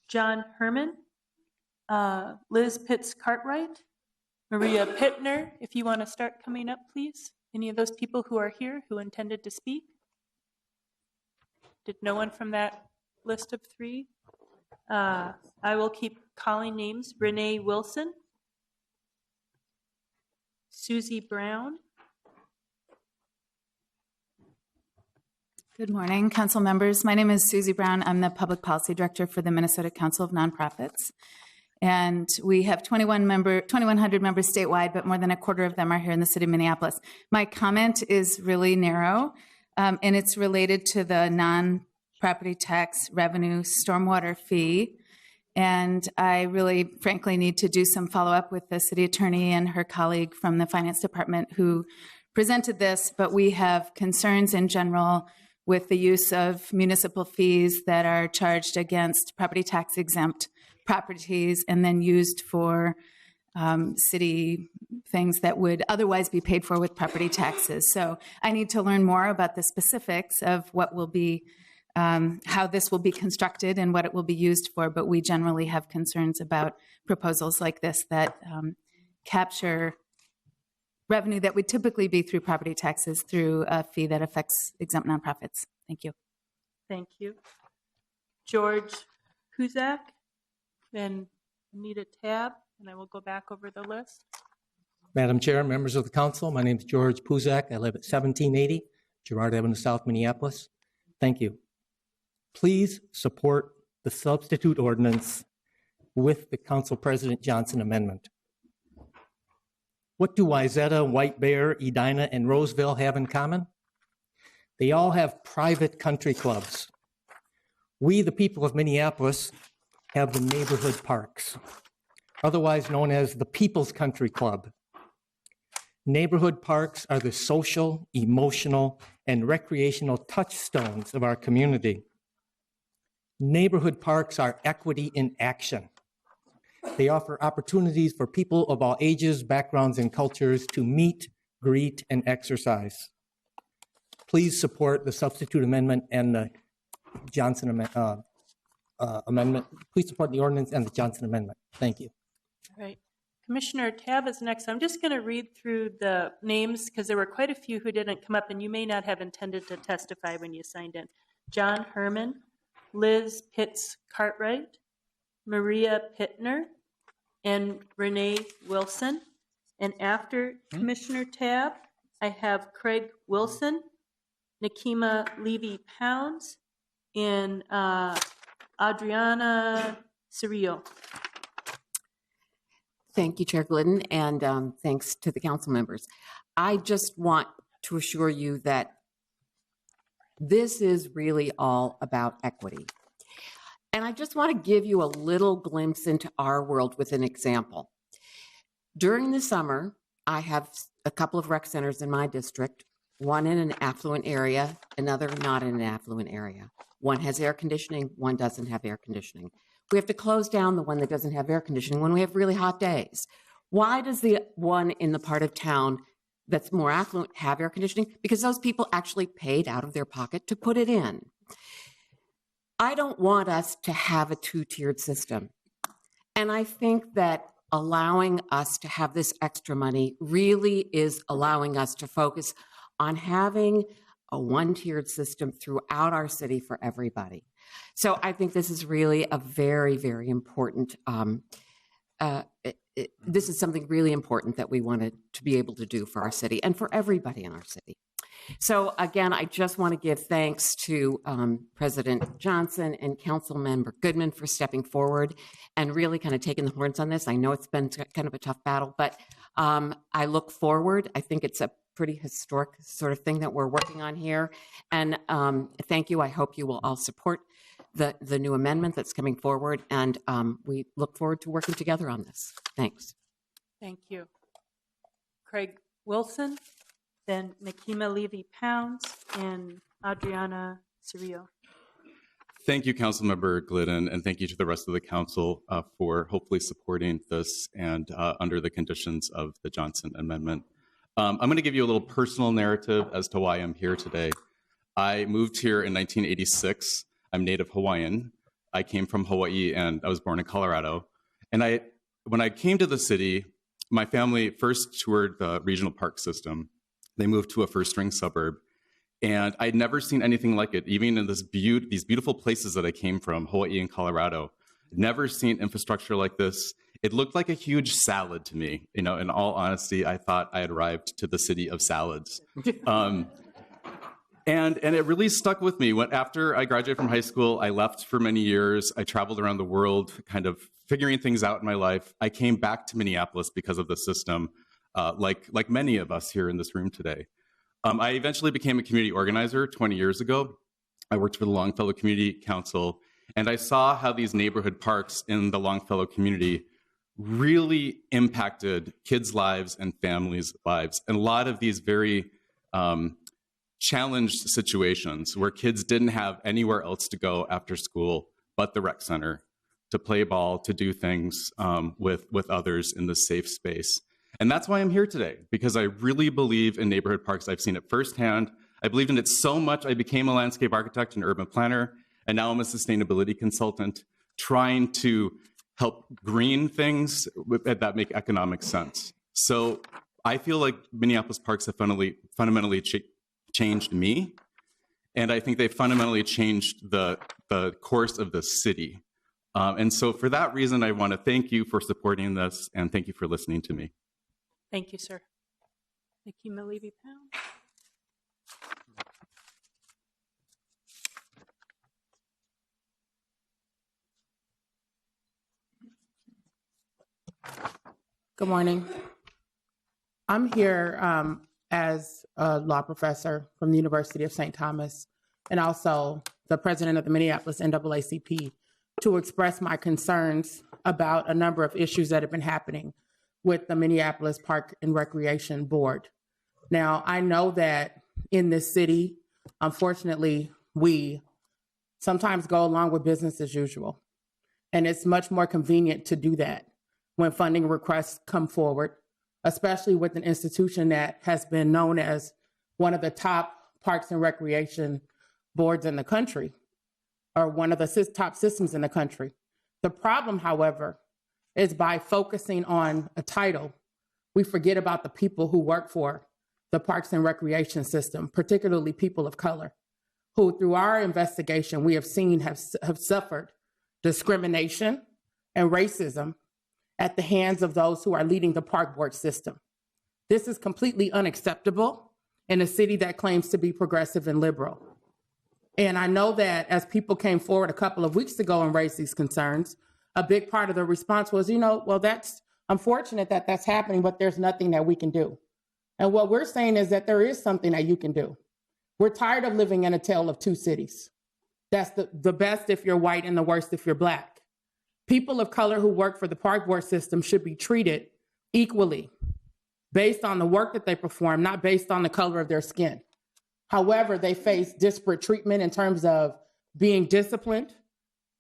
John Herman, Liz Pitts Cartwright, Maria Pittner, if you want to start coming up, please. Any of those people who are here who intended to speak? Did no one from that list of three? I will keep calling names. Renee Wilson, Susie Brown. Good morning, council members. My name is Susie Brown. I'm the Public Policy Director for the Minnesota Council of Nonprofits. And we have 2,100 members statewide, but more than a quarter of them are here in the city of Minneapolis. My comment is really narrow, and it's related to the non-property tax revenue stormwater fee. And I really, frankly, need to do some follow-up with the city attorney and her colleague from the finance department who presented this, but we have concerns in general with the use of municipal fees that are charged against property tax exempt properties and then used for city things that would otherwise be paid for with property taxes. So I need to learn more about the specifics of what will be, how this will be constructed and what it will be used for, but we generally have concerns about proposals like this that capture revenue that would typically be through property taxes through a fee that affects exempt nonprofits. Thank you. Thank you. George Kuzak, then Anita Tab, and I will go back over the list. Madam Chair, members of the council, my name is George Puzak. I live at 1780 Girard Avenue South, Minneapolis. Thank you. Please support the substitute ordinance with the Council President Johnson amendment. What do Wayzata, White Bear, Edina, and Roseville have in common? They all have private country clubs. We, the people of Minneapolis, have the neighborhood parks, otherwise known as the People's Country Club. Neighborhood parks are the social, emotional, and recreational touchstones of our community. Neighborhood parks are equity in action. They offer opportunities for people of all ages, backgrounds, and cultures to meet, greet, and exercise. Please support the substitute amendment and the Johnson amendment. Please support the ordinance and the Johnson amendment. Thank you. All right. Commissioner Tab is next. I'm just going to read through the names because there were quite a few who didn't come up, and you may not have intended to testify when you signed in. John Herman, Liz Pitts Cartwright, Maria Pittner, and Renee Wilson. And after Commissioner Tab, I have Craig Wilson, Nakima Levy-Pounds, and Adriana Cirillo. Thank you, Chair Glidden, and thanks to the council members. I just want to assure you that this is really all about equity. And I just want to give you a little glimpse into our world with an example. During the summer, I have a couple of rec centers in my district, one in an affluent area, another not in an affluent area. One has air conditioning, one doesn't have air conditioning. We have to close down the one that doesn't have air conditioning when we have really hot days. Why does the one in the part of town that's more affluent have air conditioning? Because those people actually paid out of their pocket to put it in. I don't want us to have a two-tiered system. And I think that allowing us to have this extra money really is allowing us to focus on having a one-tiered system throughout our city for everybody. So I think this is really a very, very important, this is something really important that we wanted to be able to do for our city and for everybody in our city. So again, I just want to give thanks to President Johnson and Councilmember Goodman for stepping forward and really kind of taking the horns on this. I know it's been kind of a tough battle, but I look forward. I think it's a pretty historic sort of thing that we're working on here. And thank you. I hope you will all support the new amendment that's coming forward. And we look forward to working together on this. Thanks. Thank you. Craig Wilson, then Nakima Levy-Pounds, and Adriana Cirillo. Thank you, Councilmember Glidden, and thank you to the rest of the council for hopefully supporting this and under the conditions of the Johnson Amendment. I'm going to give you a little personal narrative as to why I'm here today. I moved here in 1986. I'm native Hawaiian. I came from Hawaii and I was born in Colorado. And when I came to the city, my family first toured the regional park system. They moved to a first-ring suburb, and I'd never seen anything like it, even in these beautiful places that I came from, Hawaii and Colorado. Never seen infrastructure like this. It looked like a huge salad to me. In all honesty, I thought I had arrived to the city of salads. And it really stuck with me. After I graduated from high school, I left for many years. I traveled around the world, kind of figuring things out in my life. I came back to Minneapolis because of the system, like many of us here in this room today. I eventually became a community organizer 20 years ago. I worked for the Longfellow Community Council, and I saw how these neighborhood parks in the Longfellow community really impacted kids' lives and families' lives. And a lot of these very challenged situations where kids didn't have anywhere else to go after school but the rec center, to play ball, to do things with others in this safe space. And that's why I'm here today, because I really believe in neighborhood parks. I've seen it firsthand. I believed in it so much, I became a landscape architect and urban planner, and now I'm a sustainability consultant, trying to help green things that make economic sense. So I feel like Minneapolis parks have fundamentally changed me, and I think they fundamentally changed the course of the city. And so for that reason, I want to thank you for supporting this, and thank you for listening to me. Thank you, sir. Thank you, Malivi Pound. Good morning. I'm here as a law professor from the University of St. Thomas and also the president of the Minneapolis NAACP to express my concerns about a number of issues that have been happening with the Minneapolis Park and Recreation Board. Now, I know that in this city, unfortunately, we sometimes go along with business as usual. And it's much more convenient to do that when funding requests come forward, especially with an institution that has been known as one of the top parks and recreation boards in the country, or one of the top systems in the country. The problem, however, is by focusing on a title, we forget about the people who work for the parks and recreation system, particularly people of color, who through our investigation we have seen have suffered discrimination and racism at the hands of those who are leading the park board system. This is completely unacceptable in a city that claims to be progressive and liberal. And I know that as people came forward a couple of weeks ago and raised these concerns, a big part of the response was, well, that's unfortunate that that's happening, but there's nothing that we can do. And what we're saying is that there is something that you can do. We're tired of living in a tale of two cities. That's the best if you're white and the worst if you're black. People of color who work for the park board system should be treated equally based on the work that they perform, not based on the color of their skin. However, they face disparate treatment in terms of being disciplined.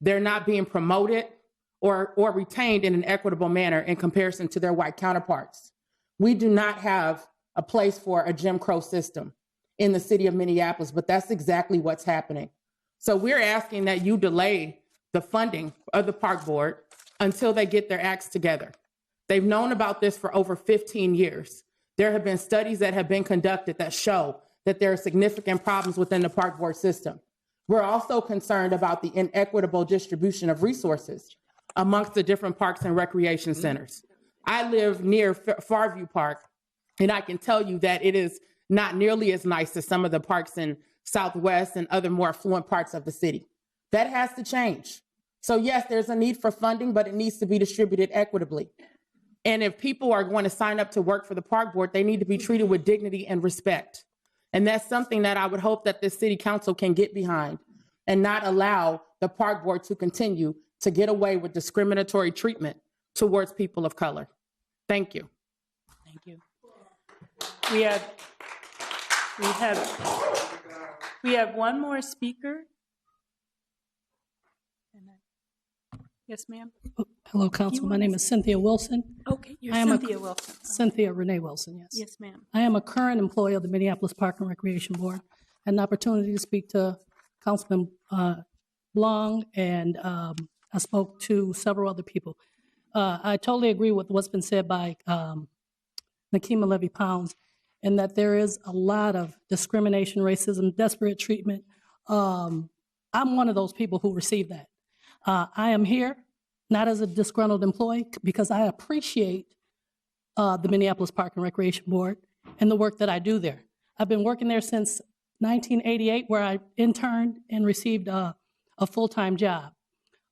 They're not being promoted or retained in an equitable manner in comparison to their white counterparts. We do not have a place for a Jim Crow system in the city of Minneapolis, but that's exactly what's happening. So we're asking that you delay the funding of the park board until they get their acts together. They've known about this for over 15 years. There have been studies that have been conducted that show that there are significant problems within the park board system. We're also concerned about the inequitable distribution of resources amongst the different parks and recreation centers. I live near Farview Park, and I can tell you that it is not nearly as nice as some of the parks in Southwest and other more affluent parts of the city. That has to change. So yes, there's a need for funding, but it needs to be distributed equitably. And if people are going to sign up to work for the park board, they need to be treated with dignity and respect. And that's something that I would hope that this city council can get behind and not allow the park board to continue to get away with discriminatory treatment towards people of color. Thank you. Thank you. We have one more speaker. Yes, ma'am. Hello, Council. My name is Cynthia Wilson. Okay, you're Cynthia Wilson. Cynthia Renee Wilson, yes. Yes, ma'am. I am a current employee of the Minneapolis Park and Recreation Board. Had an opportunity to speak to Councilman Long, and I spoke to several other people. I totally agree with what's been said by Nakima Levy-Pounds, and that there is a lot of discrimination, racism, desperate treatment. I'm one of those people who received that. I am here not as a disgruntled employee because I appreciate the Minneapolis Park and Recreation Board and the work that I do there. I've been working there since 1988, where I interned and received a full-time job.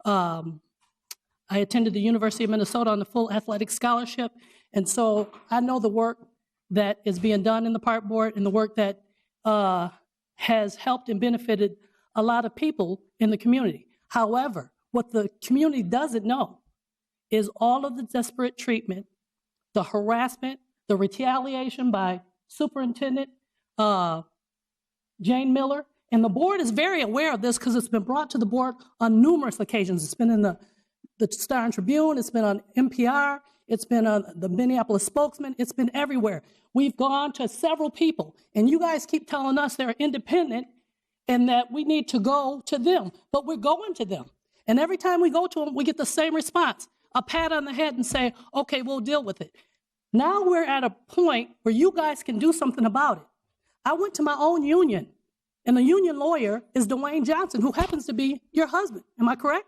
I attended the University of Minnesota on a full athletic scholarship, and so I know the work that is being done in the park board and the work that has helped and benefited a lot of people in the community. However, what the community doesn't know is all of the desperate treatment, the harassment, the retaliation by Superintendent Jane Miller, and the board is very aware of this because it's been brought to the board on numerous occasions. It's been in the Star and Tribune, it's been on NPR, it's been on the Minneapolis Spokesman, it's been everywhere. We've gone to several people, and you guys keep telling us they're independent and that we need to go to them, but we're going to them. And every time we go to them, we get the same response, a pat on the head and say, okay, we'll deal with it. Now we're at a point where you guys can do something about it. I went to my own union, and the union lawyer is Dwayne Johnson, who happens to be your husband. Am I correct?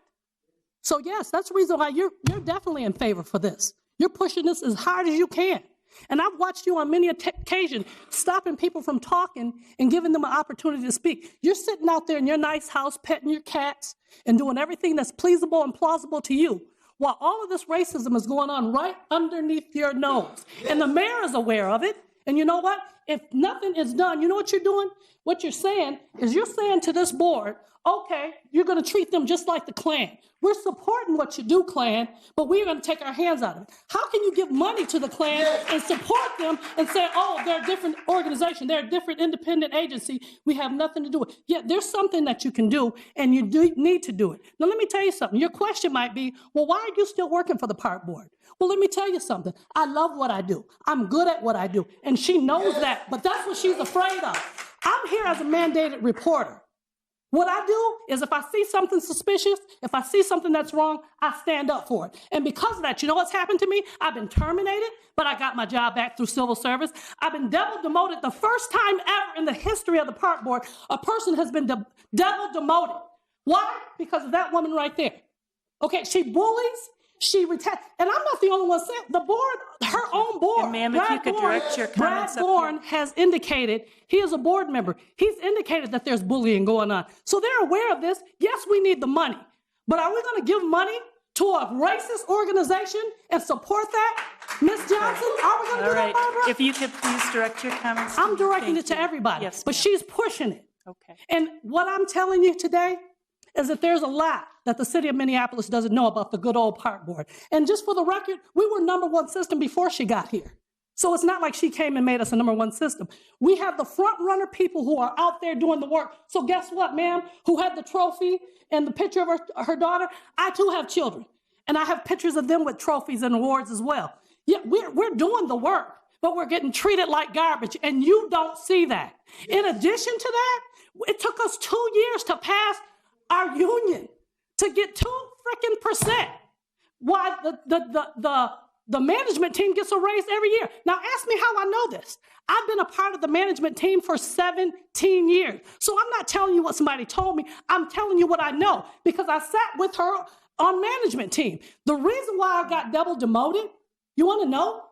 So yes, that's the reason why you're definitely in favor for this. You're pushing this as hard as you can. And I've watched you on many occasions stopping people from talking and giving them an opportunity to speak. You're sitting out there in your nice house, petting your cats and doing everything that's pleasable and plausible to you, while all of this racism is going on right underneath your nose. And the mayor is aware of it. And you know what? If nothing is done, you know what you're doing? What you're saying is you're saying to this board, okay, you're going to treat them just like the Klan. We're supporting what you do, Klan, but we're going to take our hands out of it. How can you give money to the Klan and support them and say, oh, they're a different organization, they're a different independent agency, we have nothing to do with it? Yeah, there's something that you can do, and you do need to do it. Now, let me tell you something. Your question might be, well, why are you still working for the park board? Well, let me tell you something. I love what I do. I'm good at what I do, and she knows that, but that's what she's afraid of. I'm here as a mandated reporter. What I do is if I see something suspicious, if I see something that's wrong, I stand up for it. And because of that, you know what's happened to me? I've been terminated, but I got my job back through civil service. I've been double demoted. The first time ever in the history of the park board, a person has been double demoted. Why? Because of that woman right there. Okay, she bullies. She retaliates, and I'm not the only one saying. The board, her own board. And ma'am, if you could direct your comments Brad Bourne has indicated, he is a board member. He's indicated that there's bullying going on. So they're aware of this. Yes, we need the money, but are we going to give money to a racist organization and support that, Ms. Johnson? Are we going to do that, Barbara? If you could please direct your comments. I'm directing it to everybody, yes, but she's pushing it. Okay. And what I'm telling you today is that there's a lot that the city of Minneapolis doesn't know about the good old park board. And just for the record, we were #1 system before she got here. So it's not like she came and made us a #1 system. We have the front runner people who are out there doing the work. So guess what, ma'am, who had the trophy and the picture of her daughter? I too have children, and I have pictures of them with trophies and awards as well. Yeah, we're doing the work, but we're getting treated like garbage, and you don't see that. In addition to that, it took us 2 years to pass our union to get 2% why the management team gets a raise every year. Now ask me how I know this. I've been a part of the management team for 17 years. So I'm not telling you what somebody told me. I'm telling you what I know because I sat with her on management team. The reason why I got double demoted, you want to know?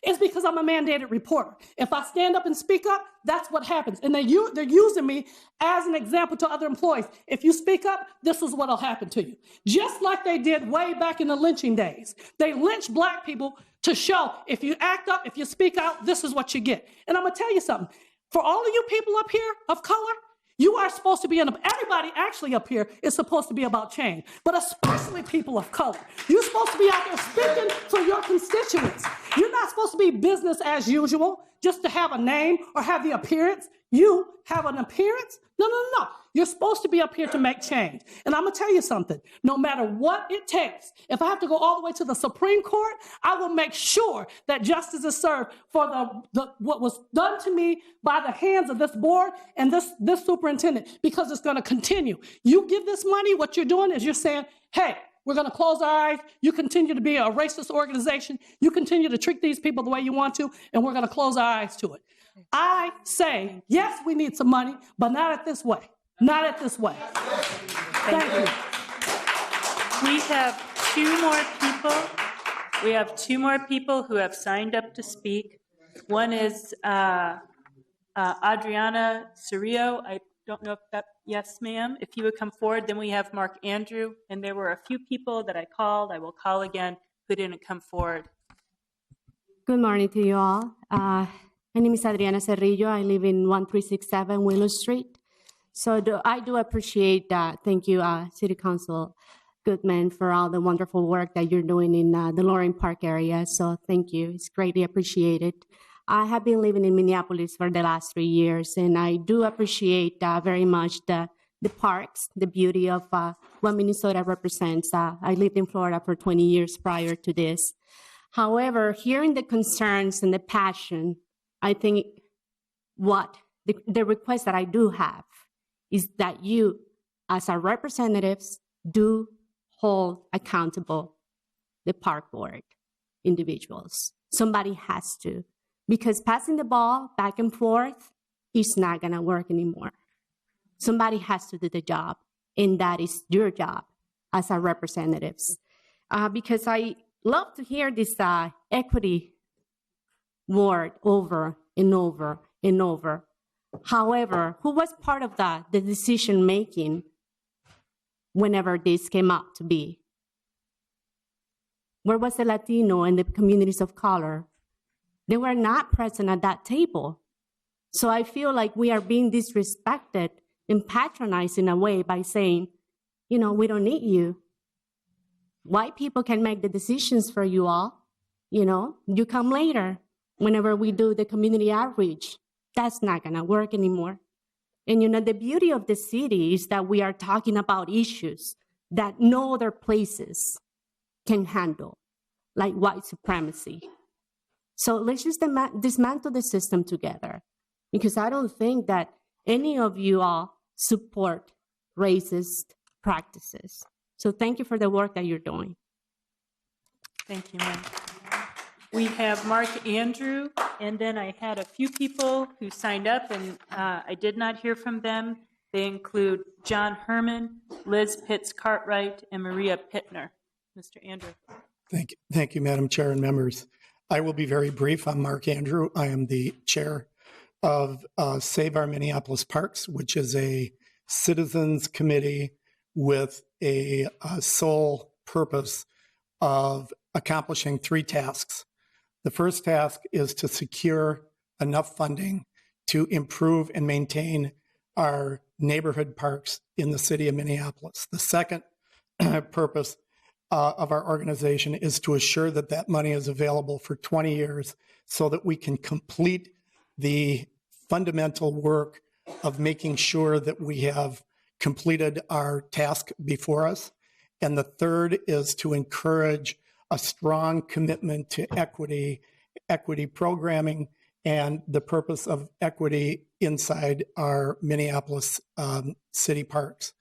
It's because I'm a mandated reporter. If I stand up and speak up, that's what happens. And they're using me as an example to other employees. If you speak up, this is what will happen to you. Just like they did way back in the lynching days. They lynched black people to show if you act up, if you speak out, this is what you get. And I'm going to tell you something. For all of you people up here of color, you are supposed to be everybody actually up here is supposed to be about change, but especially people of color. You're supposed to be out there speaking for your constituents. You're not supposed to be business as usual, just to have a name or have the appearance. You have an appearance? No. You're supposed to be up here to make change. And I'm going to tell you something. No matter what it takes, if I have to go all the way to the Supreme Court, I will make sure that justice is served for what was done to me by the hands of this board and this superintendent, because it's going to continue. You give this money, what you're doing is you're saying, hey, We're going to close our eyes. You continue to be a racist organization. You continue to treat these people the way you want to, and we're going to close our eyes to it. I say, yes, we need some money, but not at this way. Not at this way. Thank you. We have two more people who have signed up to speak. One is Adriana Cerrillo. I don't know if that, yes, ma'am. If you would come forward. Then we have Mark Andrew, and there were a few people that I called, I will call again, who didn't come forward. Good morning to you all. My name is Adriana Cerrillo. I live in 1367 Willow Street. So I do appreciate that. Thank you, City Council Goodman, for all the wonderful work that you're doing in the Loring Park area. So thank you. It's greatly appreciated. I have been living in Minneapolis for the last 3 years, and I do appreciate very much the parks, the beauty of what Minnesota represents. I lived in Florida for 20 years prior to this. However, hearing the concerns and the passion, I think what the request that I do have is that you, as our representatives, do hold accountable the park board individuals. Somebody has to. Because passing the ball back and forth is not going to work anymore. Somebody has to do the job, and that is your job as our representatives. Because I love to hear this equity word over and over and over. However, who was part of the decision-making whenever this came up to be? Where was the Latino and the communities of color? They were not present at that table. So I feel like we are being disrespected and patronized in a way by saying, you know, we don't need you. White people can make the decisions for you all. You know, you come later whenever we do the community outreach. That's not going to work anymore. And, you know, the beauty of the city is that we are talking about issues that no other places can handle, like white supremacy. So let's just dismantle the system together, because I don't think that any of you all support racist practices. So thank you for the work that you're doing. Thank you, ma'am. We have Mark Andrew, and then I had a few people who signed up, and I did not hear from them. They include John Herman, Liz Pitts-Cartwright, and Maria Pittner. Mr. Andrew. Thank you, Madam Chair and members. I will be very brief. I'm Mark Andrew. I am the chair of Save Our Minneapolis Parks, which is a citizens committee with a sole purpose of accomplishing 3 tasks. The first task is to secure enough funding to improve and maintain our neighborhood parks in the city of Minneapolis. The second purpose of our organization is to assure that that money is available for 20 years so that we can complete the fundamental work of making sure that we have completed our task before us. And the third is to encourage a strong commitment to equity programming, and the purpose of equity inside our Minneapolis city parks.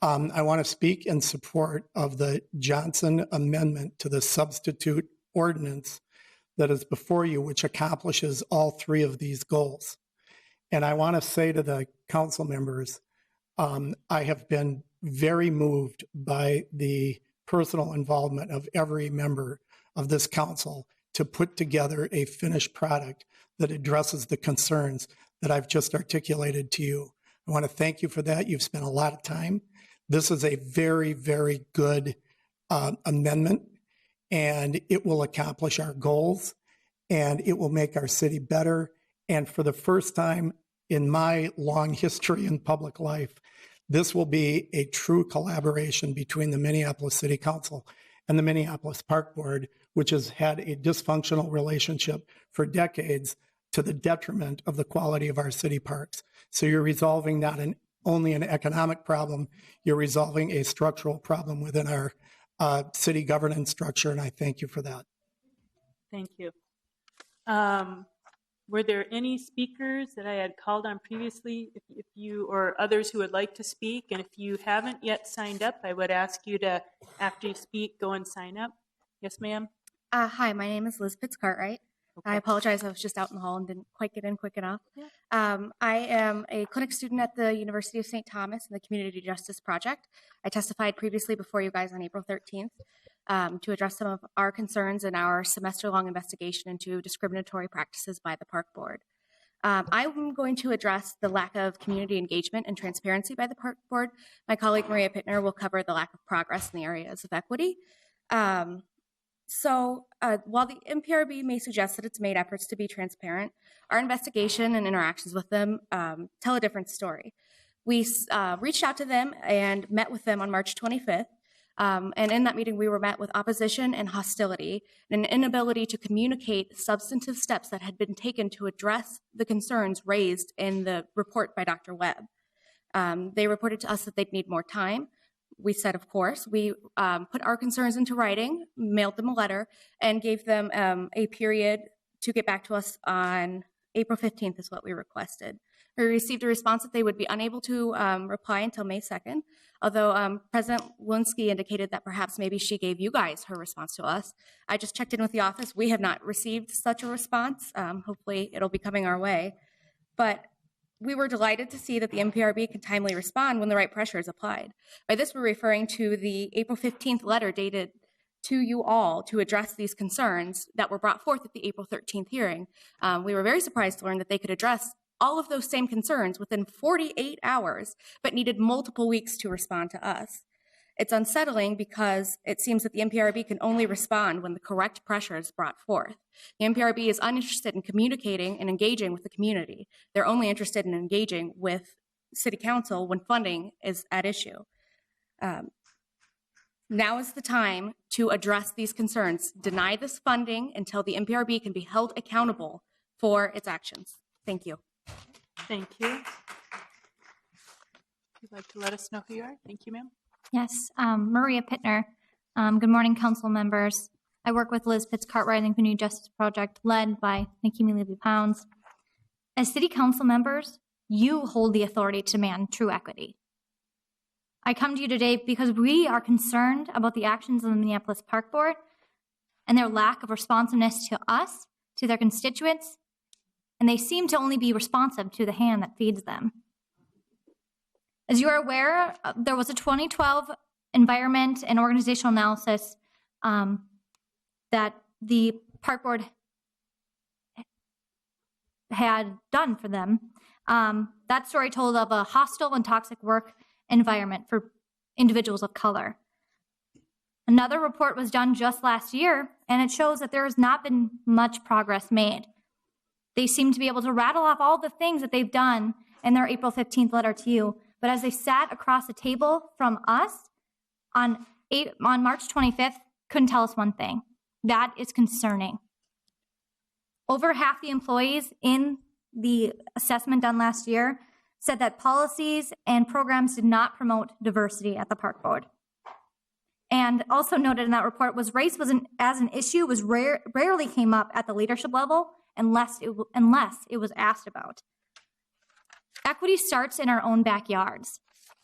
I want to speak in support of the Johnson Amendment to the substitute ordinance that is before you, which accomplishes all 3 of these goals. And I want to say to the council members, I have been very moved by the personal involvement of every member of this council to put together a finished product that addresses the concerns that I've just articulated to you. I want to thank you for that. You've spent a lot of time. This is a very, very good amendment, and it will accomplish our goals, and it will make our city better. And for the first time in my long history in public life, this will be a true collaboration between the Minneapolis City Council and the Minneapolis Park Board, which has had a dysfunctional relationship for decades to the detriment of the quality of our city parks. So you're resolving not only an economic problem, you're resolving a structural problem within our city governance structure, and I thank you for that. Thank you. Were there any speakers that I had called on previously, if you or others who would like to speak? And if you haven't yet signed up, I would ask you to, after you speak, go and sign up. Yes, ma'am? Hi, my name is Liz Pitts-Cartwright. I apologize, I was just out in the hall and didn't quite get in quick enough. I am a clinic student at the University of St. Thomas in the Community Justice Project. I testified previously before you guys on April 13th to address some of our concerns in our semester-long investigation into discriminatory practices by the Park Board. I'm going to address the lack of community engagement and transparency by the Park Board. My colleague Maria Pittner will cover the lack of progress in the areas of equity. While the MPRB may suggest that it's made efforts to be transparent, our investigation and interactions with them tell a different story. We reached out to them and met with them on March 25th. And in that meeting, we were met with opposition and hostility and an inability to communicate substantive steps that had been taken to address the concerns raised in the report by Dr. Webb. They reported to us that they'd need more time. We said, of course. We put our concerns into writing, mailed them a letter, and gave them a period to get back to us on April 15th is what we requested. We received a response that they would be unable to reply until May 2nd, although President Lewinsky indicated that perhaps maybe she gave you guys her response to us. I just checked in with the office. We have not received such a response. Hopefully it'll be coming our way. But we were delighted to see that the MPRB can timely respond when the right pressure is applied. By this, we're referring to the April 15th letter dated to you all to address these concerns that were brought forth at the April 13th hearing. We were very surprised to learn that they could address all of those same concerns within 48 hours, but needed multiple weeks to respond to us. It's unsettling because it seems that the MPRB can only respond when the correct pressure is brought forth. The MPRB is uninterested in communicating and engaging with the community. They're only interested in engaging with City Council when funding is at issue. Now is the time to address these concerns. Deny this funding until the MPRB can be held accountable for its actions. Thank you. Thank you. If you'd like to let us know who you are. Thank you, ma'am. Yes, Maria Pittner. Good morning, council members. I work with Liz Pitts-Cartwright and Community Justice Project, led by Nikimi Levy-Pounds. As city council members, you hold the authority to demand true equity. I come to you today because we are concerned about the actions of the Minneapolis Park Board and their lack of responsiveness to us, to their constituents, and they seem to only be responsive to the hand that feeds them. As you are aware, there was a 2012 environment and organizational analysis that the Park Board had done for them. That story told of a hostile and toxic work environment for individuals of color. Another report was done just last year, and it shows that there has not been much progress made. They seem to be able to rattle off all the things that they've done in their April 15th letter to you, but as they sat across the table from us on March 25th, couldn't tell us one thing. That is concerning. Over half the employees in the assessment done last year said that policies and programs did not promote diversity at the Park Board. And also noted in that report was race as an issue rarely came up at the leadership level unless it was asked about. Equity starts in our own backyards.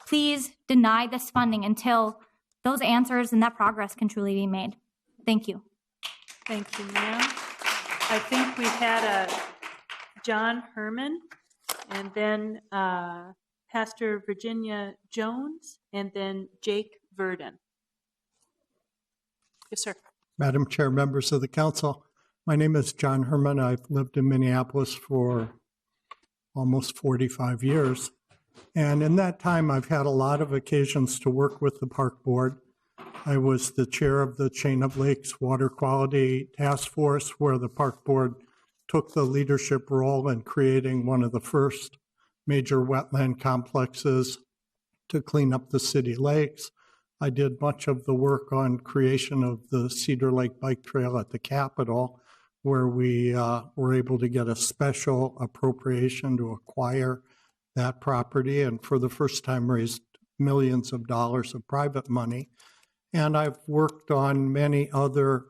Please deny this funding until those answers and that progress can truly be made. Thank you. Thank you, ma'am. I think we had John Herman, and then Pastor Virginia Jones, and then Jake Verdon. Yes, sir. Madam Chair, members of the council, my name is John Herman. I've lived in Minneapolis for almost 45 years. And in that time, I've had a lot of occasions to work with the Park Board. I was the chair of the Chain of Lakes Water Quality Task Force, where the Park Board took the leadership role in creating one of the first major wetland complexes to clean up the city lakes. I did much of the work on creation of the Cedar Lake Bike Trail at the Capitol, where we were able to get a special appropriation to acquire that property, and for the first time raised millions of dollars of private money. And I've worked on many other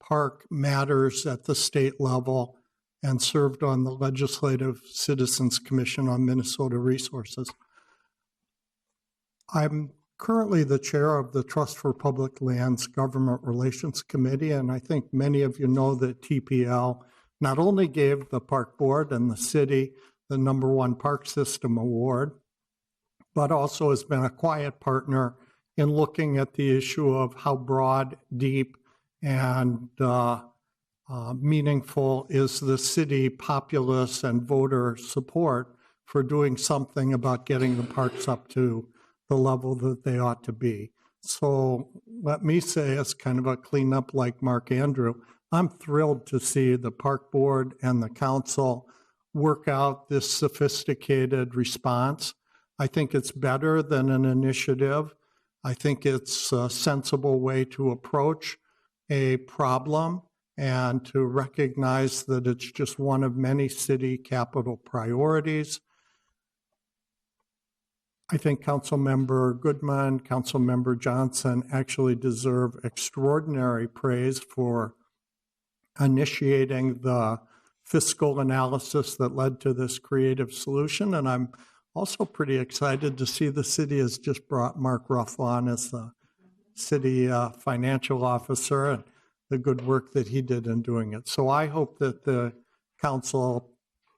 park matters at the state level, and served on the Legislative Citizens Commission on Minnesota Resources. I'm currently the chair of the Trust for Public Lands Government Relations Committee, and I think many of you know that TPL not only gave the Park Board and the city the #1 Park System Award, but also has been a quiet partner in looking at the issue of how broad, deep, and meaningful is the city populace and voter support for doing something about getting the parks up to the level that they ought to be. So let me say, as kind of a cleanup like Mark Andrew, I'm thrilled to see the Park Board and the Council work out this sophisticated response. I think it's better than an initiative. I think it's a sensible way to approach a problem and to recognize that it's just one of many city capital priorities. I think Councilmember Goodman, Councilmember Johnson actually deserve extraordinary praise for initiating the fiscal analysis that led to this creative solution. And I'm also pretty excited to see the city has just brought Mark Ruff on as the city financial officer and the good work that he did in doing it. So I hope that the council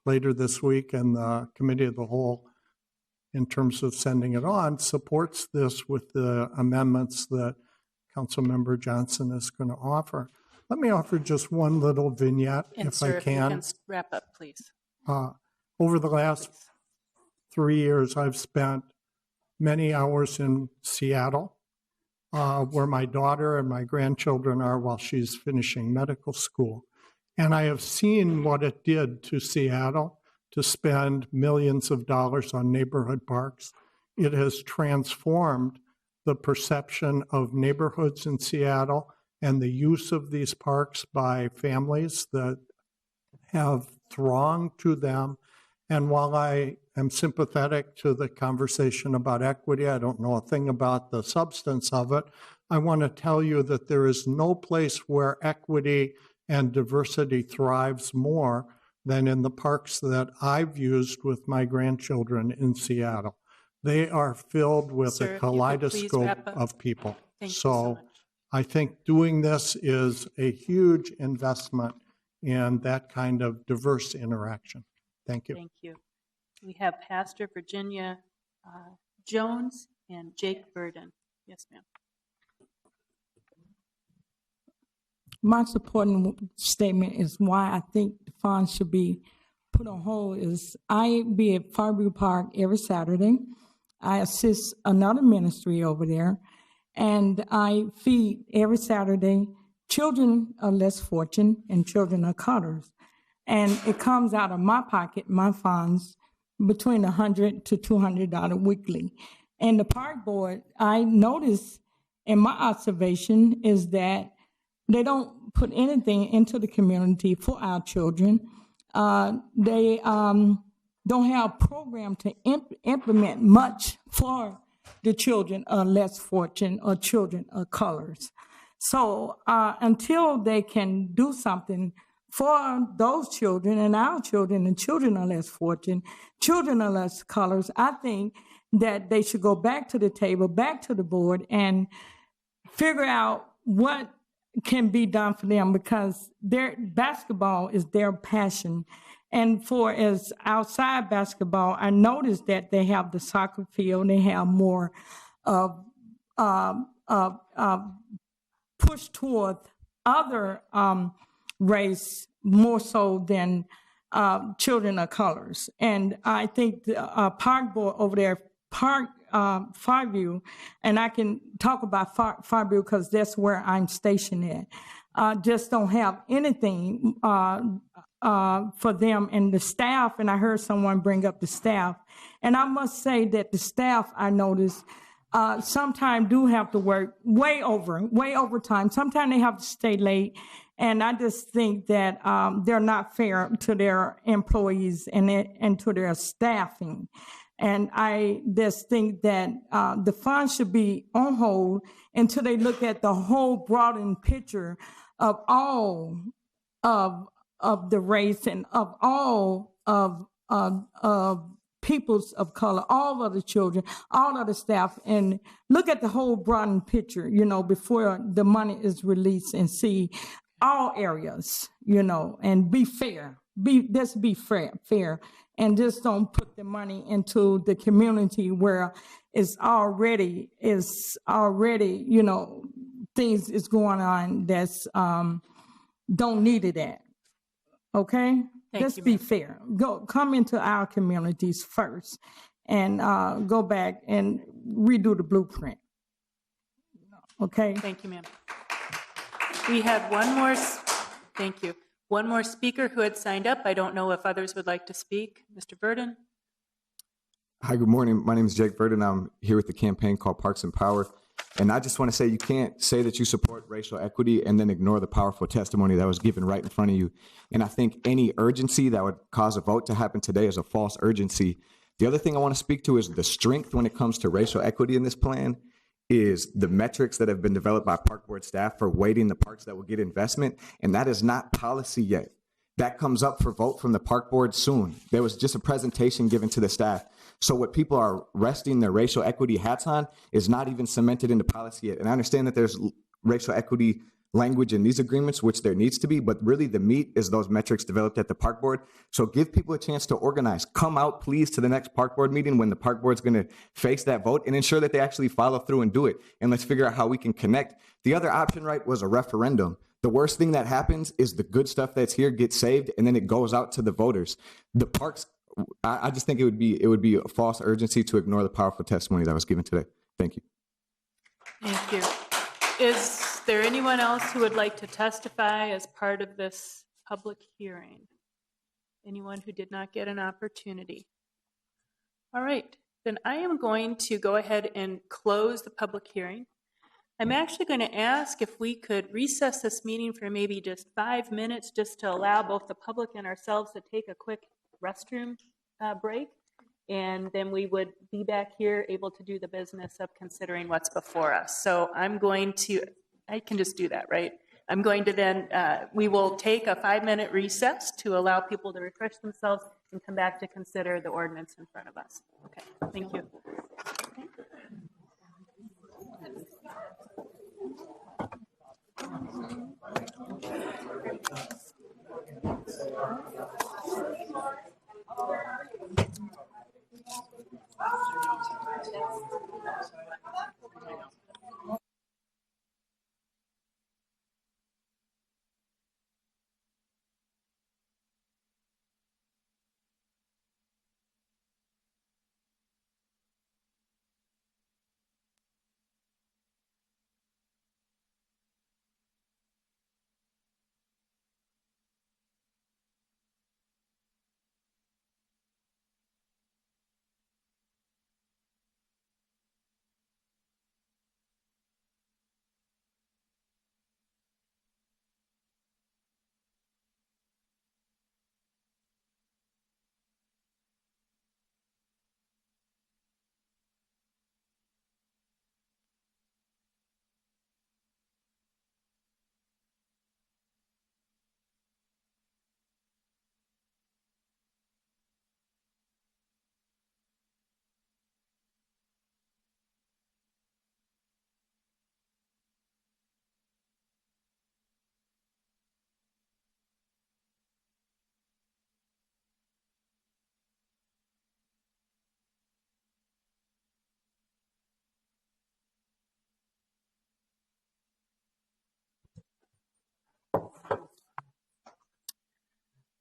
later this week and the committee of the whole, in terms of sending it on, supports this with the amendments that Councilmember Johnson is going to offer. Let me offer just one little vignette, And if sir, I can. you can wrap up, please. Over the last 3 years, I've spent many hours in Seattle, where my daughter and my grandchildren are while she's finishing medical school. And I have seen what it did to Seattle to spend millions of dollars on neighborhood parks. It has transformed the perception of neighborhoods in Seattle and the use of these parks by families that have thronged to them. And while I am sympathetic to the conversation about equity, I don't know a thing about the substance of it. I want to tell you that there is no place where equity and diversity thrives more than in the parks that I've used with my grandchildren in Seattle. They are filled with Sir, a if you could please kaleidoscope wrap up. of people. Thank you so much. I think doing this is a huge investment in that kind of diverse interaction. Thank you. Thank you. We have Pastor Virginia Jones and Jake Burden. Yes, ma'am. My supporting statement is why I think the funds should be put on hold is I be at Farview Park every Saturday. I assist another ministry over there, and I feed every Saturday children of less fortune and children of colors. And it comes out of my pocket, my funds, between $100 to $200 weekly. And the park board, I noticed, and my observation is that they don't put anything into the community for our children. They don't have a program to implement much for the children of less fortune or children of colors. So until they can do something for those children and our children and children of less fortune, children of less colors, I think that they should go back to the table, back to the board, and figure out what can be done for them, because their basketball is their passion. And for as outside basketball, I noticed that they have the soccer field, they have more push toward other race more so than children of colors. And I think the park board over there, Farview, and I can talk about Farview because that's where I'm stationed at, just don't have anything for them and the staff. And I heard someone bring up the staff. And I must say that the staff, I noticed, sometimes do have to work way over time. Sometimes they have to stay late. And I just think that they're not fair to their employees and to their staffing. And I just think that the funds should be on hold until they look at the whole broadened picture of all of of the race and of all of peoples of color, all of the children, all of the staff, and look at the whole broadened picture, before the money is released, and see all areas, and be fair. Just be fair, and just don't put the money into the community where it's already, things is going on that's don't need it at. Okay? Just be fair. Come into our communities first, and go back and redo the blueprint. Okay? Thank you, ma'am. We have one more, thank you. One more speaker who had signed up. I don't know if others would like to speak. Mr. Burden? Hi, good morning. My name is Jake Burden. I'm here with the campaign called Parks and Power. And I just want to say, you can't say that you support racial equity and then ignore the powerful testimony that was given right in front of you. And I think any urgency that would cause a vote to happen today is a false urgency. The other thing I want to speak to is the strength when it comes to racial equity in this plan is the metrics that have been developed by Park Board staff for weighting the parks that will get investment. And that is not policy yet. That comes up for vote from the Park Board soon. There was just a presentation given to the staff. So what people are resting their racial equity hats on is not even cemented into policy yet. And I understand that there's racial equity language in these agreements, which there needs to be, but really the meat is those metrics developed at the Park Board. So give people a chance to organize. Come out, please, to the next Park Board meeting when the Park Board's going to face that vote, and ensure that they actually follow through and do it. And let's figure out how we can connect. The other option, right, was a referendum. The worst thing that happens is the good stuff that's here gets saved, and then it goes out to the voters. The parks, I just think it would be a false urgency to ignore the powerful testimony that was given today. Thank you. Thank you. Is there anyone else who would like to testify as part of this public hearing? Anyone who did not get an opportunity? All right, then I am going to go ahead and close the public hearing. I'm actually going to ask if we could recess this meeting for maybe just 5 minutes, just to allow both the public and ourselves to take a quick restroom break. And then we would be back here able to do the business of considering what's before us. So I'm going to, I can just do that, right? I'm going to then, we will take a 5-minute recess to allow people to refresh themselves and come back to consider the ordinance in front of us. Okay, thank you.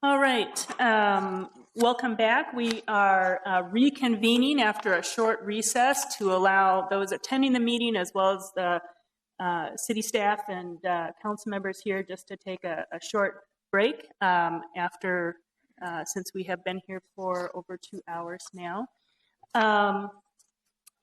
All right, welcome back. We are reconvening after a short recess to allow those attending the meeting as well as the city staff and council members here just to take a short break after, since we have been here for over 2 hours now. And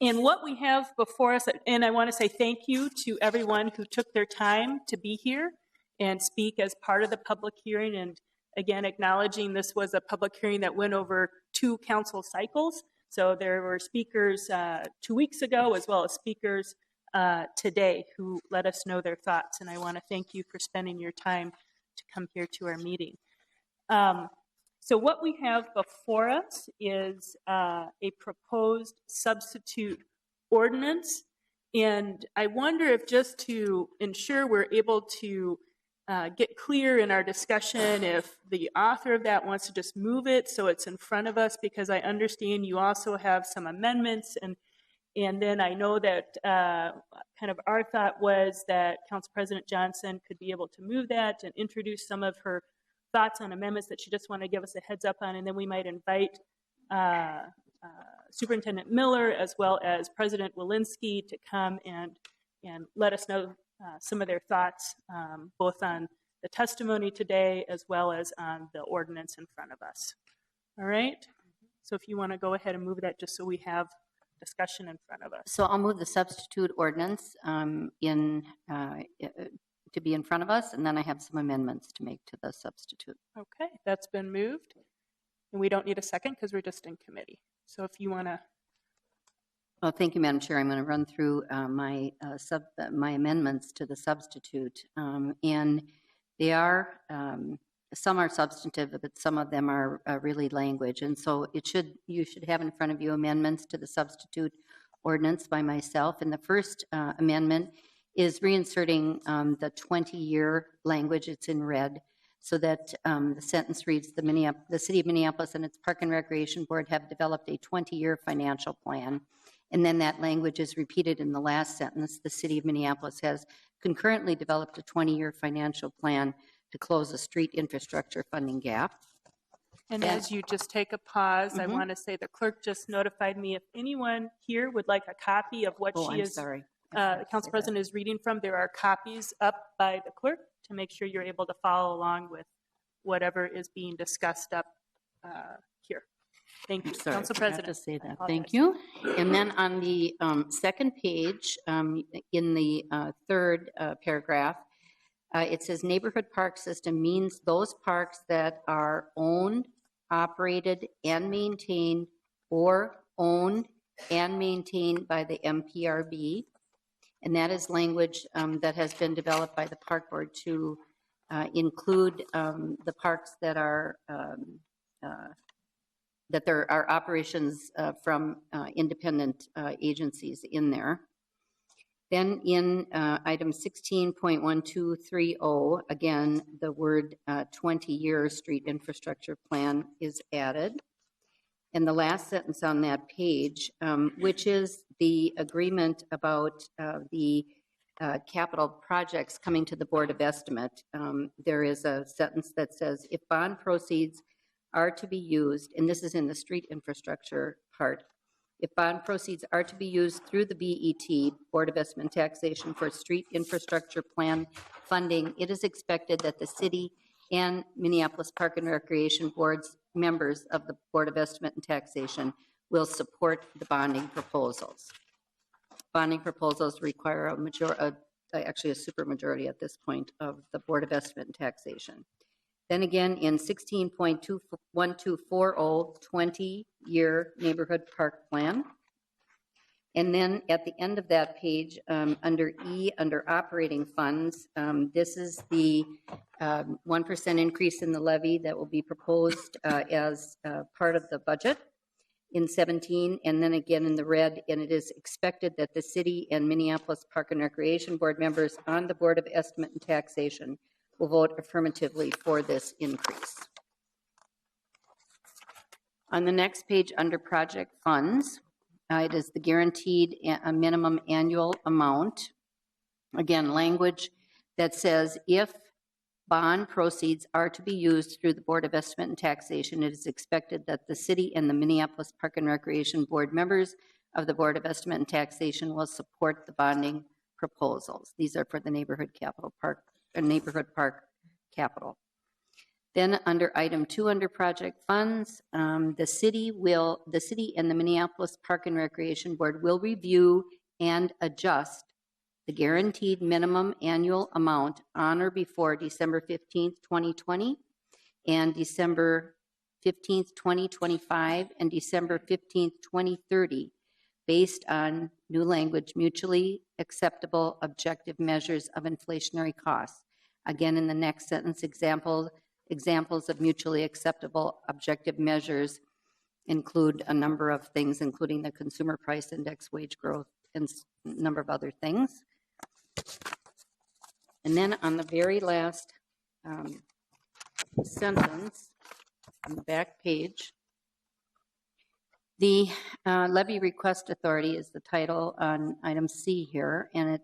what we have before us, and I want to say thank you to everyone who took their time to be here and speak as part of the public hearing, and again, acknowledging this was a public hearing that went over 2 council cycles. So there were speakers 2 weeks ago as well as speakers today who let us know their thoughts. And I want to thank you for spending your time to come here to our meeting. So what we have before us is a proposed substitute ordinance. And I wonder if, just to ensure we're able to get clear in our discussion, if the author of that wants to just move it so it's in front of us, because I understand you also have some amendments. And then I know that kind of our thought was that Council President Johnson could be able to move that and introduce some of her thoughts on amendments that she just wanted to give us a heads up on, and then we might invite Superintendent Miller as well as President Walensky to come and let us know some of their thoughts, both on the testimony today as well as on the ordinance in front of us. All right? So if you want to go ahead and move that, just so we have discussion in front of us. So I'll move the substitute ordinance to be in front of us, and then I have some amendments to make to the substitute. Okay, that's been moved. And we don't need a second because we're just in committee. So if you want to. Well, thank you, Madam Chair. I'm going to run through my amendments to the substitute. And they are, some are substantive, but some of them are really language. And so you should have in front of you amendments to the substitute ordinance by myself. And the first amendment is reinserting the 20-year language. It's in red, so that the sentence reads, the City of Minneapolis and its Park and Recreation Board have developed a 20-year financial plan. And then that language is repeated in the last sentence. The City of Minneapolis has concurrently developed a 20-year financial plan to close a street infrastructure funding gap. And as you just take a pause, I want to say the clerk just notified me if anyone here would like a copy of what the Council President is reading from, there are copies up by the clerk to make sure you're able to follow along with whatever is being discussed up here. Thank you, Council President. I have to say that. Thank you. And then on the second page, in the third paragraph, it says neighborhood park system means those parks that are owned, operated, and maintained, or owned and maintained by the MPRB. And that is language that has been developed by the Park Board to include the parks that are that there are operations from independent agencies in there. Then in item 16.1230, again, the word 20-year street infrastructure plan is added. And the last sentence on that page, which is the agreement about the capital projects coming to the Board of Estimate, there is a sentence that says, if bond proceeds are to be used, and this is in the street infrastructure part, if bond proceeds are to be used through the BET, Board of Estimate Taxation, for street infrastructure plan funding, it is expected that the city and Minneapolis Park and Recreation Board's members of the Board of Estimate and Taxation will support the bonding proposals. Bonding proposals require actually a supermajority at this point of the Board of Estimate and Taxation. Then again, in 16.1240, 20-year neighborhood park plan. And then at the end of that page, under E, under operating funds, this is the 1% increase in the levy that will be proposed as part of the budget in 17, and then again in the red, and it is expected that the city and Minneapolis Park and Recreation Board members on the Board of Estimate and Taxation will vote affirmatively for this increase. On the next page, under project funds, it is the guaranteed minimum annual amount. Again, language that says if bond proceeds are to be used through the Board of Estimate and Taxation, it is expected that the city and the Minneapolis Park and Recreation Board members of the Board of Estimate and Taxation will support the bonding proposals. These are for the neighborhood park capital. Then under item 2 under project funds, the city and the Minneapolis Park and Recreation Board will review and adjust the guaranteed minimum annual amount on or before December 15th, 2020 and December 15th, 2025 and December 15th, 2030 based on new language, mutually acceptable objective measures of inflationary costs. Again, in the next sentence example, Examples of mutually acceptable objective measures include a number of things, including the consumer price index, wage growth, and a number of other things. And then on the very last sentence on the back page, the levy request authority is the title on item C here, and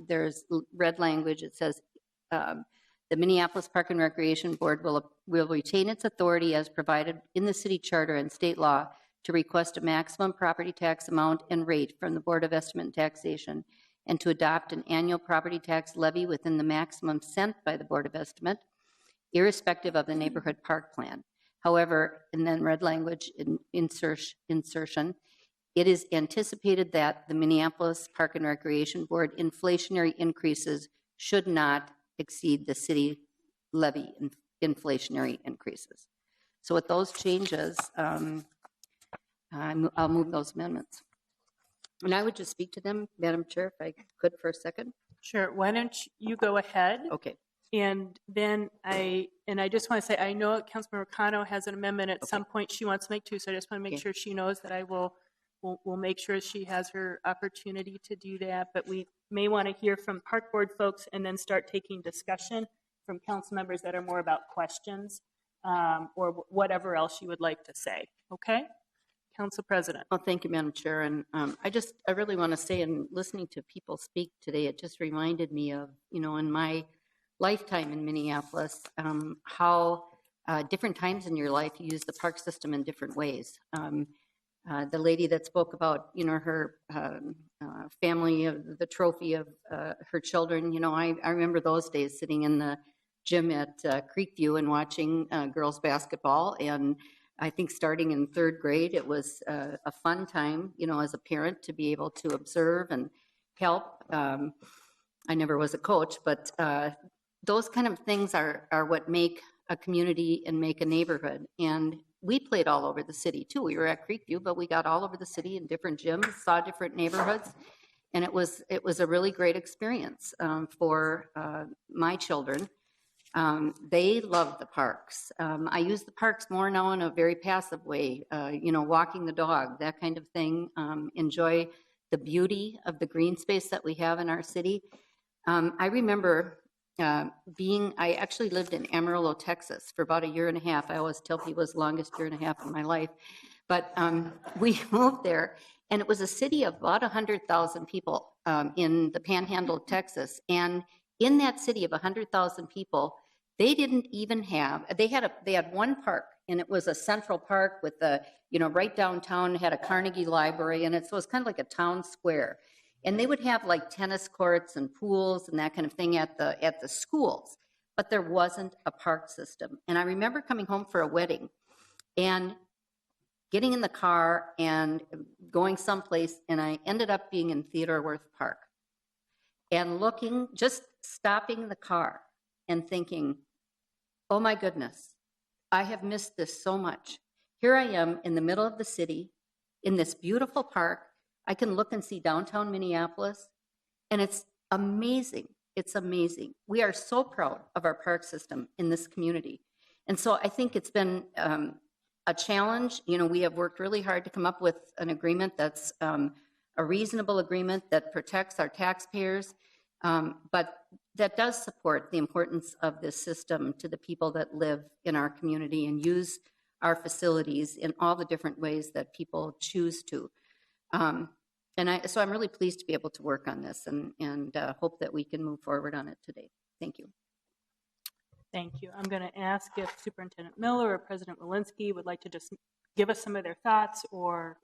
there's red language. It says the Minneapolis Park and Recreation Board will retain its authority as provided in the city charter and state law to request a maximum property tax amount and rate from the Board of Estimate and Taxation, and to adopt an annual property tax levy within the maximum set by the Board of Estimate, irrespective of the neighborhood park plan. However, and then red language insertion, it is anticipated that the Minneapolis Park and Recreation Board inflationary increases should not exceed the city levy inflationary increases. So with those changes, I'll move those amendments. And I would just speak to them, Madam Chair, if I could for a second. Sure. Why don't you go ahead? Okay. And then I just want to say, I know Councilmember Cano has an amendment at some point she wants to make too, so I just want to make sure she knows that I will make sure she has her opportunity to do that. But we may want to hear from Park Board folks and then start taking discussion from council members that are more about questions or whatever else you would like to say. Okay? Council President. Well, thank you, Madam Chair. And I really want to say, in listening to people speak today, it just reminded me of, in my lifetime in Minneapolis, how different times in your life you use the park system in different ways. The lady that spoke about, her family, of the trophy of her children, I remember those days sitting in the gym at Creekview and watching girls basketball. And I think starting in third grade, it was a fun time, as a parent to be able to observe and help. I never was a coach, but those kind of things are what make a community and make a neighborhood. And we played all over the city too. We were at Creekview, but we got all over the city in different gyms, saw different neighborhoods, and it was a really great experience for my children. They love the parks. I use the parks more now in a very passive way, walking the dog, that kind of thing. Enjoy the beauty of the green space that we have in our city. I remember I actually lived in Amarillo, Texas for about 1.5 years. I always tell people it was the longest 1.5 years of my life. But we moved there, and it was a city of about 100,000 people in the panhandle of Texas. And in that city of 100,000 people, they didn't even have, they had one park, and it was a central park with the, right downtown, had a Carnegie Library, and so it was kind of like a town square. And they would have like tennis courts and pools and that kind of thing at the schools, but there wasn't a park system. And I remember coming home for a wedding and getting in the car and going someplace, and I ended up being in Theodore Wirth Park and just stopping the car and thinking, oh my goodness, I have missed this so much. Here I am in the middle of the city in this beautiful park. I can look and see downtown Minneapolis, and it's amazing. It's amazing. We are so proud of our park system in this community. And so I think it's been a challenge. We have worked really hard to come up with an agreement that's a reasonable agreement that protects our taxpayers, but that does support the importance of this system to the people that live in our community and use our facilities in all the different ways that people choose to. So I'm really pleased to be able to work on this and hope that we can move forward on it today. Thank you. Thank you. I'm going to ask if Superintendent Miller or President Walensky would like to just give us some of their thoughts, or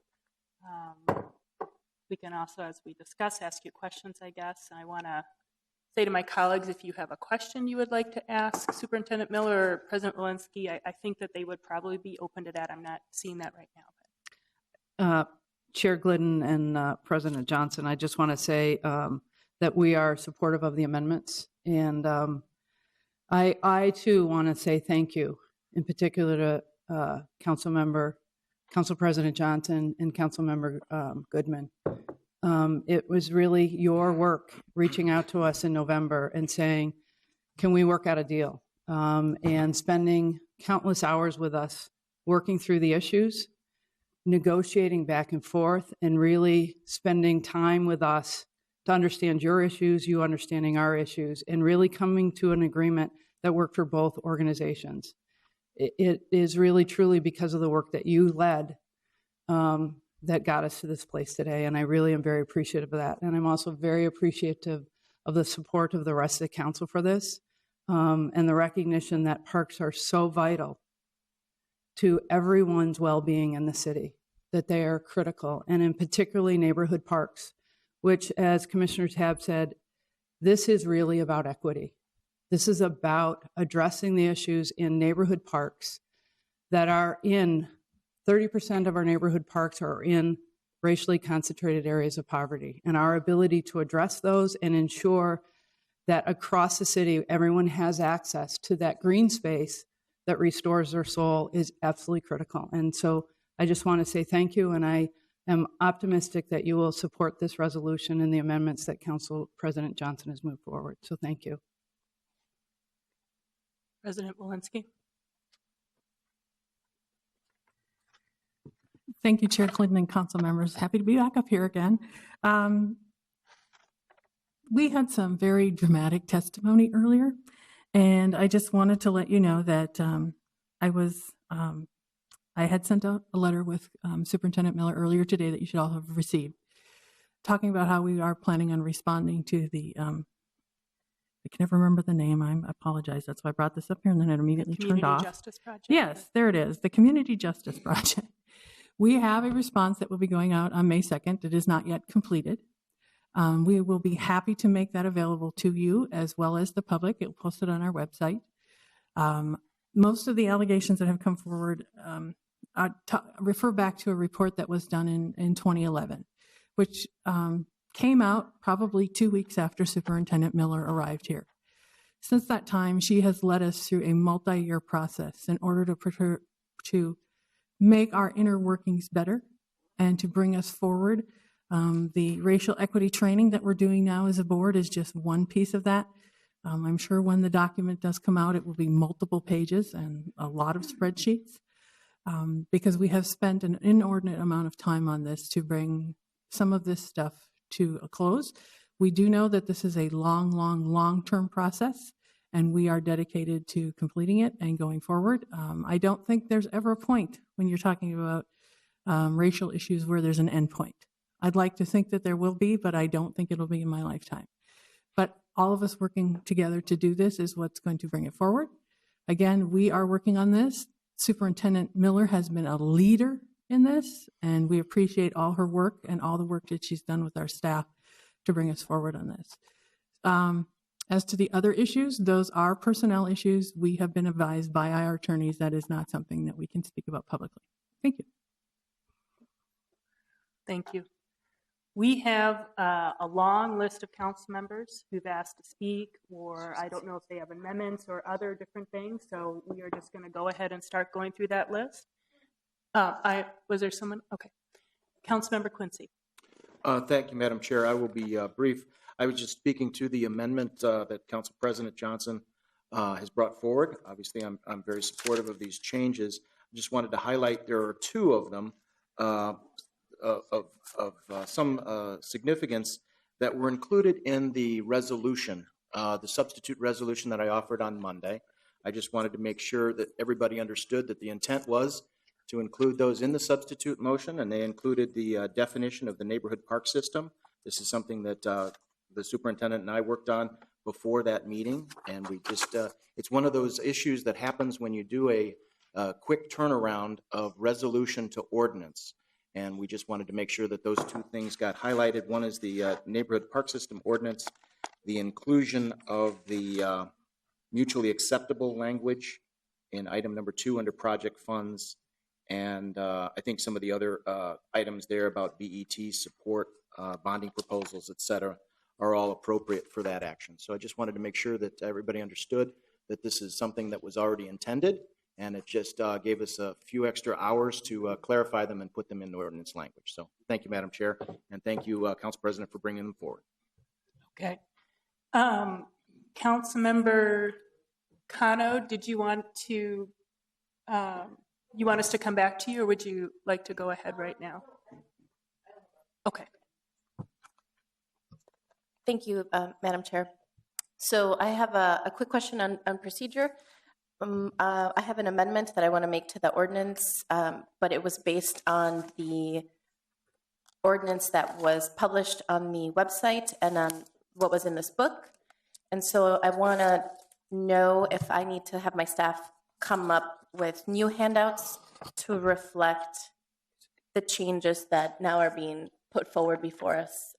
we can also, as we discuss, ask you questions, I guess. I want to say to my colleagues, if you have a question you would like to ask Superintendent Miller or President Walensky, I think that they would probably be open to that. I'm not seeing that right now. Chair Glidden and President Johnson, I just want to say that we are supportive of the amendments. And I too want to say thank you, in particular to Council President Johnson and Councilmember Goodman. It was really your work reaching out to us in November and saying, can we work out a deal? and spending countless hours with us, working through the issues, negotiating back and forth, and really spending time with us to understand your issues, you understanding our issues, and really coming to an agreement that worked for both organizations. It is really, truly because of the work that you led that got us to this place today, and I really am very appreciative of that. And I'm also very appreciative of the support of the rest of the council for this, and the recognition that parks are so vital to everyone's well-being in the city, that they are critical, and in particularly neighborhood parks, which, as Commissioner Tabb said, this is really about equity. This is about addressing the issues in neighborhood parks that are in 30% of our neighborhood parks are in racially concentrated areas of poverty, and our ability to address those and ensure that across the city everyone has access to that green space that restores their soul is absolutely critical. And so I just want to say thank you, and I am optimistic that you will support this resolution and the amendments that Council President Johnson has moved forward. So thank you. President Walensky. Thank you, Chair Clinton and council members. Happy to be back up here again. We had some very dramatic testimony earlier, and I just wanted to let you know that I had sent out a letter with Superintendent Miller earlier today that you should all have received, talking about how we are planning on responding to the I can never remember the name. I apologize. That's why I brought this up here, and then it immediately turned off. Community Justice Project? Yes, there it is, the Community Justice Project. We have a response that will be going out on May 2nd. It is not yet completed. We will be happy to make that available to you as well as the public. It will post it on our website. Most of the allegations that have come forward refer back to a report that was done in 2011, which came out probably 2 weeks after Superintendent Miller arrived here. Since that time, she has led us through a multi-year process in order to make our inner workings better and to bring us forward. The racial equity training that we're doing now as a board is just one piece of that. I'm sure when the document does come out, it will be multiple pages and a lot of spreadsheets, because we have spent an inordinate amount of time on this to bring some of this stuff to a close. We do know that this is a long-term process, and we are dedicated to completing it and going forward. I don't think there's ever a point when you're talking about racial issues where there's an end point. I'd like to think that there will be, but I don't think it'll be in my lifetime. But all of us working together to do this is what's going to bring it forward. Again, we are working on this. Superintendent Miller has been a leader in this, and we appreciate all her work and all the work that she's done with our staff to bring us forward on this. As to the other issues, those are personnel issues. We have been advised by our attorneys that is not something that we can speak about publicly. Thank you. Thank you. We have a long list of council members who've asked to speak, or I don't know if they have amendments or other different things, so we are just going to go ahead and start going through that list. Was there someone? Okay. Councilmember Quincy. Thank you, Madam Chair. I will be brief. I was just speaking to the amendment that Council President Johnson has brought forward. Obviously, I'm very supportive of these changes. I just wanted to highlight there are two of them of some significance that were included in the resolution, the substitute resolution that I offered on Monday. I just wanted to make sure that everybody understood that the intent was to include those in the substitute motion, and they included the definition of the neighborhood park system. This is something that the superintendent and I worked on before that meeting, and we just, it's one of those issues that happens when you do a quick turnaround of resolution to ordinance, and we just wanted to make sure that those two things got highlighted. One is the neighborhood park system ordinance, the inclusion of the mutually acceptable language in item number 2 under project funds, and I think some of the other items there about BET support, bonding proposals, et cetera, are all appropriate for that action. So I just wanted to make sure that everybody understood that this is something that was already intended, and it just gave us a few extra hours to clarify them and put them in the ordinance language. So thank you, Madam Chair, and thank you, Council President, for bringing them forward. Okay. Councilmember Cano, did you want to, you want us to come back to you, or would you like to go ahead right now? Okay. Thank you, Madam Chair. So I have a quick question on procedure. I have an amendment that I want to make to the ordinance, but it was based on the ordinance that was published on the website and on what was in this book. And so I want to know if I need to have my staff come up with new handouts to reflect the changes that now are being put forward before us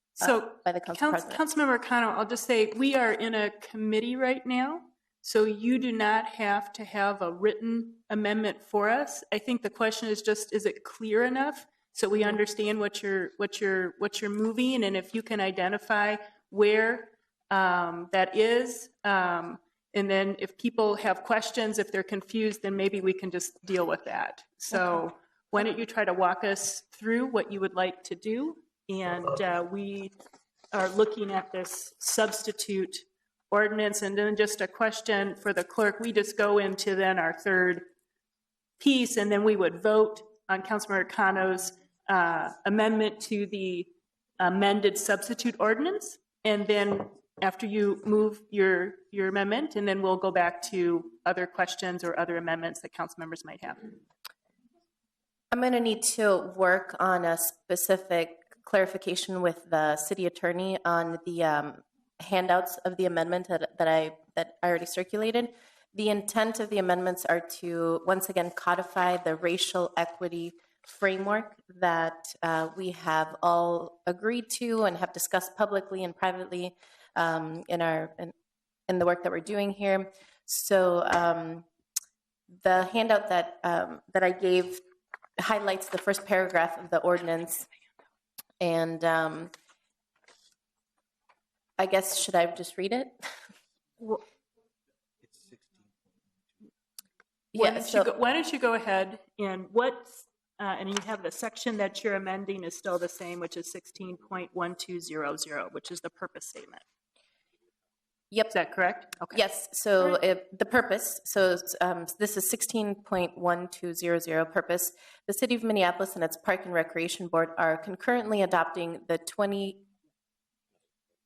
by the Council President. Councilmember Cano, I'll just say we are in a committee right now, so you do not have to have a written amendment for us. I think the question is just, is it clear enough so we understand what you're moving, and if you can identify where that is, and then if people have questions, if they're confused, then maybe we can just deal with that. So why don't you try to walk us through what you would like to do? And we are looking at this substitute ordinance. And then just a question for the clerk. We just go into then our third piece, and then we would vote on Councilmember Cano's amendment to the amended substitute ordinance. And then after you move your amendment, and then we'll go back to other questions or other amendments that council members might have. I'm going to need to work on a specific clarification with the city attorney on the handouts of the amendment that I already circulated. The intent of the amendments are to once again codify the racial equity framework that we have all agreed to and have discussed publicly and privately in the work that we're doing here. So the handout that I gave highlights the first paragraph of the ordinance, and I guess, should I just read it? Why don't you go ahead, and and you have the section that you're amending is still the same, which is 16.1200, which is the purpose statement. Yep. Is that correct? Okay. Yes. So the purpose, so this is 16.1200 purpose. The City of Minneapolis and its Park and Recreation Board are concurrently adopting the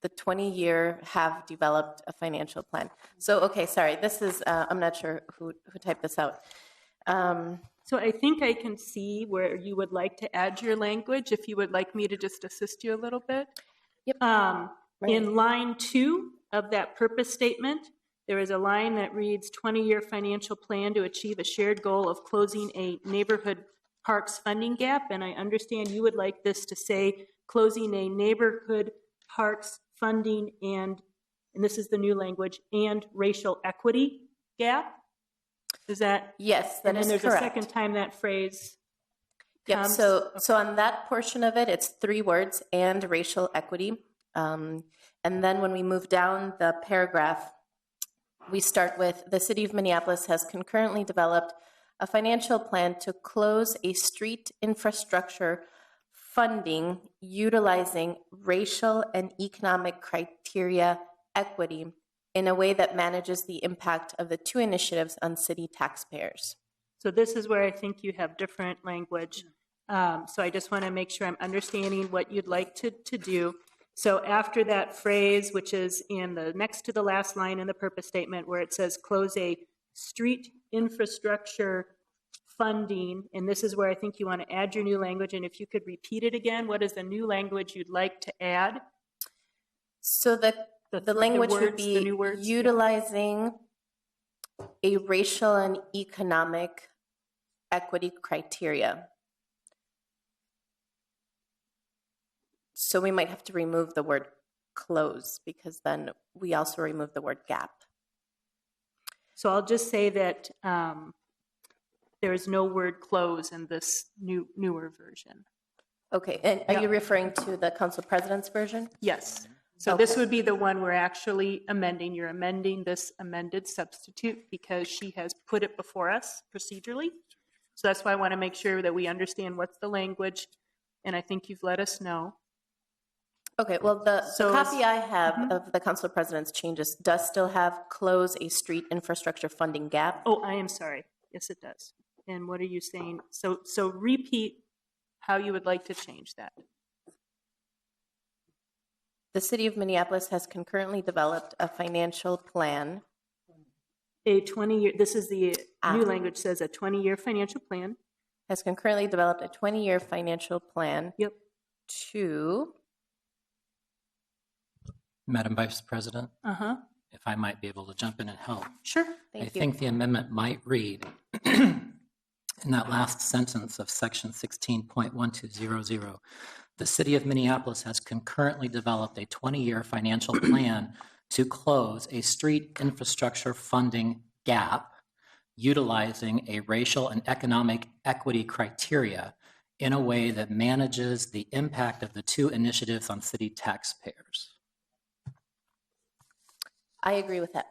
20-year have developed a financial plan. So, okay, sorry, this is, I'm not sure who typed this out. So I think I can see where you would like to add your language, if you would like me to just assist you a little bit. Yep. In line 2 of that purpose statement, there is a line that reads 20-year financial plan to achieve a shared goal of closing a neighborhood parks funding gap. And I understand you would like this to say closing a neighborhood parks funding and this is the new language, and racial equity gap. Is that? Yes, that is correct. And then there's a second time that phrase comes. Yep, so on that portion of it, it's 3 words, and racial equity. And then when we move down the paragraph, we start with the City of Minneapolis has concurrently developed a financial plan to close a street infrastructure funding utilizing racial and economic criteria equity in a way that manages the impact of the 2 initiatives on city taxpayers. So this is where I think you have different language. So I just want to make sure I'm understanding what you'd like to do. So after that phrase, which is in the next to the last line in the purpose statement, where it says close a street infrastructure funding, and this is where I think you want to add your new language, and if you could repeat it again, what is the new language you'd like to add? So the language would be utilizing a racial and economic equity criteria. So we might have to remove the word close, because then we also remove the word gap. So I'll just say that there is no word close in this newer version. Okay, and are you referring to the Council President's version? Yes. So this would be the one we're actually amending. You're amending this amended substitute because she has put it before us procedurally. So that's why I want to make sure that we understand what's the language, and I think you've let us know. Okay, well, the So- copy I have of the Council President's changes does still have close a street infrastructure funding gap. Oh, I am sorry. Yes, it does. And what are you saying? So repeat how you would like to change that. The City of Minneapolis has concurrently developed a financial plan. A 20-year, this is the new language says a 20-year financial plan. Has concurrently developed a 20-year financial plan. Yep. To. Madam Vice President, Uh-huh. if I might be able to jump in and help. Sure. Thank I you. think the amendment might read, in that last sentence of section 16.1200, the City of Minneapolis has concurrently developed a 20-year financial plan to close a street infrastructure funding gap utilizing a racial and economic equity criteria in a way that manages the impact of the two initiatives on city taxpayers. I agree with that.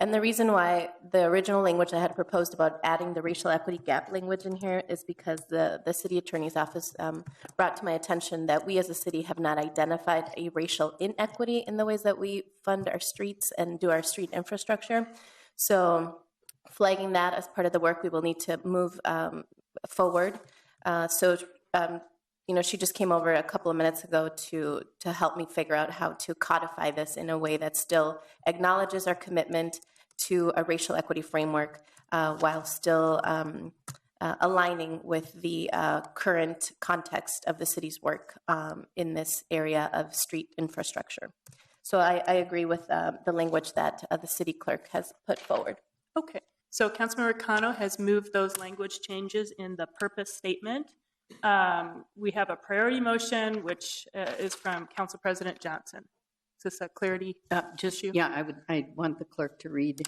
And the reason why the original language I had proposed about adding the racial equity gap language in here is because the city attorney's office brought to my attention that we as a city have not identified a racial inequity in the ways that we fund our streets and do our street infrastructure. So flagging that as part of the work, we will need to move forward. You know, she just came over a couple of minutes ago to help me figure out how to codify this in a way that still acknowledges our commitment to a racial equity framework while still aligning with the current context of the city's work in this area of street infrastructure. So I agree with the language that the city clerk has put forward. Okay. So Councilmember Cano has moved those language changes in the purpose statement. We have a priority motion, which is from Council President Johnson. Is this a clarity issue? Yeah, I want the clerk to read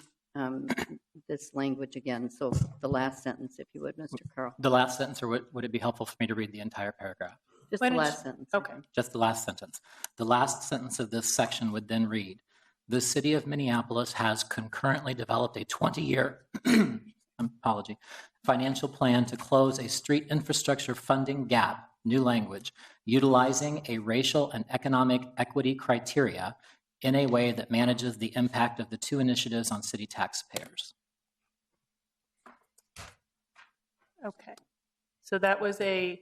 this language again. So the last sentence, if you would, Mr. Carl. The last sentence, or would it be helpful for me to read the entire paragraph? Just the last sentence. Okay. Just the last sentence. The last sentence of this section would then read, the City of Minneapolis has concurrently developed a 20-year financial plan to close a street infrastructure funding gap, new language, utilizing a racial and economic equity criteria in a way that manages the impact of the two initiatives on city taxpayers. Okay. So that was a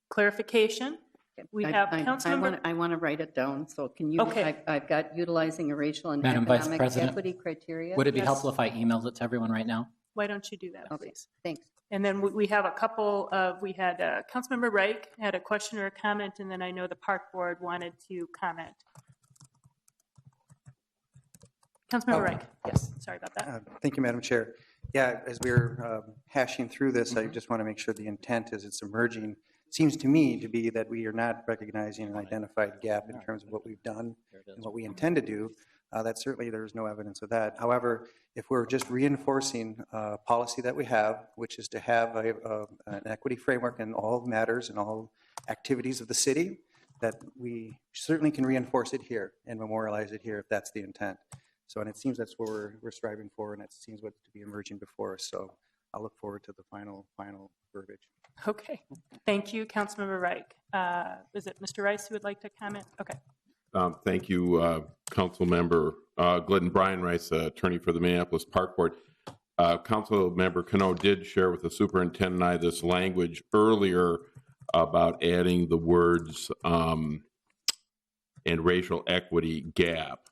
clarification. We have Councilmember. I want to write it down. So can you? Okay. I've got utilizing a racial and Madam Vice economic President, equity criteria. Would it be helpful if I emailed it to everyone right now? Why don't you do that, Okay, please? thanks. And then we have a couple of, we had Councilmember Reich had a question or a comment, and then I know the Park Board wanted to comment. Councilmember Reich, yes, sorry about that. Thank you, Madam Chair. Yeah, as we're hashing through this, I just want to make sure the intent as it's emerging seems to me to be that we are not recognizing an identified gap in terms of what we've done and what we intend to do. That certainly there's no evidence of that. However, if we're just reinforcing a policy that we have, which is to have an equity framework in all matters and all activities of the city, that we certainly can reinforce it here and memorialize it here if that's the intent. So, and it seems that's what we're striving for, and it seems what to be emerging before us. So I'll look forward to the final verbiage. Okay, thank you, Councilmember Reich. Is it Mr. Rice who would like to comment? Okay. Thank you, Council Member Glidden. Brian Rice, attorney for the Minneapolis Park Board. Council Member Cano did share with the superintendent and I this language earlier about adding the words and racial equity gap.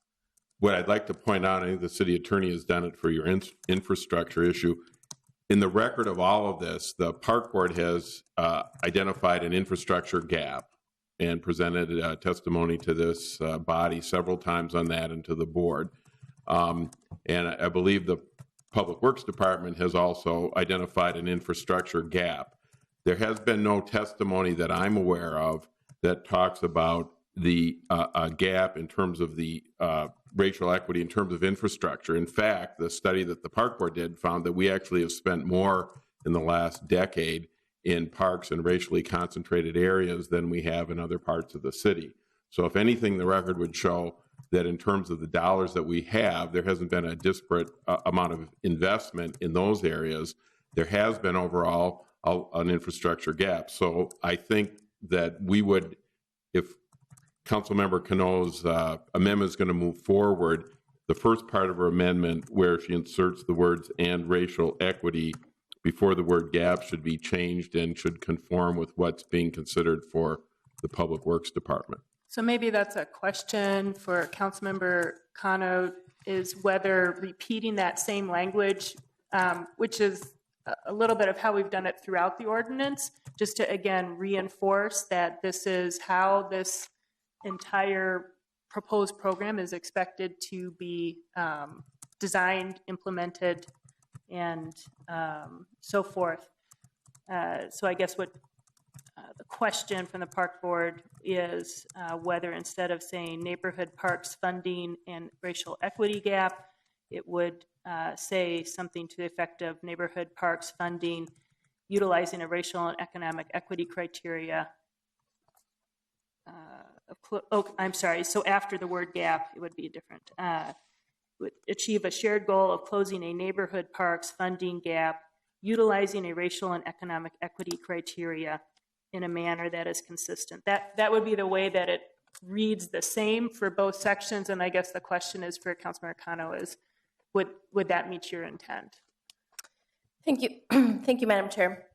What I'd like to point out, I think the city attorney has done it for your infrastructure issue. In the record of all of this, the Park Board has identified an infrastructure gap and presented testimony to this body several times on that and to the board. And I believe the Public Works Department has also identified an infrastructure gap. There has been no testimony that I'm aware of that talks about the gap in terms of the racial equity in terms of infrastructure. In fact, the study that the Park Board did found that we actually have spent more in the last decade in parks and racially concentrated areas than we have in other parts of the city. So if anything, the record would show that in terms of the dollars that we have, there hasn't been a disparate amount of investment in those areas. There has been overall an infrastructure gap. So I think that we would if Councilmember Cano's amendment is going to move forward, the first part of her amendment where she inserts the words "and racial equity" before the word "gap" should be changed and should conform with what's being considered for the Public Works Department. So maybe that's a question for Councilmember Cano, is whether repeating that same language, which is a little bit of how we've done it throughout the ordinance, just to again reinforce that this is how this entire proposed program is expected to be designed, implemented, and so forth. So I guess what the question from the Park Board is whether instead of saying neighborhood parks funding and racial equity gap, it would say something to the effect of neighborhood parks funding utilizing a racial and economic equity criteria. I'm sorry, so after the word gap, it would be different. Would achieve a shared goal of closing a neighborhood parks funding gap utilizing a racial and economic equity criteria in a manner that is consistent. That would be the way that it reads the same for both sections, and I guess the question is for Councilmember Cano is, would that meet your intent? Thank you. Thank you, Madam Chair.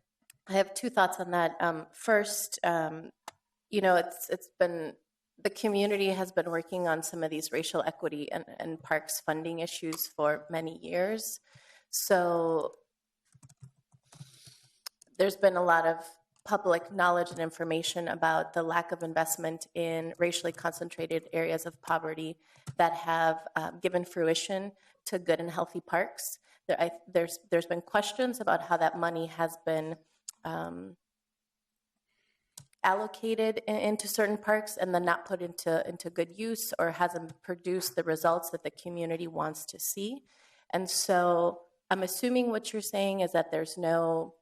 I have two thoughts on that. First, you know, it's been, the community has been working on some of these racial equity and parks funding issues for many years. So there's been a lot of public knowledge and information about the lack of investment in racially concentrated areas of poverty that have given fruition to good and healthy parks. There's been questions about how that money has been allocated into certain parks and then not put into good use, or hasn't produced the results that the community wants to see. And so I'm assuming what you're saying is that there's no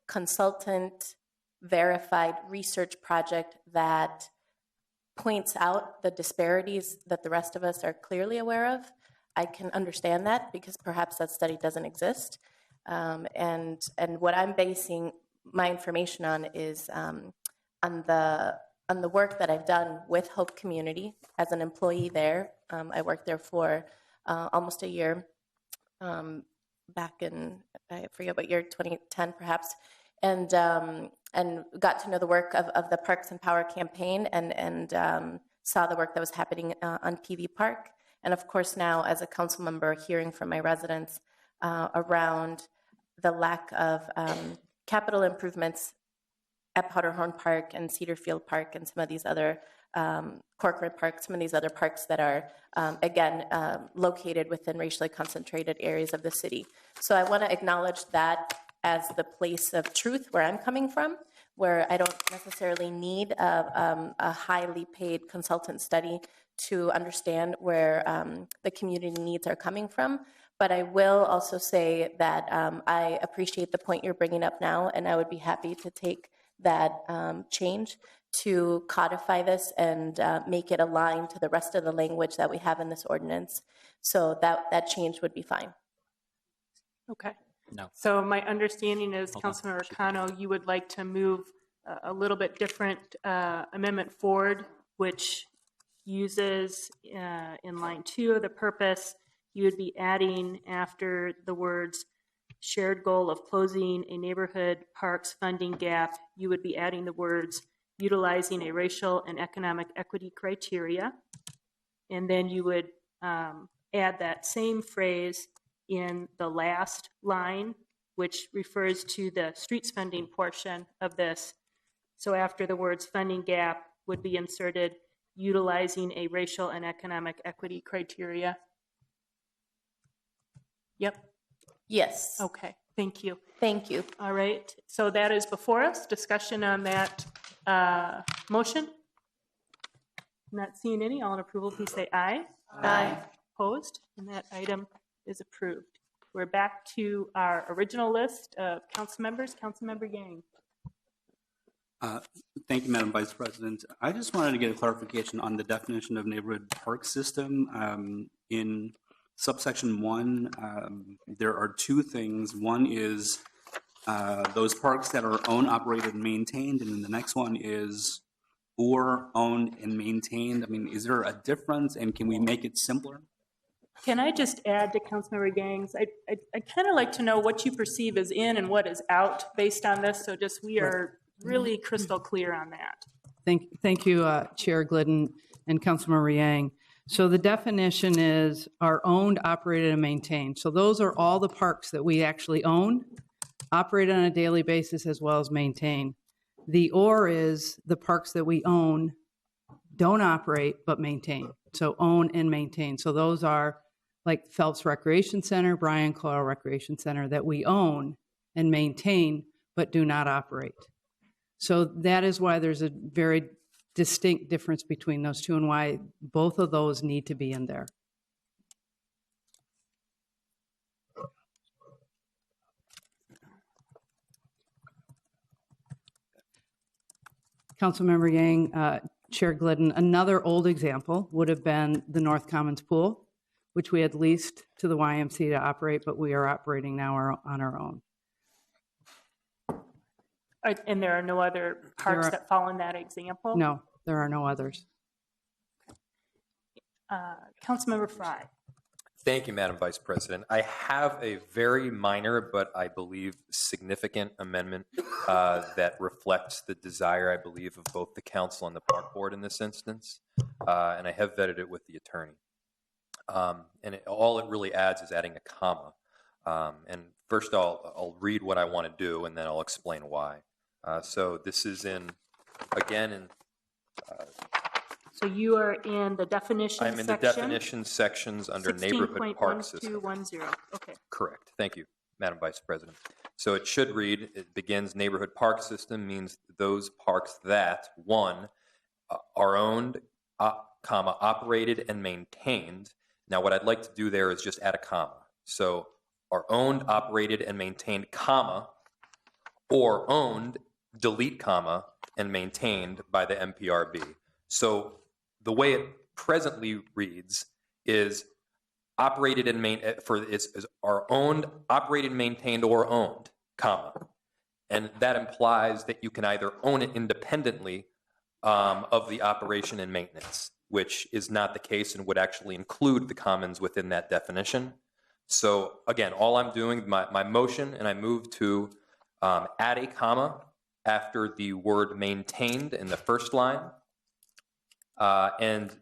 consultant verified research project that points out the disparities that the rest of us are clearly aware of. I can understand that because perhaps that study doesn't exist. And what I'm basing my information on is on the work that I've done with Hope Community as an employee there. I worked there for almost a year, back in, I forget what year, 2010 perhaps, and got to know the work of the Parks and Power campaign, and saw the work that was happening on PV Park. And of course now as a council member hearing from my residents around the lack of capital improvements at Powderhorn Park and Cedarfield Park and some of these other Corcoran Park, some of these other parks that are, again, located within racially concentrated areas of the city. So I want to acknowledge that as the place of truth where I'm coming from, where I don't necessarily need a highly paid consultant study to understand where the community needs are coming from. But I will also say that I appreciate the point you're bringing up now, and I would be happy to take that change to codify this and make it align to the rest of the language that we have in this ordinance. So that change would be fine. Okay. No. So my understanding is, Councilmember Cano, you would like to move a little bit different amendment forward, which uses in line 2 of the purpose, you would be adding after the words shared goal of closing a neighborhood parks funding gap, you would be adding the words utilizing a racial and economic equity criteria. And then you would add that same phrase in the last line, which refers to the streets funding portion of this. So after the words funding gap would be inserted utilizing a racial and economic equity criteria. Yep. Yes. Okay, thank you. Thank you. All right, so that is before us. Discussion on that motion? Not seeing any. All in approval, please say aye. Aye. Opposed? And that item is approved. We're back to our original list of council members. Councilmember Yang. Thank you, Madam Vice President. I just wanted to get a clarification on the definition of neighborhood park system. In subsection 1, there are two things. One is those parks that are owned, operated, and maintained, and then the next one is or owned and maintained? I mean, is there a difference, and can we make it simpler? Can I just add to Councilmember Gang's? I'd kind of like to know what you perceive as in and what is out based on this, so just we are really crystal clear on that. Thank you, Chair Glidden and Councilmember Yang. So the definition is are owned, operated, and maintained. So those are all the parks that we actually own, operate on a daily basis, as well as maintain. The or is the parks that we own, don't operate, but maintain. So own and maintain. So those are like Phelps Recreation Center, Bryan Coyle Recreation Center, that we own and maintain, but do not operate. So that is why there's a very distinct difference between those two and why both of those need to be in there. Councilmember Yang, Chair Glidden, another old example would have been the North Commons Pool, which we had leased to the YMCA to operate, but we are operating now on our own. And there are no other parks that fall in that example? No, there are no others. Councilmember Fry. Thank you, Madam Vice President. I have a very minor, but I believe significant amendment that reflects the desire, I believe, of both the council and the park board in this instance. And I have vetted it with the attorney. All it really adds is adding a comma. And first I'll read what I want to do, and then I'll explain why. So this is so you are in the definition section? I'm in the definition sections under neighborhood park system. 16.1210. Okay. Correct. Thank you, Madam Vice President. So it should read, it begins neighborhood park system means those parks that, one, are owned, operated, and maintained. Now what I'd like to do there is just add a comma. So are owned, operated, and maintained, comma, or owned, delete comma, and maintained by the MPRB. So the way it presently reads is operated and are owned, operated, maintained, or owned, comma. And that implies that you can either own it independently of the operation and maintenance, which is not the case and would actually include the commons within that definition. So again, all I'm doing, my motion, and I move to add a comma after the word maintained in the first line, and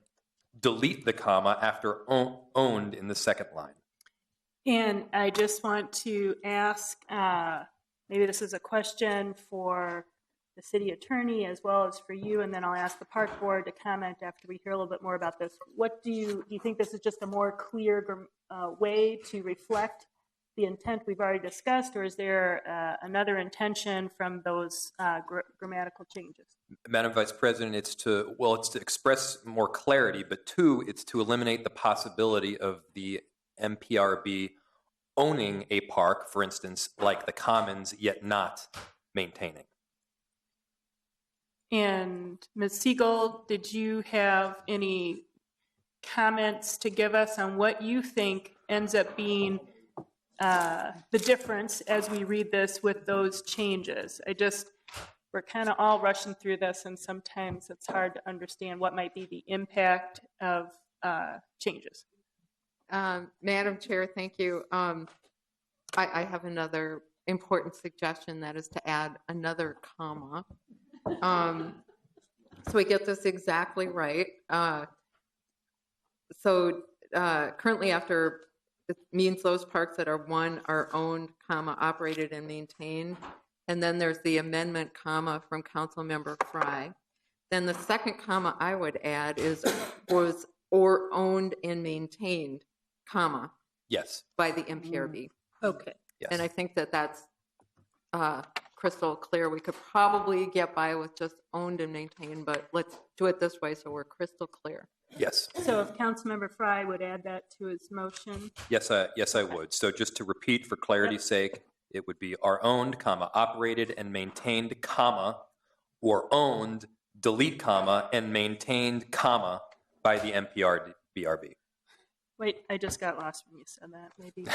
delete the comma after owned in the second line. And I just want to ask, maybe this is a question for the city attorney as well as for you, and then I'll ask the park board to comment after we hear a little bit more about this. What do you think this is just a more clear way to reflect the intent we've already discussed, or is there another intention from those grammatical changes? Madam Vice President, it's to express more clarity, but two, it's to eliminate the possibility of the MPRB owning a park, for instance, like the Commons, yet not maintaining. And Ms. Siegel, did you have any comments to give us on what you think ends up being the difference as we read this with those changes? We're kind of all rushing through this, and sometimes it's hard to understand what might be the impact of changes. Madam Chair, thank you. I have another important suggestion, that is to add another comma. So we get this exactly right. Currently after, it means those parks that are one, are owned, comma, operated and maintained. And then there's the amendment comma from Councilmember Fry. Then the second comma I would add was or owned and maintained, comma. Yes. By the MPRB. Okay. Yes. And I think that that's crystal clear. We could probably get by with just owned and maintained, but let's do it this way so we're crystal clear. Yes. So if Councilmember Fry would add that to his motion. Yes, I would. So just to repeat for clarity's sake, it would be are owned, comma, operated and maintained, comma, or owned, delete comma, and maintained, comma, by the MPRB. Wait, I just got lost when you said that, maybe.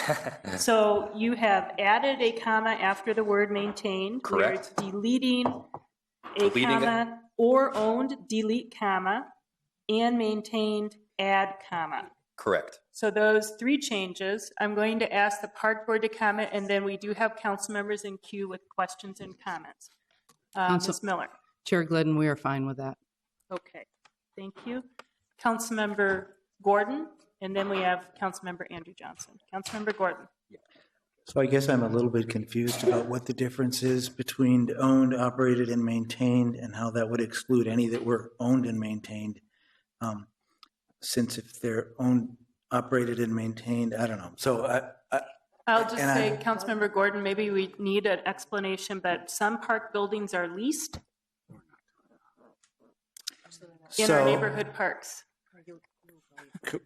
So you have added a comma after the word maintained. Correct. We're deleting Deleting it. comma, or owned, delete comma, and maintained, add comma. Correct. So those 3 changes, I'm going to ask the park board to comment, and then we do have council members in queue with questions and comments. Ms. Miller. Chair Glidden, we are fine with that. Okay, thank you. Councilmember Gordon, and then we have Councilmember Andrew Johnson. Councilmember Gordon. So I guess I'm a little bit confused about what the difference is between owned, operated, and maintained, and how that would exclude any that were owned and maintained. Since if they're owned, operated, and maintained, I don't know. So I'll just say, Councilmember Gordon, maybe we need an explanation, but some park buildings are leased in our neighborhood parks.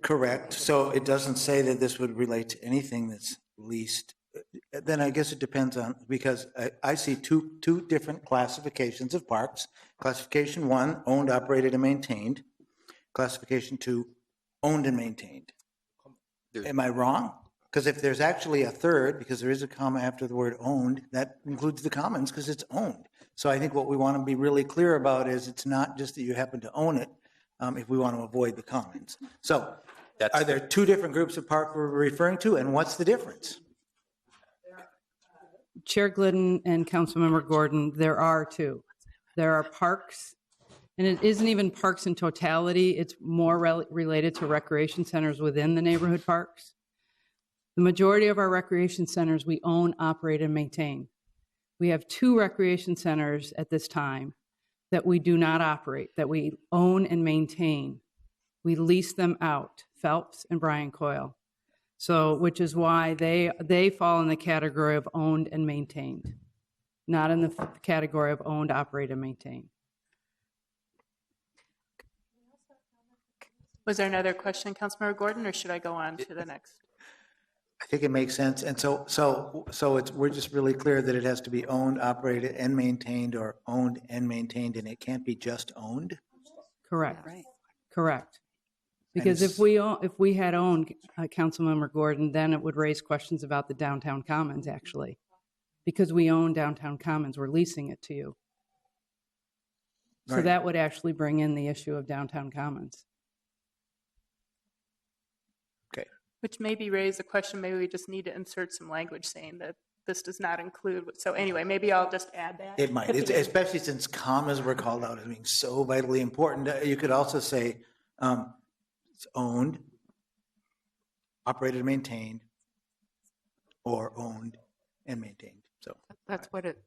Correct. So it doesn't say that this would relate to anything that's leased. Then I guess it depends on, because I see two different classifications of parks. Classification 1, owned, operated, and maintained. Classification 2, owned and maintained. Am I wrong? Because if there's actually a third, because there is a comma after the word owned, that includes the commons because it's owned. So I think what we want to be really clear about is it's not just that you happen to own it, if we want to avoid the commons. So are there 2 different groups of park we're referring to, and what's the difference? Chair Glidden and Councilmember Gordon, there are 2. There are parks, and it isn't even parks in totality. It's more related to recreation centers within the neighborhood parks. The majority of our recreation centers we own, operate, and maintain. We have 2 recreation centers at this time that we do not operate, that we own and maintain. We lease them out, Phelps and Bryan Coyle. So, which is why they fall in the category of owned and maintained, not in the category of owned, operated, and maintained. Was there another question, Councilmember Gordon, or should I go on to the next? I think it makes sense. And so we're just really clear that it has to be owned, operated, and maintained, or owned and maintained, and it can't be just owned? Correct. Right. Correct. Because if we had owned Councilmember Gordon, then it would raise questions about the downtown commons, actually. Because we own downtown commons, we're leasing it to you. So that would actually bring in the issue of downtown commons. Okay. Which maybe raise a question, maybe we just need to insert some language saying that this does not include. So anyway, maybe I'll just add that. It might, especially since commas were called out as being so vitally important. You could also say it's owned, operated, and maintained, or owned and maintained. So that's what it,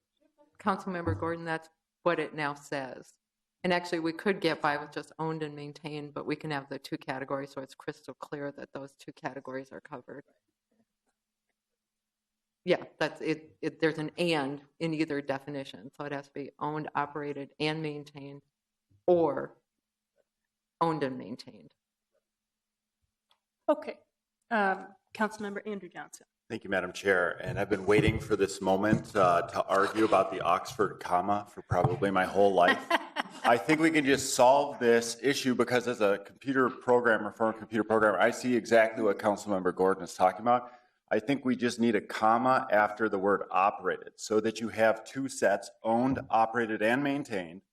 Councilmember Gordon, that's what it now says. And actually, we could get by with just owned and maintained, but we can have the 2 categories so it's crystal clear that those 2 categories are covered. Yeah, that's it. There's an and in either definition, so it has to be owned, operated, and maintained, or owned and maintained. Okay. Councilmember Andrew Johnson. Thank you, Madam Chair. And I've been waiting for this moment to argue about the Oxford comma for probably my whole life. I think we can just solve this issue because as a computer programmer, former computer programmer, I see exactly what Councilmember Gordon is talking about. I think we just need a comma after the word operated so that you have 2 sets, owned, operated, and maintained,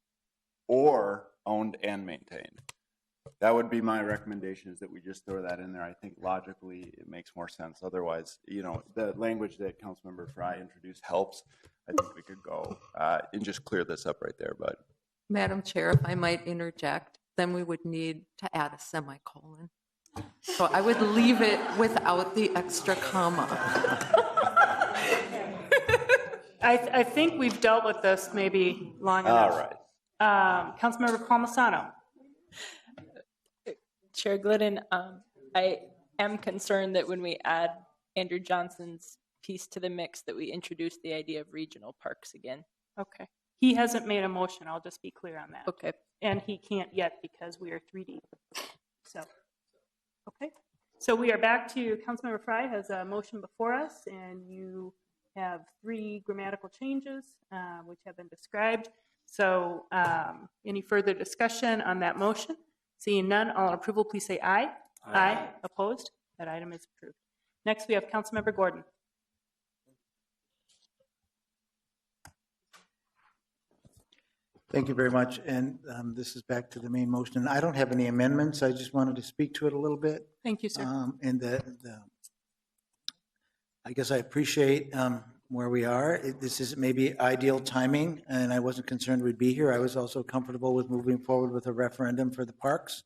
or owned and maintained. That would be my recommendation, is that we just throw that in there. I think logically it makes more sense. Otherwise, the language that Councilmember Fry introduced helps. I think we could go and just clear this up right there. But Madam Chair, if I might interject, then we would need to add a semicolon. So I would leave it without the extra comma. I think we've dealt with this maybe long enough. All right. Councilmember Palmisano. Chair Glidden, I am concerned that when we add Andrew Johnson's piece to the mix that we introduce the idea of regional parks again. Okay. He hasn't made a motion. I'll just be clear on that. Okay. And he can't yet because we are 3D. So, okay. So we are back to Councilmember Fry has a motion before us, and you have 3 grammatical changes which have been described. So any further discussion on that motion? Seeing none, all in approval, please say aye. Aye. Opposed? That item is approved. Next, we have Councilmember Gordon. Thank you very much. And this is back to the main motion. And I don't have any amendments. I just wanted to speak to it a little bit. Thank you, sir. And I guess I appreciate where we are. This is maybe ideal timing, and I wasn't concerned we'd be here. I was also comfortable with moving forward with a referendum for the parks.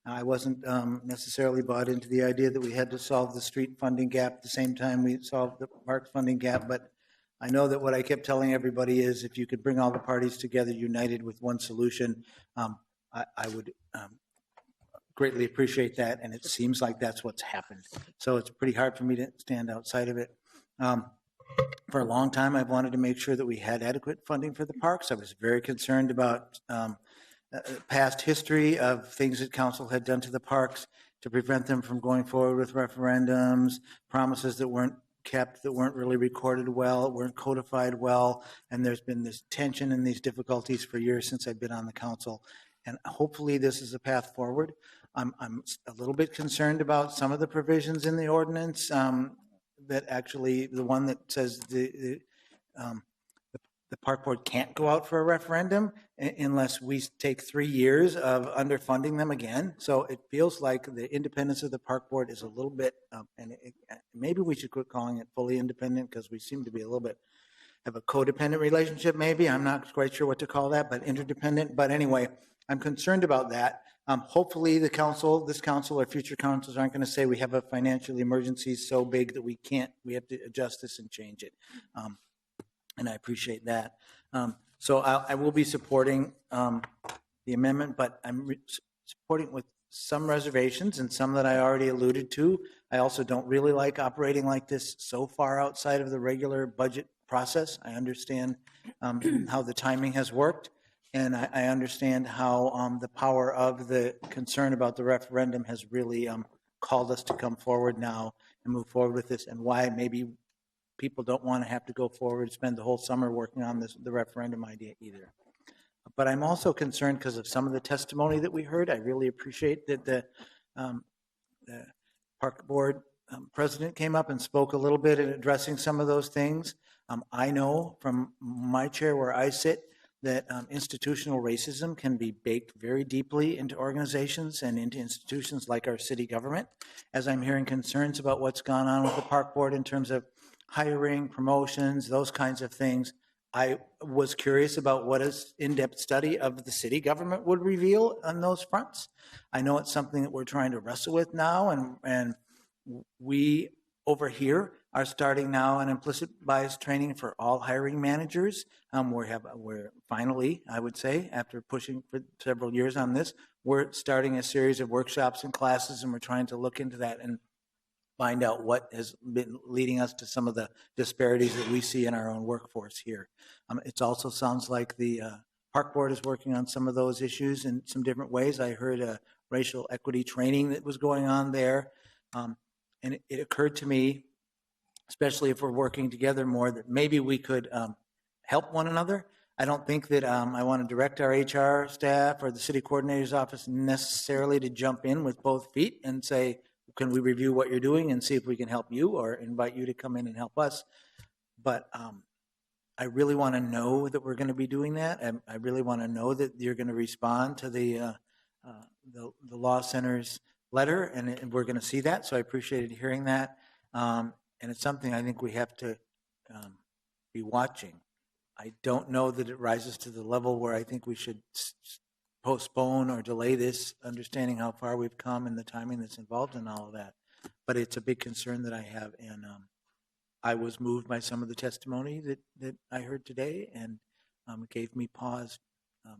I wasn't necessarily bought into the idea that we had to solve the street funding gap at the same time we solved the parks funding gap, but I know that what I kept telling everybody is if you could bring all the parties together united with one solution, I would greatly appreciate that, and it seems like that's what's happened. So it's pretty hard for me to stand outside of it. For a long time, I've wanted to make sure that we had adequate funding for the parks. I was very concerned about past history of things that council had done to the parks to prevent them from going forward with referendums, promises that weren't kept, that weren't really recorded well, weren't codified well, and there's been this tension and these difficulties for years since I've been on the council. And hopefully this is a path forward. I'm a little bit concerned about some of the provisions in the ordinance that actually, the one that says the park board can't go out for a referendum unless we take 3 years of underfunding them again. So it feels like the independence of the park board is a little bit, and maybe we should quit calling it fully independent because we seem to be a little bit, have a codependent relationship maybe. I'm not quite sure what to call that, but interdependent. But anyway, I'm concerned about that. Hopefully the council, this council or future councils aren't going to say we have a financial emergency so big that we have to adjust this and change it. And I appreciate that. So I will be supporting the amendment, but I'm supporting with some reservations and some that I already alluded to. I also don't really like operating like this so far outside of the regular budget process. I understand how the timing has worked, and I understand how the power of the concern about the referendum has really called us to come forward now and move forward with this, and why maybe people don't want to have to go forward, spend the whole summer working on the referendum idea either. But I'm also concerned because of some of the testimony that we heard. I really appreciate that the park board president came up and spoke a little bit in addressing some of those things. I know from my chair where I sit that institutional racism can be baked very deeply into organizations and into institutions like our city government. As I'm hearing concerns about what's gone on with the park board in terms of hiring, promotions, those kinds of things, I was curious about what an in-depth study of the city government would reveal on those fronts. I know it's something that we're trying to wrestle with now, and we over here are starting now an implicit bias training for all hiring managers. We're finally, I would say, after pushing for several years on this, we're starting a series of workshops and classes, and we're trying to look into that and find out what has been leading us to some of the disparities that we see in our own workforce here. It also sounds like the park board is working on some of those issues in some different ways. I heard a racial equity training that was going on there. And it occurred to me, especially if we're working together more, that maybe we could help one another. I don't think that I want to direct our HR staff or the city coordinator's office necessarily to jump in with both feet and say, can we review what you're doing and see if we can help you, or invite you to come in and help us? But I really want to know that we're going to be doing that. I really want to know that you're going to respond to the Law Center's letter, and we're going to see that. So I appreciated hearing that. And it's something I think we have to be watching. I don't know that it rises to the level where I think we should postpone or delay this, understanding how far we've come and the timing that's involved in all of that. But it's a big concern that I have, and I was moved by some of the testimony that I heard today, and it gave me pause.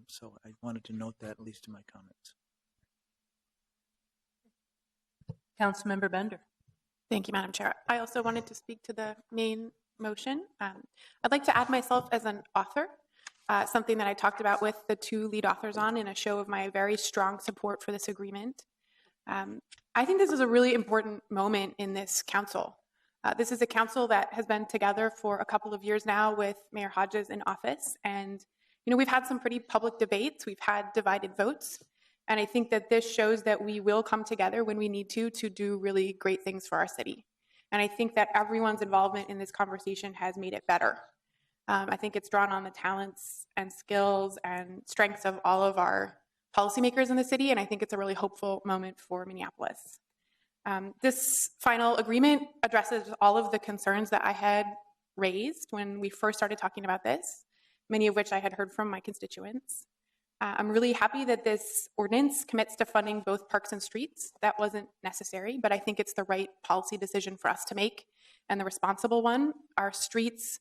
So I wanted to note that at least in my comments. Councilmember Bender. Thank you, Madam Chair. I also wanted to speak to the main motion. I'd like to add myself as an author, something that I talked about with the two lead authors on in a show of my very strong support for this agreement. I think this is a really important moment in this council. This is a council that has been together for a couple of years now with Mayor Hodges in office. And, we've had some pretty public debates. We've had divided votes. And I think that this shows that we will come together when we need to do really great things for our city. And I think that everyone's involvement in this conversation has made it better. I think it's drawn on the talents and skills and strengths of all of our policymakers in the city, and I think it's a really hopeful moment for Minneapolis. This final agreement addresses all of the concerns that I had raised when we first started talking about this, many of which I had heard from my constituents. I'm really happy that this ordinance commits to funding both parks and streets. That wasn't necessary, but I think it's the right policy decision for us to make and the responsible one. Our streets,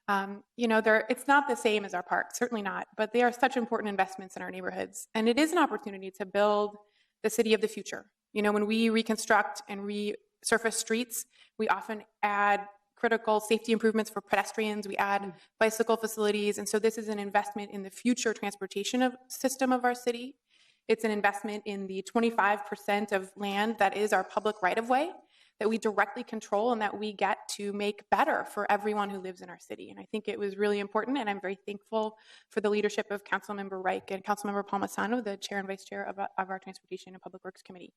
it's not the same as our parks, certainly not, but they are such important investments in our neighborhoods. And it is an opportunity to build the city of the future. When we reconstruct and resurface streets, we often add critical safety improvements for pedestrians, we add bicycle facilities, and so this is an investment in the future transportation system of our city. It's an investment in the 25% of land that is our public right-of-way that we directly control and that we get to make better for everyone who lives in our city. And I think it was really important, and I'm very thankful for the leadership of Councilmember Reich and Councilmember Palmisano, the chair and vice chair of our Transportation and Public Works Committee,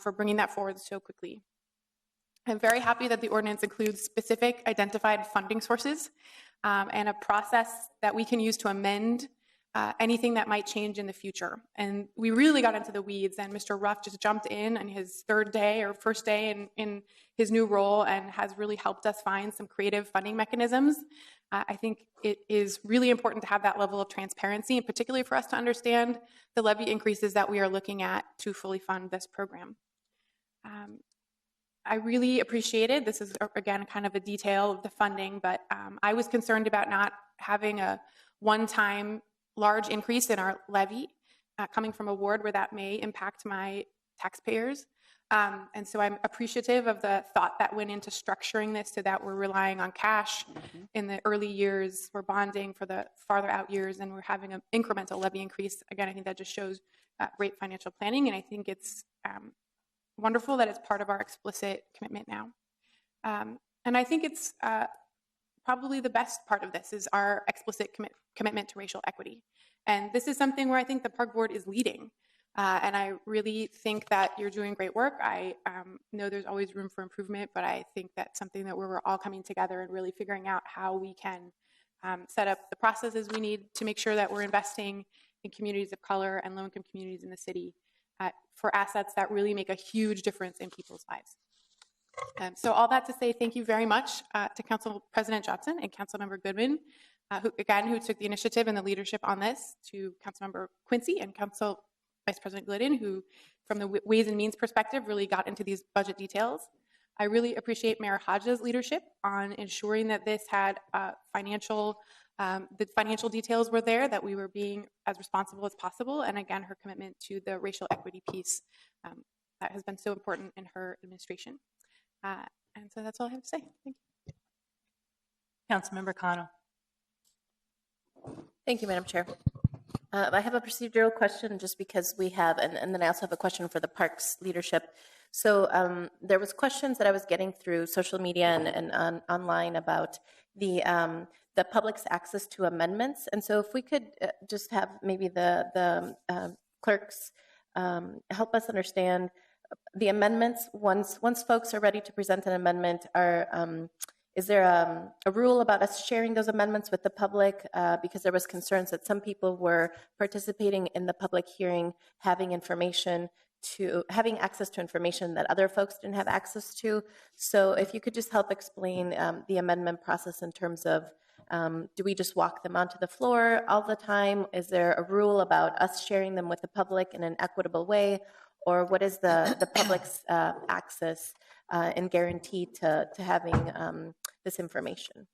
for bringing that forward so quickly. I'm very happy that the ordinance includes specific identified funding sources and a process that we can use to amend anything that might change in the future. And we really got into the weeds, and Mr. Ruff just jumped in on his third day or first day in his new role and has really helped us find some creative funding mechanisms. I think it is really important to have that level of transparency, and particularly for us to understand the levy increases that we are looking at to fully fund this program. I really appreciated, this is again kind of a detail of the funding, but I was concerned about not having a one-time large increase in our levy coming from a ward where that may impact my taxpayers. And so I'm appreciative of the thought that went into structuring this so that we're relying on cash in the early years, we're bonding for the farther out years, and we're having an incremental levy increase. Again, I think that just shows great financial planning, and I think it's wonderful that it's part of our explicit commitment now. And I think it's probably the best part of this is our explicit commitment to racial equity. And this is something where I think the Park Board is leading. And I really think that you're doing great work. I know there's always room for improvement, but I think that's something that we're all coming together and really figuring out how we can set up the processes we need to make sure that we're investing in communities of color and low-income communities in the city for assets that really make a huge difference in people's lives. So all that to say, thank you very much to Council President Johnson and Councilmember Goodman, who took the initiative and the leadership on this, to Councilmember Quincy and Council Vice President Glidden, who from the Ways and Means perspective really got into these budget details. I really appreciate Mayor Hodges' leadership on ensuring that this had the financial details were there, that we were being as responsible as possible, and again, her commitment to the racial equity piece that has been so important in her administration. And so that's all I have to say. Thank you. Councilmember Cano. Thank you, Madam Chair. I have a procedural question just because we have, and then I also have a question for the Parks leadership. So there was questions that I was getting through social media and online about the public's access to amendments. And so if we could just have maybe the clerks help us understand the amendments. Once folks are ready to present an amendment, is there a rule about us sharing those amendments with the public? Because there was concerns that some people were participating in the public hearing, having access to information that other folks didn't have access to. So if you could just help explain the amendment process in terms of, do we just walk them onto the floor all the time? Is there a rule about us sharing them with the public in an equitable way? Or what is the public's access and guarantee to having this information?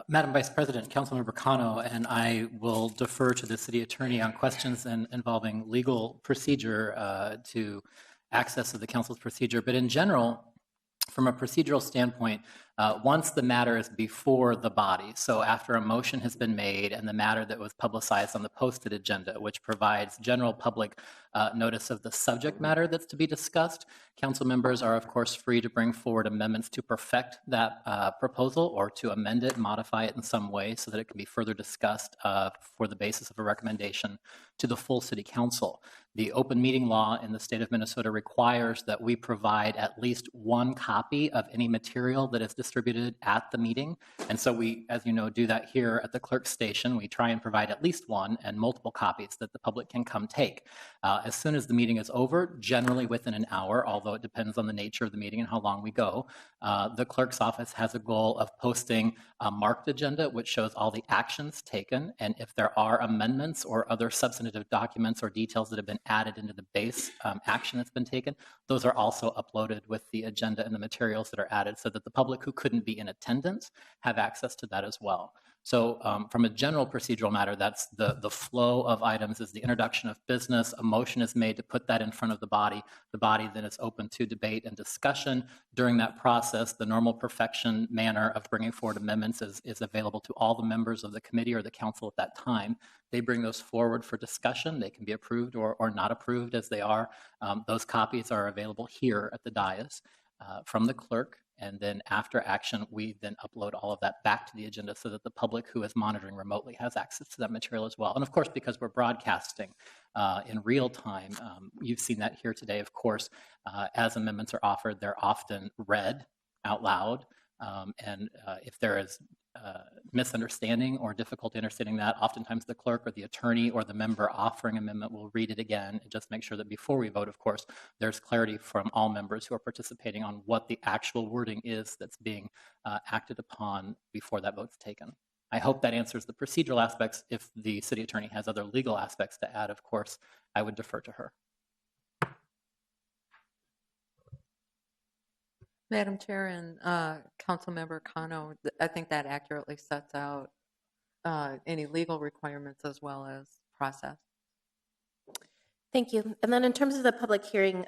Madam Vice President, Councilmember Cano and I will defer to the City Attorney on questions involving legal procedure to access of the Council's procedure. But in general, from a procedural standpoint, once the matter is before the body, so after a motion has been made and the matter that was publicized on the posted agenda, which provides general public notice of the subject matter that's to be discussed, council members are, of course, free to bring forward amendments to perfect that proposal or to amend it, modify it in some way so that it can be further discussed for the basis of a recommendation to the full City Council. The open meeting law in the state of Minnesota requires that we provide at least one copy of any material that is discussed distributed at the meeting. And so we, as you know, do that here at the clerk's station. We try and provide at least one and multiple copies that the public can come take. As soon as the meeting is over, generally within an hour, although it depends on the nature of the meeting and how long we go, the clerk's office has a goal of posting a marked agenda which shows all the actions taken, and if there are amendments or other substantive documents or details that have been added into the base action that's been taken, those are also uploaded with the agenda and the materials that are added so that the public who couldn't be in attendance have access to that as well. So from a general procedural matter, that's the flow of items is the introduction of business. A motion is made to put that in front of the body. The body then is open to debate and discussion. During that process, the normal perfection manner of bringing forward amendments is available to all the members of the committee or the council at that time. They bring those forward for discussion. They can be approved or not approved as they are. Those copies are available here at the dais from the clerk. And then after action, we then upload all of that back to the agenda so that the public who is monitoring remotely has access to that material as well. And of course, because we're broadcasting in real time, you've seen that here today, of course, as amendments are offered, they're often read out loud. And if there is misunderstanding or difficulty understanding that, oftentimes the clerk or the attorney or the member offering amendment will read it again and just make sure that before we vote, of course, there's clarity from all members who are participating on what the actual wording is that's being acted upon before that vote's taken. I hope that answers the procedural aspects. If the city attorney has other legal aspects to add, of course, I would defer to her. Madam Chair and Councilmember Cano, I think that accurately sets out any legal requirements as well as process. Thank you. And then in terms of the public hearing,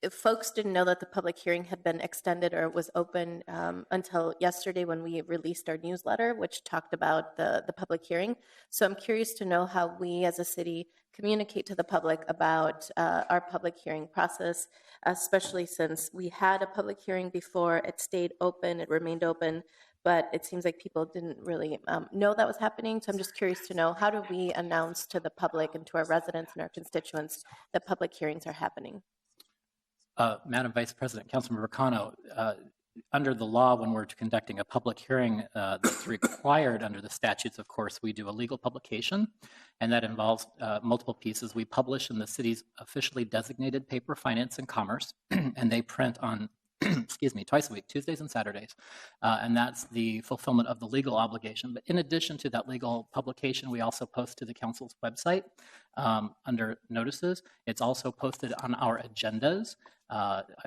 if folks didn't know that the public hearing had been extended or was open until yesterday when we released our newsletter, which talked about the public hearing. So I'm curious to know how we as a city communicate to the public about our public hearing process, especially since we had a public hearing before, it stayed open, it remained open, but it seems like people didn't really know that was happening. So I'm just curious to know, how do we announce to the public and to our residents and our constituents that public hearings are happening? Madam Vice President, Councilmember Cano, under the law, when we're conducting a public hearing that's required under the statutes, of course, we do a legal publication, and that involves multiple pieces. We publish in the city's officially designated paper, Finance and Commerce, and they print on excuse me, twice a week, Tuesdays and Saturdays. And that's the fulfillment of the legal obligation. But in addition to that legal publication, we also post to the council's website under notices. It's also posted on our agendas.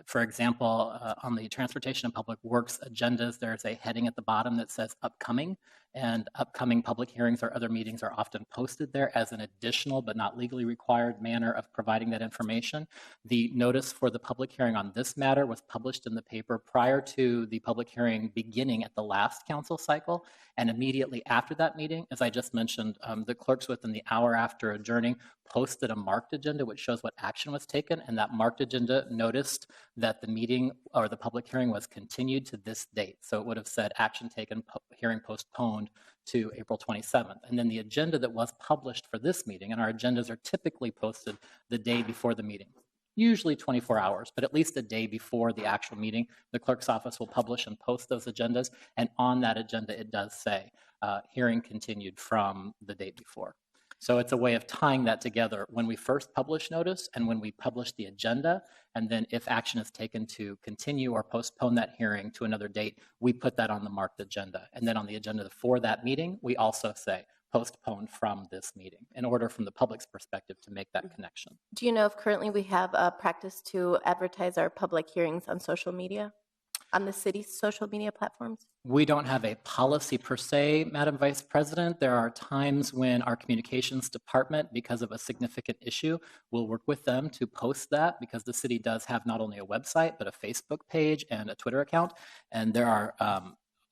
For example, on the Transportation and Public Works agendas, there's a heading at the bottom that says upcoming, and upcoming public hearings or other meetings are often posted there as an additional but not legally required manner of providing that information. The notice for the public hearing on this matter was published in the paper prior to the public hearing beginning at the last council cycle, and immediately after that meeting, as I just mentioned, the clerks within the hour after adjourning posted a marked agenda which shows what action was taken, and that marked agenda noticed that the meeting or the public hearing was continued to this date. So it would have said action taken, hearing postponed to April 27th. And then the agenda that was published for this meeting, and our agendas are typically posted the day before the meeting, usually 24 hours, but at least a day before the actual meeting, the clerk's office will publish and post those agendas. And on that agenda, it does say hearing continued from the date before. So it's a way of tying that together when we first publish notice and when we publish the agenda. And then if action is taken to continue or postpone that hearing to another date, we put that on the marked agenda. And then on the agenda for that meeting, we also say postponed from this meeting in order from the public's perspective to make that connection. Do you know if currently we have a practice to advertise our public hearings on social media, on the city's social media platforms? We don't have a policy per se, Madam Vice President. There are times when our communications department, because of a significant issue, will work with them to post that, because the city does have not only a website, but a Facebook page and a Twitter account. And there are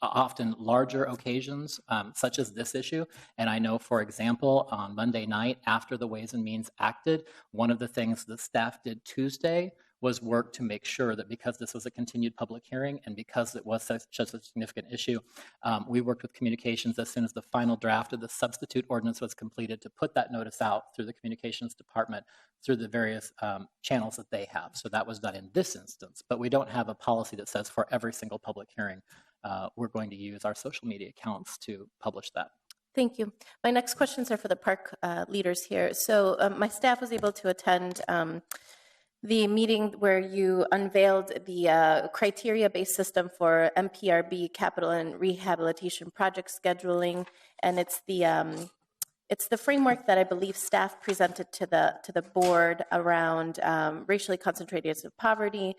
often larger occasions, such as this issue. And I know, for example, on Monday night after the Ways and Means acted, one of the things the staff did Tuesday was work to make sure that because this was a continued public hearing and because it was such a significant issue, we worked with communications as soon as the final draft of the substitute ordinance was completed to put that notice out through the communications department through the various channels that they have. So that was done in this instance, but we don't have a policy that says for every single public hearing we're going to use our social media accounts to publish that. Thank you. My next questions are for the park leaders here. So my staff was able to attend the meeting where you unveiled the criteria-based system for MPRB capital and rehabilitation project scheduling, and it's the framework that I believe staff presented to the board around racially concentrated areas of poverty,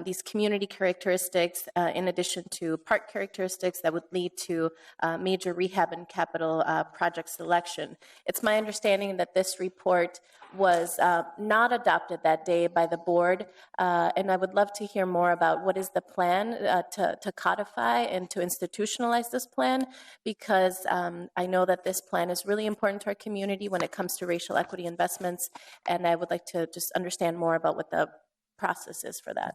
these community characteristics, in addition to park characteristics that would lead to major rehab and capital project selection. It's my understanding that this report was not adopted that day by the board, and I would love to hear more about what is the plan to codify and to institutionalize this plan, because I know that this plan is really important to our community when it comes to racial equity investments, and I would like to just understand more about what the process is for that.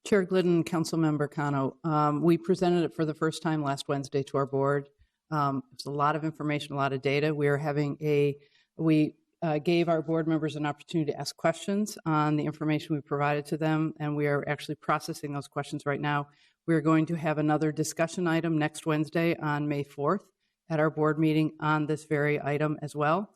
Chair Glidden, Councilmember Cano, we presented it for the first time last Wednesday to our board. It's a lot of information, a lot of data. We gave our board members an opportunity to ask questions on the information we provided to them, and we are actually processing those questions right now. We're going to have another discussion item next Wednesday on May 4th at our board meeting on this very item as well.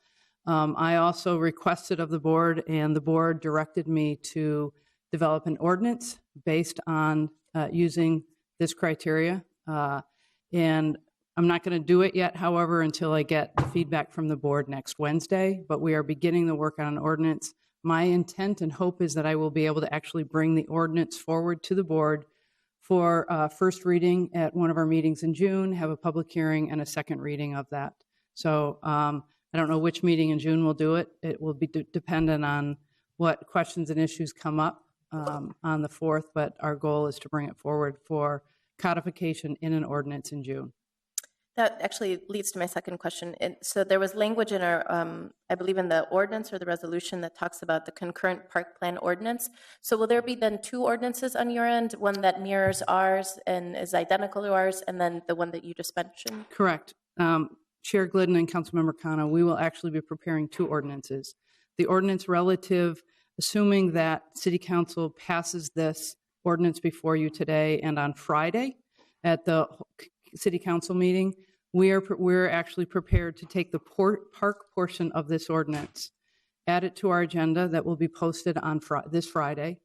I also requested of the board, and the board directed me to develop an ordinance based on using this criteria. And I'm not going to do it yet, however, until I get the feedback from the board next Wednesday, but we are beginning the work on an ordinance. My intent and hope is that I will be able to actually bring the ordinance forward to the board for first reading at one of our meetings in June, have a public hearing and a second reading of that. So I don't know which meeting in June we'll do it. It will be dependent on what questions and issues come up on the 4th, but our goal is to bring it forward for codification in an ordinance in June. That actually leads to my second question. So there was language in our, I believe in the ordinance or the resolution that talks about the concurrent park plan ordinance. So will there be then two ordinances on your end, one that mirrors ours and is identical to ours, and then the one that you just mentioned? Correct. Chair Glidden and Councilmember Cano, we will actually be preparing two ordinances. The ordinance relative, assuming that City Council passes this ordinance before you today and on Friday at the City Council meeting, we're actually prepared to take the park portion of this ordinance, add it to our agenda that will be posted on this Friday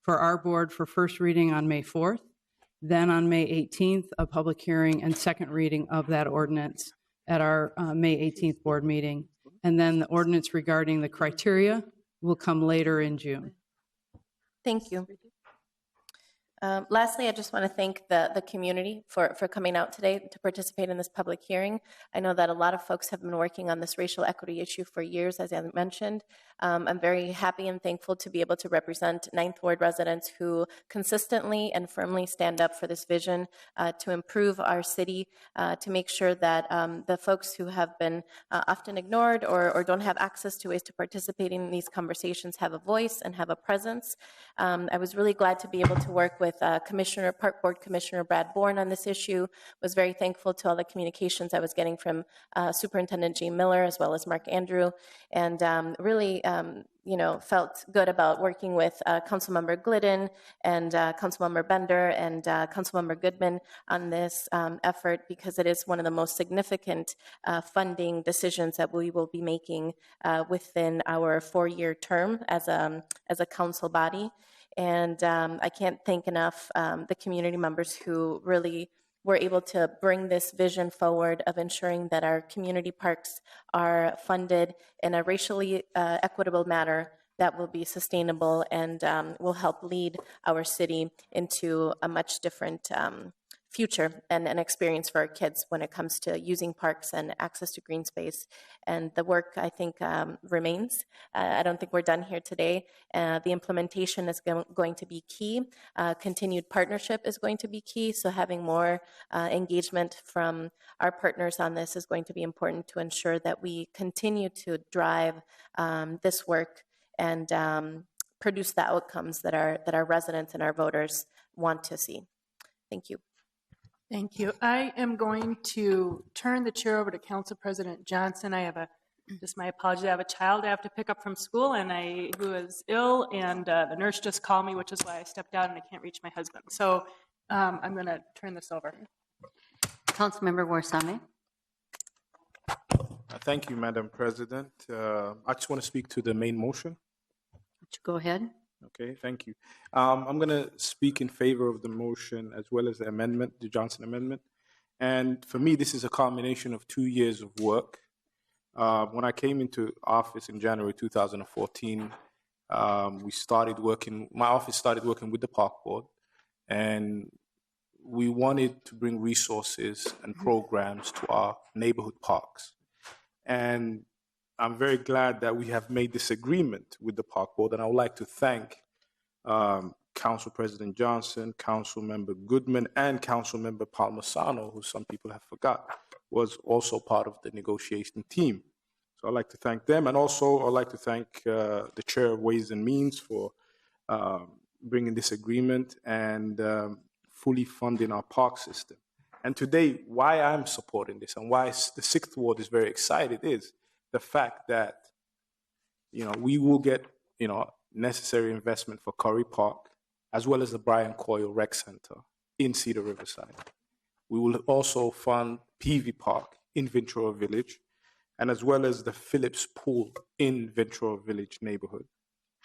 for our board for first reading on May 4th. Then on May 18th, a public hearing and second reading of that ordinance at our May 18th board meeting. And then the ordinance regarding the criteria will come later in June. Thank you. Lastly, I just want to thank the community for coming out today to participate in this public hearing. I know that a lot of folks have been working on this racial equity issue for years, as I mentioned. I'm very happy and thankful to be able to represent Ninth Ward residents who consistently and firmly stand up for this vision to improve our city, to make sure that the folks who have been often ignored or don't have access to ways to participate in these conversations have a voice and have a presence. I was really glad to be able to work with Park Board Commissioner Brad Bourne on this issue. Was very thankful to all the communications I was getting from Superintendent G. Miller as well as Mark Andrew, and really felt good about working with Councilmember Glidden and Councilmember Bender and Councilmember Goodman on this effort, because it is one of the most significant funding decisions that we will be making within our 4-year term as a council body. And I can't thank enough the community members who really were able to bring this vision forward of ensuring that our community parks are funded in a racially equitable manner that will be sustainable and will help lead our city into a much different future and an experience for our kids when it comes to using parks and access to green space. And the work, I think, remains. I don't think we're done here today. The implementation is going to be key. Continued partnership is going to be key. So having more engagement from our partners on this is going to be important to ensure that we continue to drive this work and produce the outcomes that our residents and our voters want to see. Thank you. Thank you. I am going to turn the chair over to Council President Johnson. I have my apologies, I have a child I have to pick up from school who is ill, and the nurse just called me, which is why I stepped out and I can't reach my husband. So I'm going to turn this over. Councilmember Warsame. Thank you, Madam President. I just want to speak to the main motion. Go ahead. Okay, thank you. I'm going to speak in favor of the motion as well as the amendment, the Johnson amendment. And for me, this is a culmination of 2 years of work. When I came into office in January 2014, my office started working with the Park Board, and we wanted to bring resources and programs to our neighborhood parks. And I'm very glad that we have made this agreement with the Park Board, and I would like to thank Council President Johnson, Council Member Goodman, and Council Member Palmisano, who some people have forgot, was also part of the negotiation team. So I'd like to thank them, and also I'd like to thank the Chair of Ways and Means for bringing this agreement and fully funding our park system. And today, why I'm supporting this and why the 6th Ward is very excited is the fact that, we will get, necessary investment for Curry Park, as well as the Brian Coyle Rec Center in Cedar Riverside. We will also fund PV Park in Ventura Village, and as well as the Phillips Pool in Ventura Village neighborhood,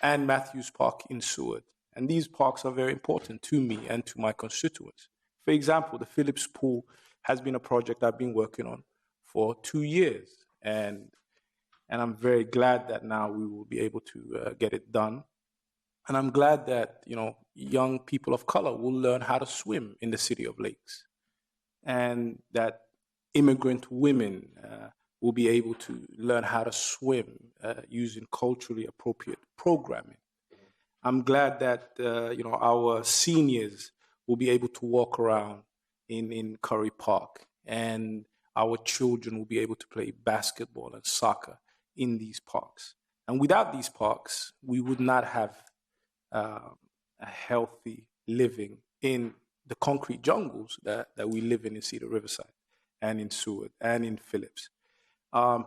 and Matthews Park in Seward. And these parks are very important to me and to my constituents. For example, the Phillips Pool has been a project I've been working on for 2 years, and I'm very glad that now we will be able to get it done. And I'm glad that, young people of color will learn how to swim in the City of Lakes, and that immigrant women will be able to learn how to swim using culturally appropriate programming. I'm glad that, our seniors will be able to walk around in Curry Park, and our children will be able to play basketball and soccer in these parks. And without these parks, we would not have a healthy living in the concrete jungles that we live in Cedar Riverside and in Seward and in Phillips.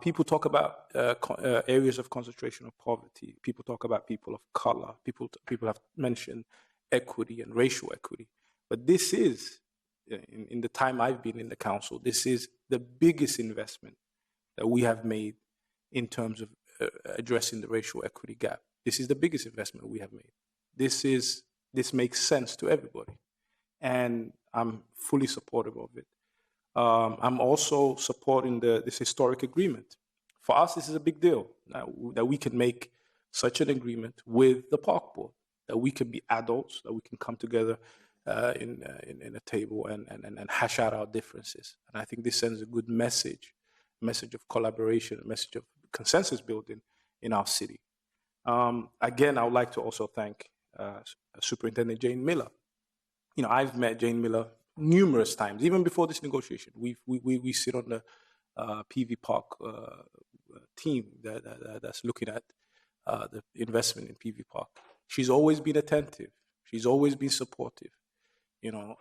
People talk about areas of concentration of poverty. People talk about people of color. People have mentioned equity and racial equity. But this is, in the time I've been in the council, this is the biggest investment that we have made in terms of addressing the racial equity gap. This is the biggest investment we have made. This makes sense to everybody, and I'm fully supportive of it. I'm also supporting this historic agreement. For us, this is a big deal that we can make such an agreement with the Park Board, that we can be adults, that we can come together in a table and hash out our differences. And I think this sends a good message of collaboration, a message of consensus building in our city. Again, I would like to also thank Superintendent Jane Miller. I've met Jane Miller numerous times, even before this negotiation. We sit on the PV Park team that's looking at the investment in PV Park. She's always been attentive. She's always been supportive.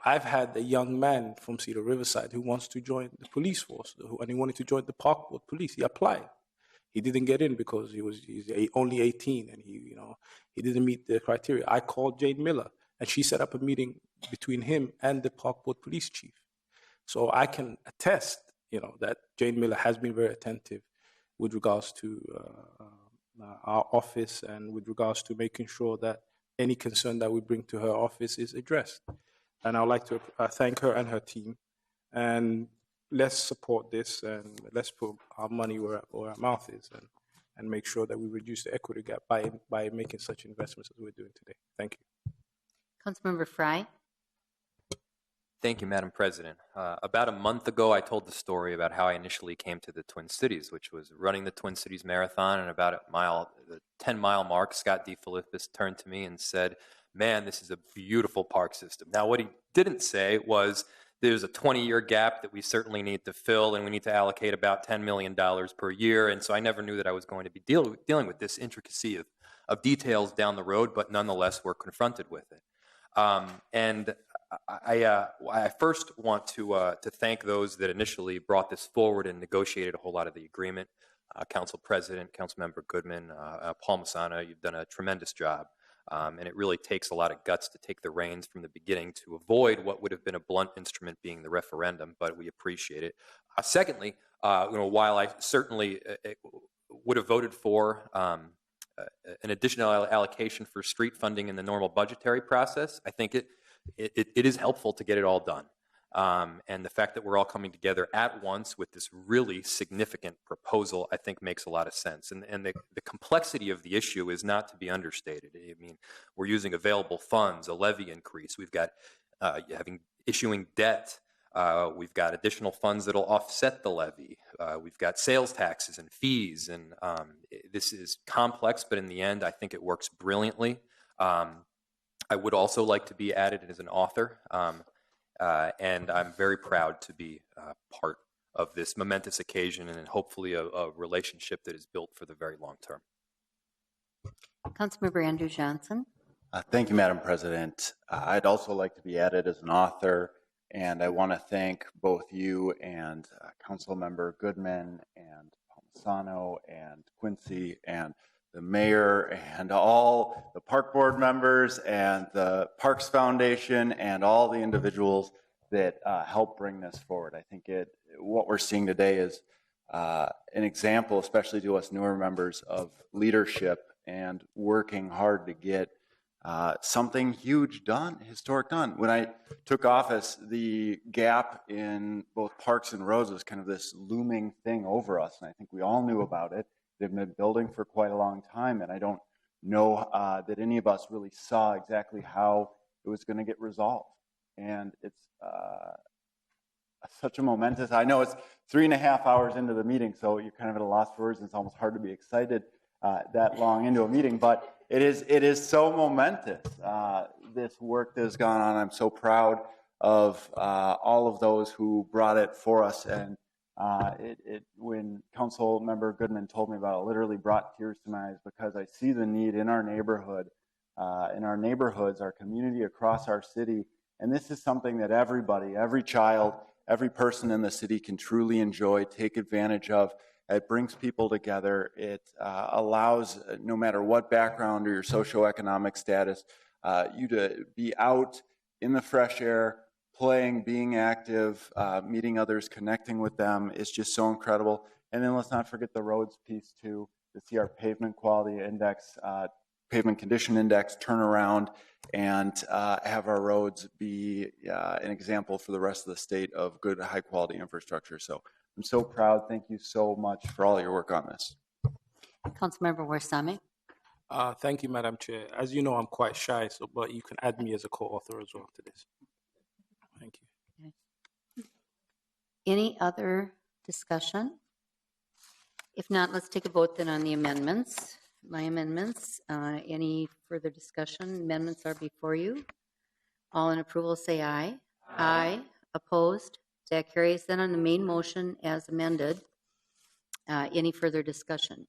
I've had a young man from Cedar Riverside who wants to join the police force, and he wanted to join the Park Board Police. He applied. He didn't get in because he's only 18 and he didn't meet the criteria. I called Jane Miller, and she set up a meeting between him and the Park Board Police Chief. So I can attest, that Jane Miller has been very attentive with regards to our office and with regards to making sure that any concern that we bring to her office is addressed. And I'd like to thank her and her team. And let's support this, and let's put our money where our mouth is, and make sure that we reduce the equity gap by making such investments as we're doing today. Thank you. Councilmember Frye. Thank you, Madam President. About a month ago, I told the story about how I initially came to the Twin Cities, which was running the Twin Cities Marathon, and about the 10-mile mark, Scott DeFilippis turned to me and said, "Man, this is a beautiful park system." Now, what he didn't say was there's a 20-year gap that we certainly need to fill, and we need to allocate about $10 million per year. And so I never knew that I was going to be dealing with this intricacy of details down the road, but nonetheless, we're confronted with it. And I first want to thank those that initially brought this forward and negotiated a whole lot of the agreement. Council President, Councilmember Goodman, Paul Masana, you've done a tremendous job. And it really takes a lot of guts to take the reins from the beginning to avoid what would have been a blunt instrument being the referendum, but we appreciate it. Secondly, while I certainly would have voted for an additional allocation for street funding in the normal budgetary process, I think it is helpful to get it all done. And the fact that we're all coming together at once with this really significant proposal, I think makes a lot of sense. And the complexity of the issue is not to be understated. I mean, we're using available funds, a levy increase. We've got issuing debt. We've got additional funds that'll offset the levy. We've got sales taxes and fees. And this is complex, but in the end, I think it works brilliantly. I would also like to be added as an author. And I'm very proud to be part of this momentous occasion and hopefully a relationship that is built for the very long term. Councilmember Andrew Johnson. Thank you, Madam President. I'd also like to be added as an author, and I want to thank both you and Councilmember Goodman and Palmisano and Quincy and the mayor and all the park board members and the Parks Foundation and all the individuals that help bring this forward. I think what we're seeing today is an example, especially to us newer members, of leadership and working hard to get something huge done, historic done. When I took office, the gap in both parks and roads was kind of this looming thing over us, and I think we all knew about it. They've been building for quite a long time, and I don't know that any of us really saw exactly how it was going to get resolved. And it's such a momentous, I know it's 3.5 hours into the meeting, so you're kind of at a loss for words, and it's almost hard to be excited that long into a meeting, but it is so momentous, this work that has gone on. I'm so proud of all of those who brought it for us, and when Council Member Goodman told me about it, literally brought tears to my eyes, because I see the need in our neighborhood, in our neighborhoods, our community, across our city. And this is something that everybody, every child, every person in the city can truly enjoy, take advantage of. It brings people together. It allows, no matter what background or your socioeconomic status, you to be out in the fresh air, playing, being active, meeting others, connecting with them is just so incredible. And then let's not forget the roads piece too, to see our pavement quality index, pavement condition index turn around and have our roads be an example for the rest of the state of good, high quality infrastructure. So I'm so proud. Thank you so much for all your work on this. Councilmember Warsame. Thank you, Madam Chair. As you know, I'm quite shy, but you can add me as a co-author as well to this. Thank you. Okay. Any other discussion? If not, let's take a vote then on the amendments. My amendments. Any further discussion? Amendments are before you. All in approval say aye. Aye. Opposed? That carries. Then on the main motion as amended. Any further discussion?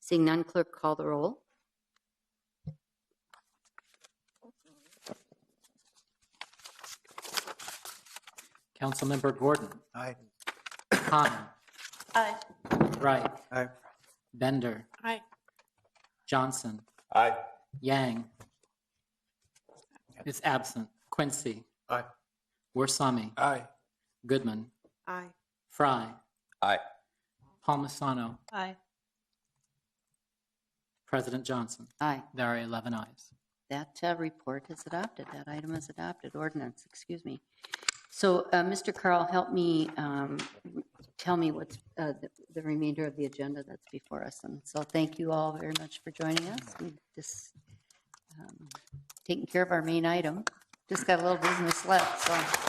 Seeing none, clerk, call the roll. Councilmember Gordon. Aye. Connor. Aye. Wright. Aye. Bender. Aye. Johnson. Aye. Yang is absent. Quincy. Aye. Warsame. Aye. Goodman. Aye. Fry. Aye. Palmisano. Aye. President Johnson. Aye. There are 11 ayes. That report is adopted. That item is adopted. Ordinance, excuse me. So, Mr. Carl, help me tell me what's the remainder of the agenda that's before us. And so thank you all very much for joining us. We just taking care of our main item. Just got a little business left, so.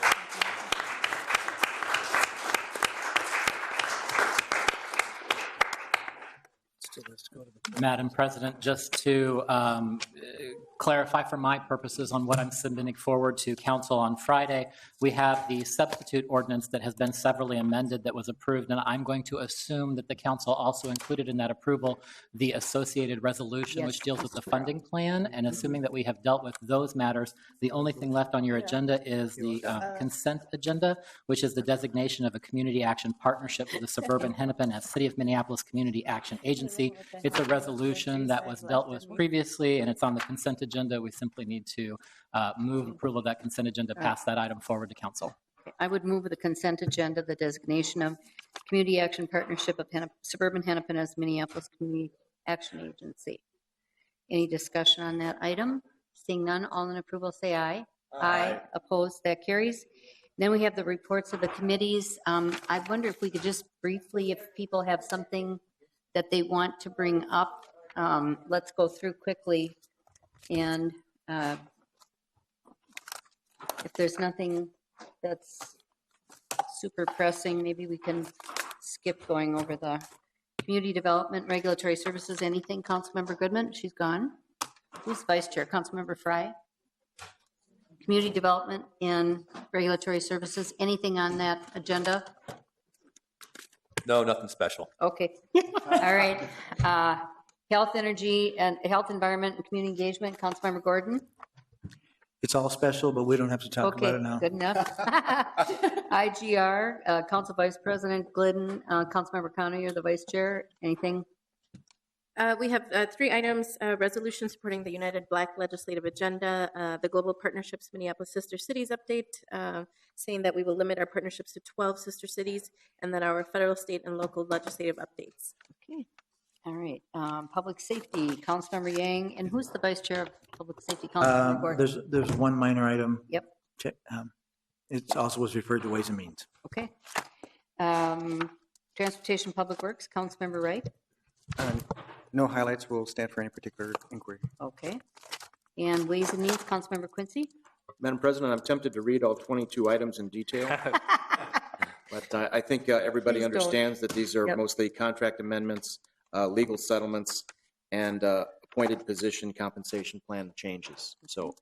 Madam President, just to clarify for my purposes on what I'm submitting forward to council on Friday, we have the substitute ordinance that has been severally amended that was approved, and I'm going to assume that the council also included in that approval the associated resolution, which deals with the funding plan, and assuming that we have dealt with those matters, the only thing left on your agenda is the consent agenda, which is the designation of a community action partnership with the suburban Hennepin as City of Minneapolis Community Action Agency. It's a resolution that was dealt with previously, and it's on the consent agenda. We simply need to move approval of that consent agenda, pass that item forward to council. I would move the consent agenda, the designation of Community Action Partnership of Suburban Hennepin as Minneapolis Community Action Agency. Any discussion on that item? Seeing none, all in approval say aye. Aye. Opposed, that carries. Then we have the reports of the committees. I wonder if we could just briefly, if people have something that they want to bring up, let's go through quickly. And if there's nothing that's super pressing, maybe we can skip going over the community development, regulatory services, anything. Councilmember Goodman, she's gone. Who's vice chair? Councilmember Fry? Community development and regulatory services, anything on that agenda? No, nothing special. Okay. All right. Health, energy, and health, environment, and community engagement, Councilmember Gordon? It's all special, but we don't have to talk about it now. Okay, good enough. IGR, Council Vice President Glidden, Councilmember Connor, you're the vice chair. Anything? We have 3 items, resolution supporting the United Black Legislative Agenda, the Global Partnerships Minneapolis Sister Cities update, saying that we will limit our partnerships to 12 sister cities, and then our federal, state, and local legislative updates. Okay. All right. Public safety, Councilmember Yang, and who's the vice chair of public safety? Councilmember Gordon. There's one minor item. Yep. It also was referred to Ways and Means. Okay. Transportation, Public Works, Councilmember Wright. No highlights will stand for any particular inquiry. Okay. And Ways and Means, Councilmember Quincy. Madam President, I'm tempted to read all 22 items in detail. But I think everybody understands that these are mostly contract amendments, legal settlements, and appointed position compensation plan changes. So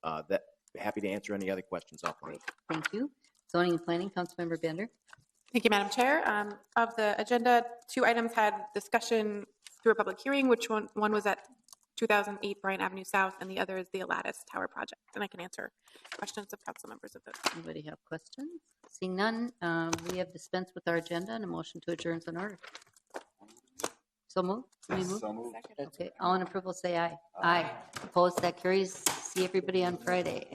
happy to answer any other questions off the Thank you. Zoning and Planning, Councilmember Bender. Thank you, Madam Chair. Of the agenda, 2 items had discussion through a public hearing, which one was at 2008 Bryant Avenue South, and the other is the Alatus Tower project. And I can answer questions of council members of those. Anybody have questions? Seeing none, we have dispensed with our agenda, and a motion to adjourn is in order. So moved? So moved. Okay, all in approval say aye. Aye. Opposed, that carries. See everybody on Friday.